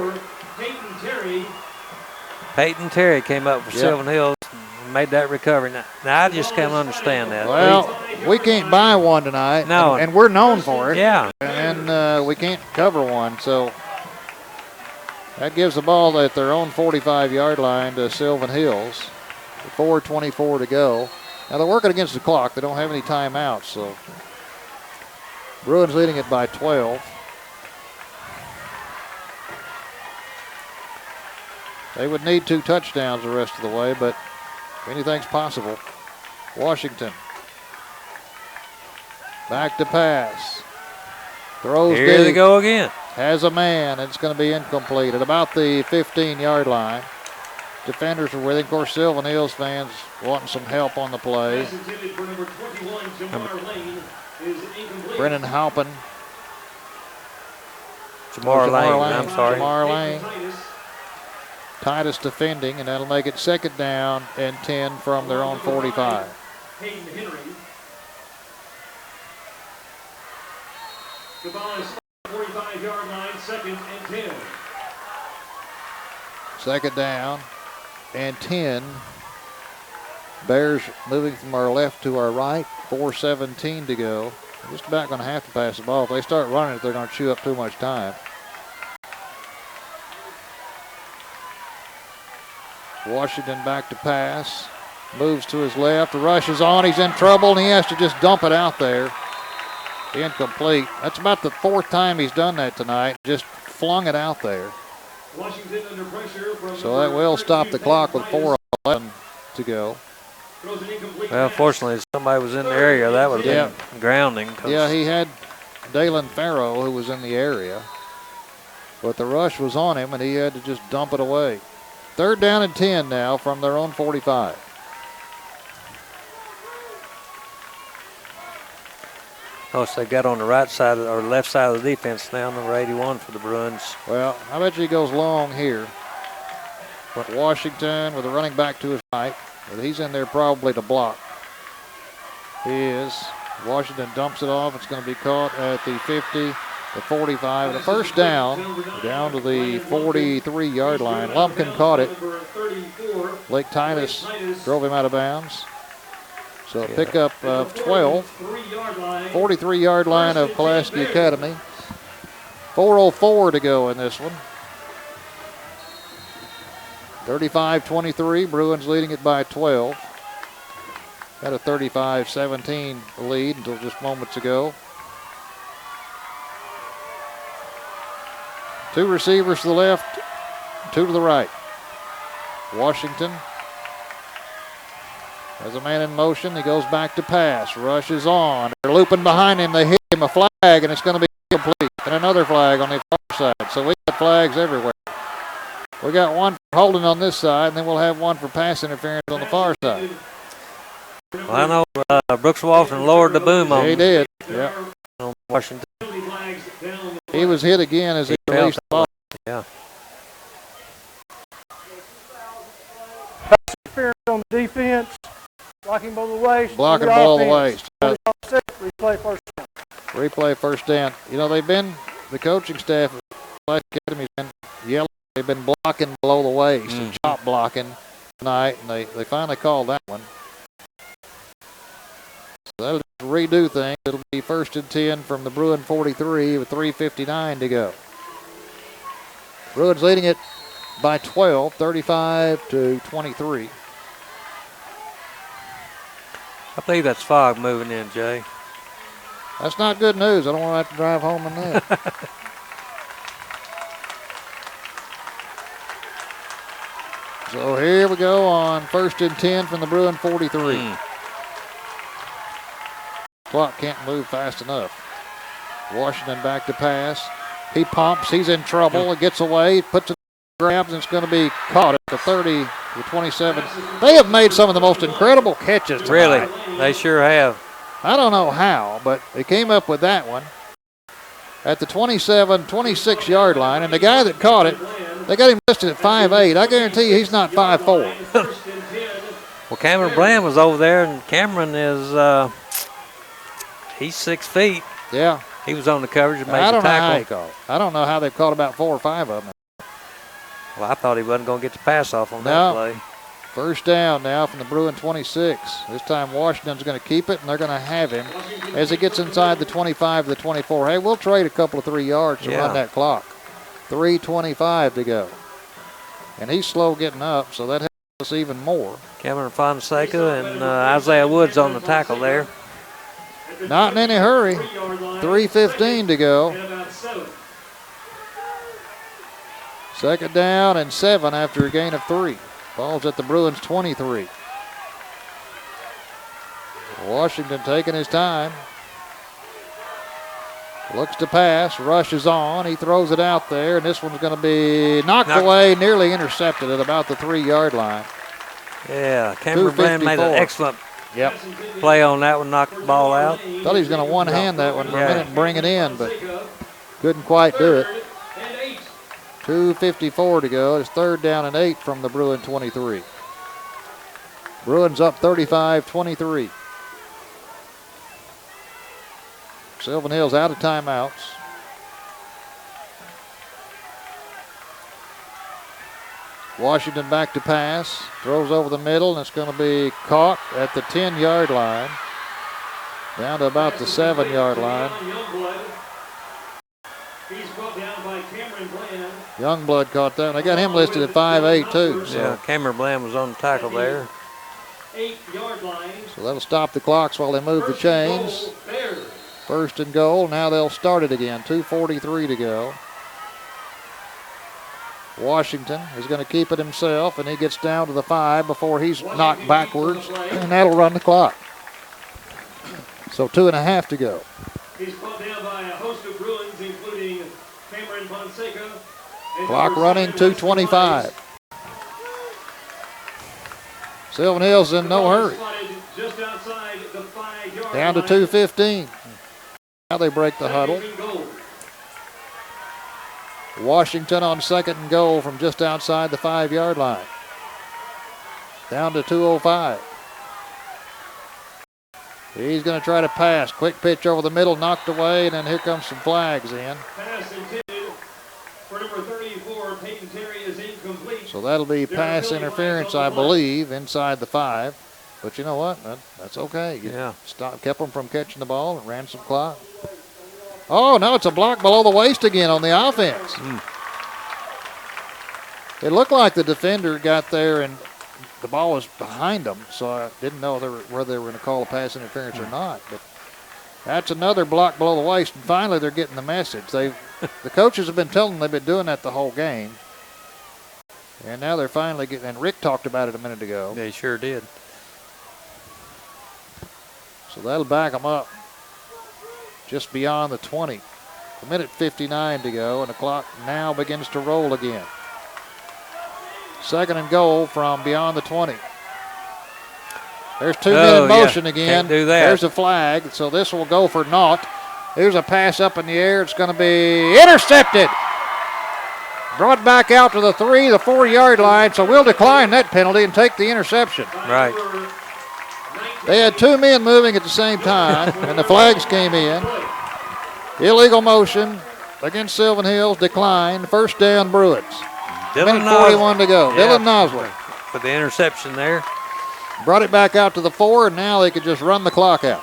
Peyton Terry came up for Sylvan Hills and made that recovery. Now I just can't understand that. Well, we can't buy one tonight. No. And we're known for it. Yeah. And we can't cover one. So that gives the ball at their own 45-yard line to Sylvan Hills. 4:24 to go. Now they're working against the clock. They don't have any timeouts. So Bruins leading it by 12. They would need 2 touchdowns the rest of the way, but anything's possible. Washington. Back to pass. Throws deep. Here they go again. Has a man. It's going to be incomplete at about the 15-yard line. Defenders are with him. Of course, Sylvan Hills fans wanting some help on the play. Brennan Halpin. Jamar Lane. I'm sorry. Jamar Lane. Titus defending, and that'll make it 2nd down and 10 from their own 45. The ball is 45-yard line, 2nd and 10. 2nd down and 10. Bears moving from our left to our right. 4:17 to go. They're just about going to have to pass the ball. If they start running it, they're going to chew up too much time. Washington back to pass. Moves to his left. The rush is on. He's in trouble, and he has to just dump it out there. Incomplete. That's about the 4th time he's done that tonight. Just flung it out there. Washington under pressure from So that will stop the clock with 4:11 to go. Well, fortunately, if somebody was in the area, that would have been grounding. Yeah, he had Dalen Farrow, who was in the area. But the rush was on him, and he had to just dump it away. 3rd down and 10 now from their own 45. Oh, so they got on the right side or left side of the defense now, number 81 for the Bruins. Well, I bet you he goes long here. But Washington with a running back to his right. But he's in there probably to block. He is. Washington dumps it off. It's going to be caught at the 50, the 45. The first down to the 43-yard line. Lumpkin caught it. Blake Titus drove him out of bounds. So a pickup of 12. 43-yard line of Pulaski Academy. 4:04 to go in this one. 35-23, Bruins leading it by 12. Had a 35-17 lead until just moments ago. 2 receivers to the left, 2 to the right. Washington has a man in motion. He goes back to pass. Rush is on. They're looping behind him. They hit him a flag, and it's going to be complete. And another flag on the far side. So we got flags everywhere. We got one for holding on this side, and then we'll have one for pass interference on the far side. Well, I know Brooks Walton lowered the boom on He did. Yeah. on Washington. He was hit again as he released the ball. Yeah. Interference on the defense, blocking below the waist. Blocking ball the waist. Replay first down. Replay first down. You know, the coaching staff at Pulaski Academy has been yelling. They've been blocking below the waist and chop blocking tonight, and they finally called that one. So that'll redo things. It'll be 1st and 10 from the Bruin 43 with 3:59 to go. Bruins leading it by 12, 35-23. I believe that's fog moving in, Jay. That's not good news. I don't want to have to drive home in that. So here we go on 1st and 10 from the Bruin 43. Clock can't move fast enough. Washington back to pass. He pumps. He's in trouble. It gets away. Puts it grabs, and it's going to be caught at the 30, the 27. They have made some of the most incredible catches tonight. Really, they sure have. I don't know how, but they came up with that one at the 27, 26-yard line, and the guy that caught it, they got him listed at 5'8". I guarantee you he's not 5'4". Well, Cameron Bland was over there, and Cameron is, he's 6 feet. Yeah. He was on the coverage and made I the don't know how tackle. he caught. I don't know how they've caught about 4 or 5 of them. Well, I thought he wasn't going to get the pass off on that play. First down now from the Bruin 26. This time Washington's going to keep it, and they're going to have him as he gets inside the 25 to the 24. Hey, we'll trade a couple of 3 yards to run that clock. 3:25 to go. And he's slow getting up, so that helps us even more. Cameron Fonseca and Isaiah Woods on the tackle there. Not in any hurry. 3:15 to go. 2nd down and 7 after a gain of 3. Ball's at the Bruins 23. Washington taking his time. Looks to pass. Rush is on. He throws it out there, and this one's going to be knocked away, nearly intercepted at about the 3-yard line. Yeah, Cameron Bland made an excellent play on that one, knocked the ball out. Thought he was going to one-hand that one for a minute and bring it in, but couldn't quite do it. 2:54 to go. It's 3rd down and 8 from the Bruin 23. Bruins up 35-23. Sylvan Hills out of timeouts. Washington back to pass. Throws over the middle, and it's going to be caught at the 10-yard line. Down to about the 7-yard line. He's brought down by Cameron Bland. Youngblood caught that. They got him listed at 5'8" too. So. Yeah, Cameron Bland was on the tackle there. 8-yard line. So that'll stop the clocks while they move the chains. First and goal. Now they'll start it again. 2:43 to go. Washington is going to keep it himself, and he gets down to the 5 before he's knocked backwards, and that'll run the clock. So 2.5 to go. He's brought down by a host of Bruins, including Cameron Fonseca. Clock running, 2:25. Sylvan Hills in no hurry. Just outside the 5-yard Down to 2:15. Now they break the huddle. Washington on second and goal from just outside the 5-yard line. Down to 2:05. He's going to try to pass. Quick pitch over the middle, knocked away, and then here comes some flags in. Pass intended for number 34, Peyton Terry, is incomplete. So that'll be pass interference, I believe, inside the 5. But you know what? That's okay. You kept them from catching the ball and ran some clock. Oh, no, it's a block below the waist again on the offense. It looked like the defender got there and the ball was behind them, so I didn't know whether they were going to call a pass interference or not. But that's another block below the waist, and finally they're getting the message. The coaches have been telling them they've been doing that the whole game. And now they're finally getting, and Rick talked about it a minute ago. They sure did. So that'll back them up just beyond the 20. 1:59 to go, and the clock now begins to roll again. Second and goal from beyond the 20. There's 2 men in motion again. Can't do that. There's a flag, so this will go for naught. Here's a pass up in the air. It's going to be intercepted. Brought back out to the 3, the 4-yard line, so we'll decline that penalty and take the interception. Right. They had 2 men moving at the same time, and the flags came in. Illegal motion against Sylvan Hills, declined. First down, Bruins. Dylan 41 to go. Yeah. Dylan Nosley. For the interception there. Brought it back out to the 4, and now they could just run the clock out.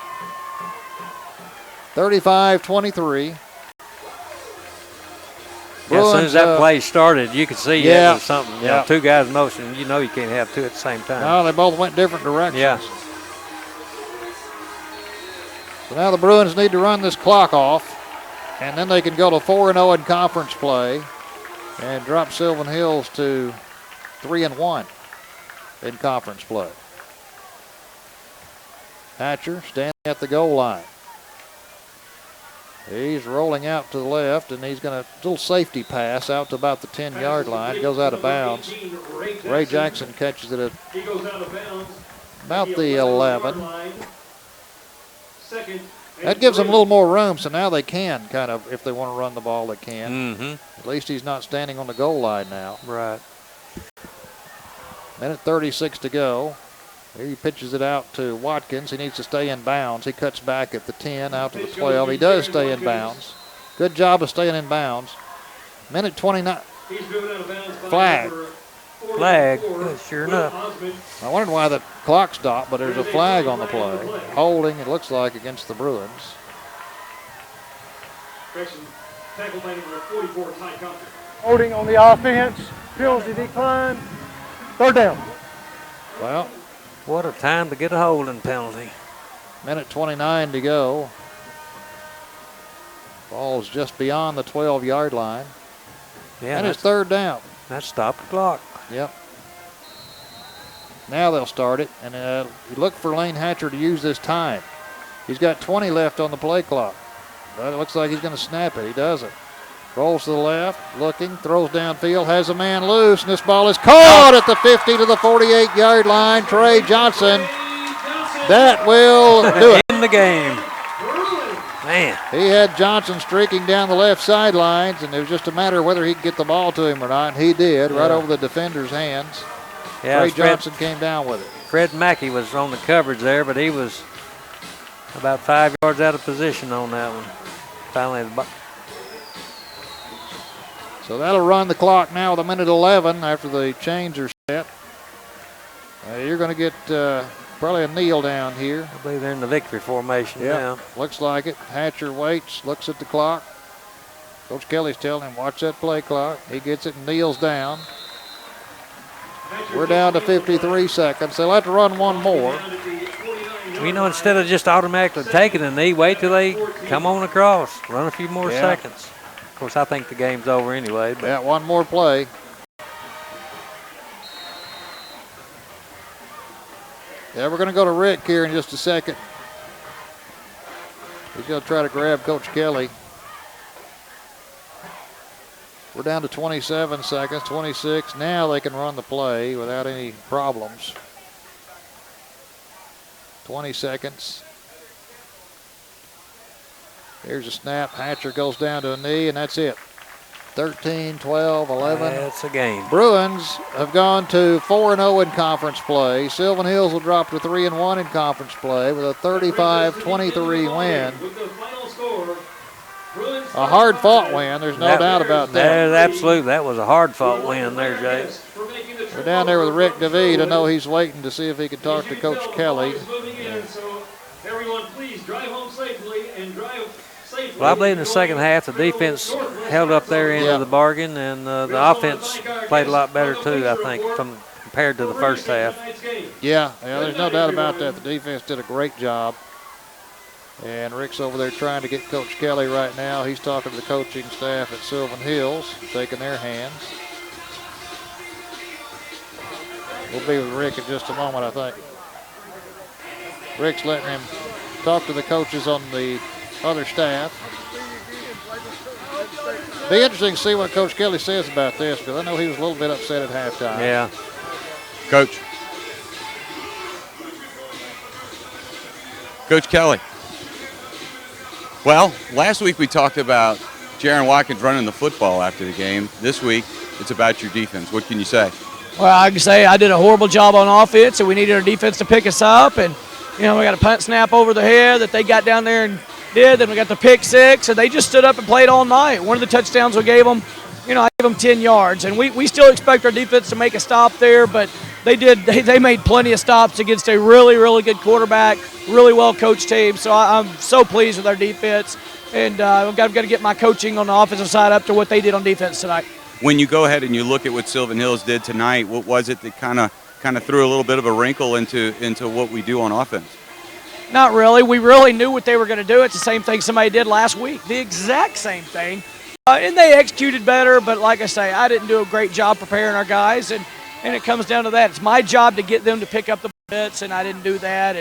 35-23. Yeah, as soon as that play started, you could see it was something. You know, 2 guys in motion, you know you can't have 2 at the same time. No, they both went different directions. Yeah. So now the Bruins need to run this clock off, and then they can go to 4-0 in conference play and drop Sylvan Hills to 3-1 in conference play. Hatcher standing at the goal line. He's rolling out to the left, and he's going to little safety pass out to about the 10-yard line. Goes out of bounds. Ray Jackson catches it at about the 11. That gives them a little more room, so now they can kind of, if they want to run the ball, they can. At least he's not standing on the goal line now. Right. Minute 36 to go. Here he pitches it out to Watkins. He needs to stay in bounds. He cuts back at the 10, out to the 12. He does stay in bounds. Good job of staying in bounds. Minute 29. Flag. Flag, sure enough. I wondered why the clock stopped, but there's a flag on the play. Holding, it looks like, against the Bruins. Holding on the offense. Penalty decline. 3rd down. Well, what a time to get a holding penalty. Minute 29 to go. Ball's just beyond the 12-yard line. Yeah, and it's 3rd down. That stopped the clock. Yep. Now they'll start it, and you look for Lane Hatcher to use this time. He's got 20 left on the play clock. But it looks like he's going to snap it. He doesn't. Rolls to the left, looking, throws downfield, has a man loose, and this ball is caught at the 50 to the 48-yard line. Trey Johnson. That will do it. In the game. Man. He had Johnson streaking down the left sidelines, and it was just a matter of whether he could get the ball to him or not. And he did, right over the defender's hands. Yeah, Trey Johnson came down with it. Fred Mackey was on the coverage there, but he was about 5 yards out of position on that one. Finally, so that'll run the clock now with 1:11 after the chains are set. You're going to get probably a kneel down here. I believe they're in the victory formation now. Looks like it. Hatcher waits, looks at the clock. Coach Kelly's telling him, watch that play clock. He gets it and kneels down. We're down to 53 seconds. They'll have to run one more. You know, instead of just automatically taking a knee, wait till they come on across. Run a few more seconds. Of course, I think the game's over anyway. But yeah, one more play. Yeah, we're going to go to Rick here in just a second. He's going to try to grab Coach Kelly. We're down to 27 seconds, 26. Now they can run the play without any problems. 20 seconds. Here's a snap. Hatcher goes down to a knee, and that's it. 13, 12, 11. That's a game. Bruins have gone to 4-0 in conference play. Sylvan Hills will drop to 3-1 in conference play with a 35-23 win. A hard-fought win. There's no doubt about that. Absolutely. That was a hard-fought win there, Jay. We're down there with Rick DeVete. I know he's waiting to see if he can talk to Coach Kelly. Everyone, please drive home safely and drive safely. Well, I believe in the second half, the defense held up their end of the bargain, and the offense played a lot better too, I think, compared to the first half. Yeah, there's no doubt about that. The defense did a great job. And Rick's over there trying to get Coach Kelly right now. He's talking to the coaching staff at Sylvan Hills, taking their hands. We'll be with Rick in just a moment, I think. Rick's letting him talk to the coaches on the other staff. Be interesting to see what Coach Kelly says about this, because I know he was a little bit upset at halftime. Yeah. Coach Kelly. Well, last week we talked about Jaron Watkins running the football after the game. This week, it's about your defense. What can you say? Well, I can say I did a horrible job on offense, and we needed our defense to pick us up. And, you know, we got a punt snap over the head that they got down there and did. Then we got the pick six, and they just stood up and played all night. One of the touchdowns we gave them, you know, I gave them 10 yards. And we still expect our defense to make a stop there, but they did. They made plenty of stops against a really, really good quarterback, really well-coached team. So I'm so pleased with our defense. And I've got to get my coaching on the offensive side up to what they did on defense tonight. When you go ahead and you look at what Sylvan Hills did tonight, what was it that kind of threw a little bit of a wrinkle into what we do on offense? Not really. We really knew what they were going to do. It's the same thing somebody did last week. The exact same thing. And they executed better, but like I say, I didn't do a great job preparing our guys, and it comes down to that. It's my job to get them to pick up the blitz, and I didn't do that,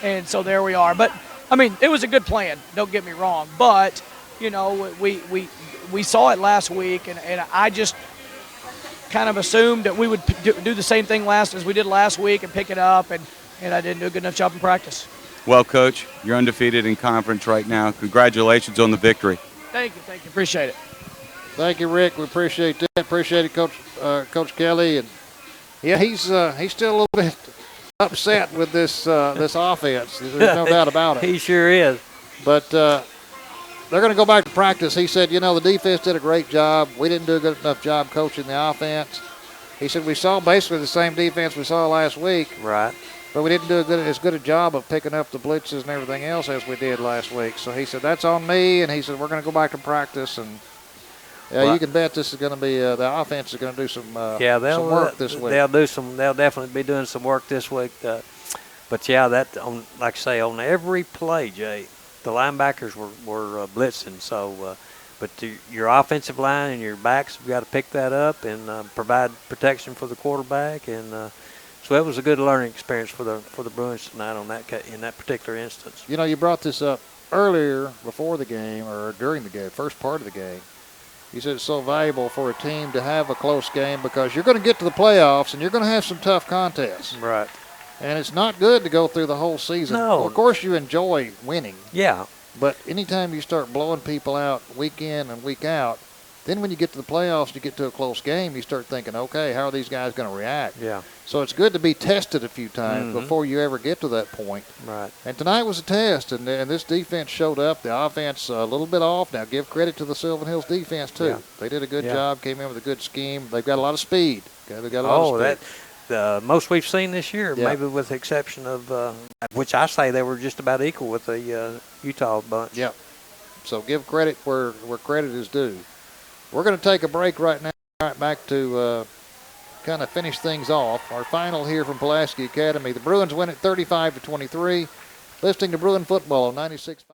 and so there we are. But, I mean, it was a good plan, don't get me wrong. But, you know, we saw it last week, and I just kind of assumed that we would do the same thing as we did last week and pick it up, and I didn't do a good enough job in practice. Well, Coach, you're undefeated in conference right now. Congratulations on the victory. Thank you. Appreciate it. Thank you, Rick. We appreciate that. Appreciate it, Coach Kelly. And yeah, he's still a little bit upset with this offense. There's no doubt about it. He sure is. But they're going to go back to practice. He said, you know, the defense did a great job. We didn't do a good enough job coaching the offense. He said we saw basically the same defense we saw last week. Right. But we didn't do as good a job of picking up the blitzes and everything else as we did last week. So he said, that's on me. And he said, we're going to go back to practice. And you can bet this is going to be the offense is going to do some work this week. They'll definitely be doing some work this week. But yeah, like I say, on every play, Jay, the linebackers were blitzing. So, but your offensive line and your backs have got to pick that up and provide protection for the quarterback. And so it was a good learning experience for the Bruins tonight in that particular instance. You know, you brought this up earlier before the game or during the game, first part of the game. You said it's so valuable for a team to have a close game because you're going to get to the playoffs and you're going to have some tough contests. Right. And it's not good to go through the whole season. No. Well, of course, you enjoy winning. Yeah. But anytime you start blowing people out week in and week out, then when you get to the playoffs, you get to a close game, you start thinking, okay, how are these guys going to react? Yeah. So it's good to be tested a few times before you ever get to that point. Right. And tonight was a test, and this defense showed up. The offense a little bit off. Now, give credit to the Sylvan Hills defense, too. Yeah. They did a good job, came in with a good scheme. They've got a lot of speed. They've got a lot of speed. The most we've seen this year, maybe with the exception of, which I say they were just about equal with the Utah bunch. Yeah. So give credit where credit is due. We're going to take a break right now. Right back to kind of finish things off. Our final here from Pulaski Academy. The Bruins win it 35-23. Listening to Bruin football on 96.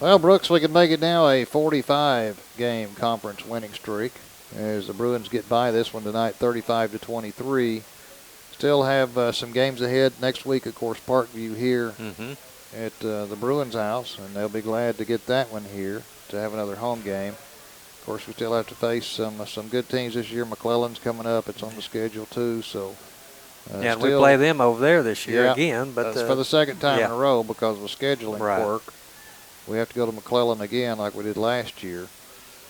Well, Brooks, we can make it now a 45-game conference winning streak as the Bruins get by this one tonight, 35-23. Still have some games ahead next week. Of course, Parkview here at the Bruins' house, and they'll be glad to get that one here to have another home game. Of course, we still have to face some good teams this year. McClellan's coming up; it's on the schedule too. So, yeah, we play them over there this year again, but that's for the second time in a row because of scheduling work. We have to go to McClellan again like we did last year.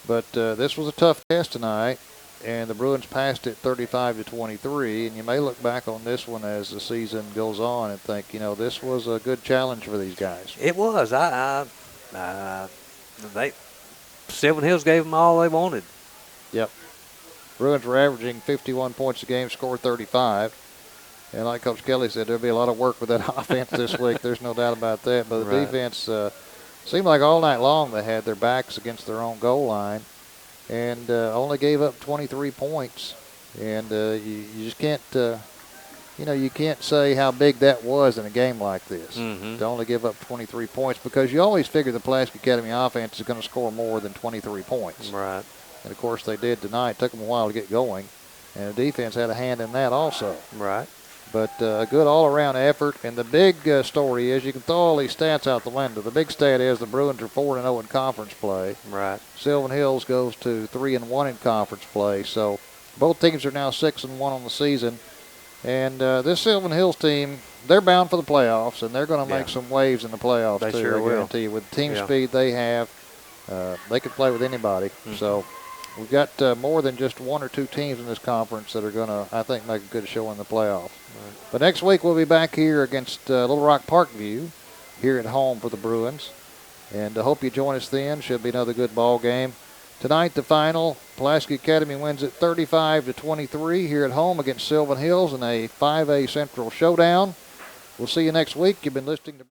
But this was a tough test tonight, and the Bruins passed it 35-23. And you may look back on this one as the season goes on and think, you know, this was a good challenge for these guys. It was. Sylvan Hills gave them all they wanted. Yep. Bruins were averaging 51 points a game, scored 35. And like Coach Kelly said, there'll be a lot of work with that offense this week. There's no doubt about that. But the defense seemed like all night long they had their backs against their own goal line and only gave up 23 points. And you just can't, you can't say how big that was in a game like this to only give up 23 points because you always figure the Pulaski Academy offense is going to score more than 23 points. Right. And, of course, they did tonight. It took them a while to get going. And the defense had a hand in that also. Right. But a good all-around effort. And the big story is, you can throw all these stats out the window. The big stat is the Bruins are 4-0 in conference play. Right. Sylvan Hills goes to 3-1 in conference play. So both teams are now 6-1 on the season. And this Sylvan Hills team, they're bound for the playoffs, and they're going to make some waves in the playoffs they too. Sure I will. guarantee you. With the team speed they have, they could play with anybody. So we've got more than just one or two teams in this conference that are going to, I think, make a good show in the playoffs. Right. But next week we'll be back here against Little Rock Parkview here at home for the Bruins. And I hope you join us then. Should be another good ball game. Tonight, the final, Pulaski Academy wins it 35-23 here at home against Sylvan Hills in a 5A Central showdown. We'll see you next week. You've been listening to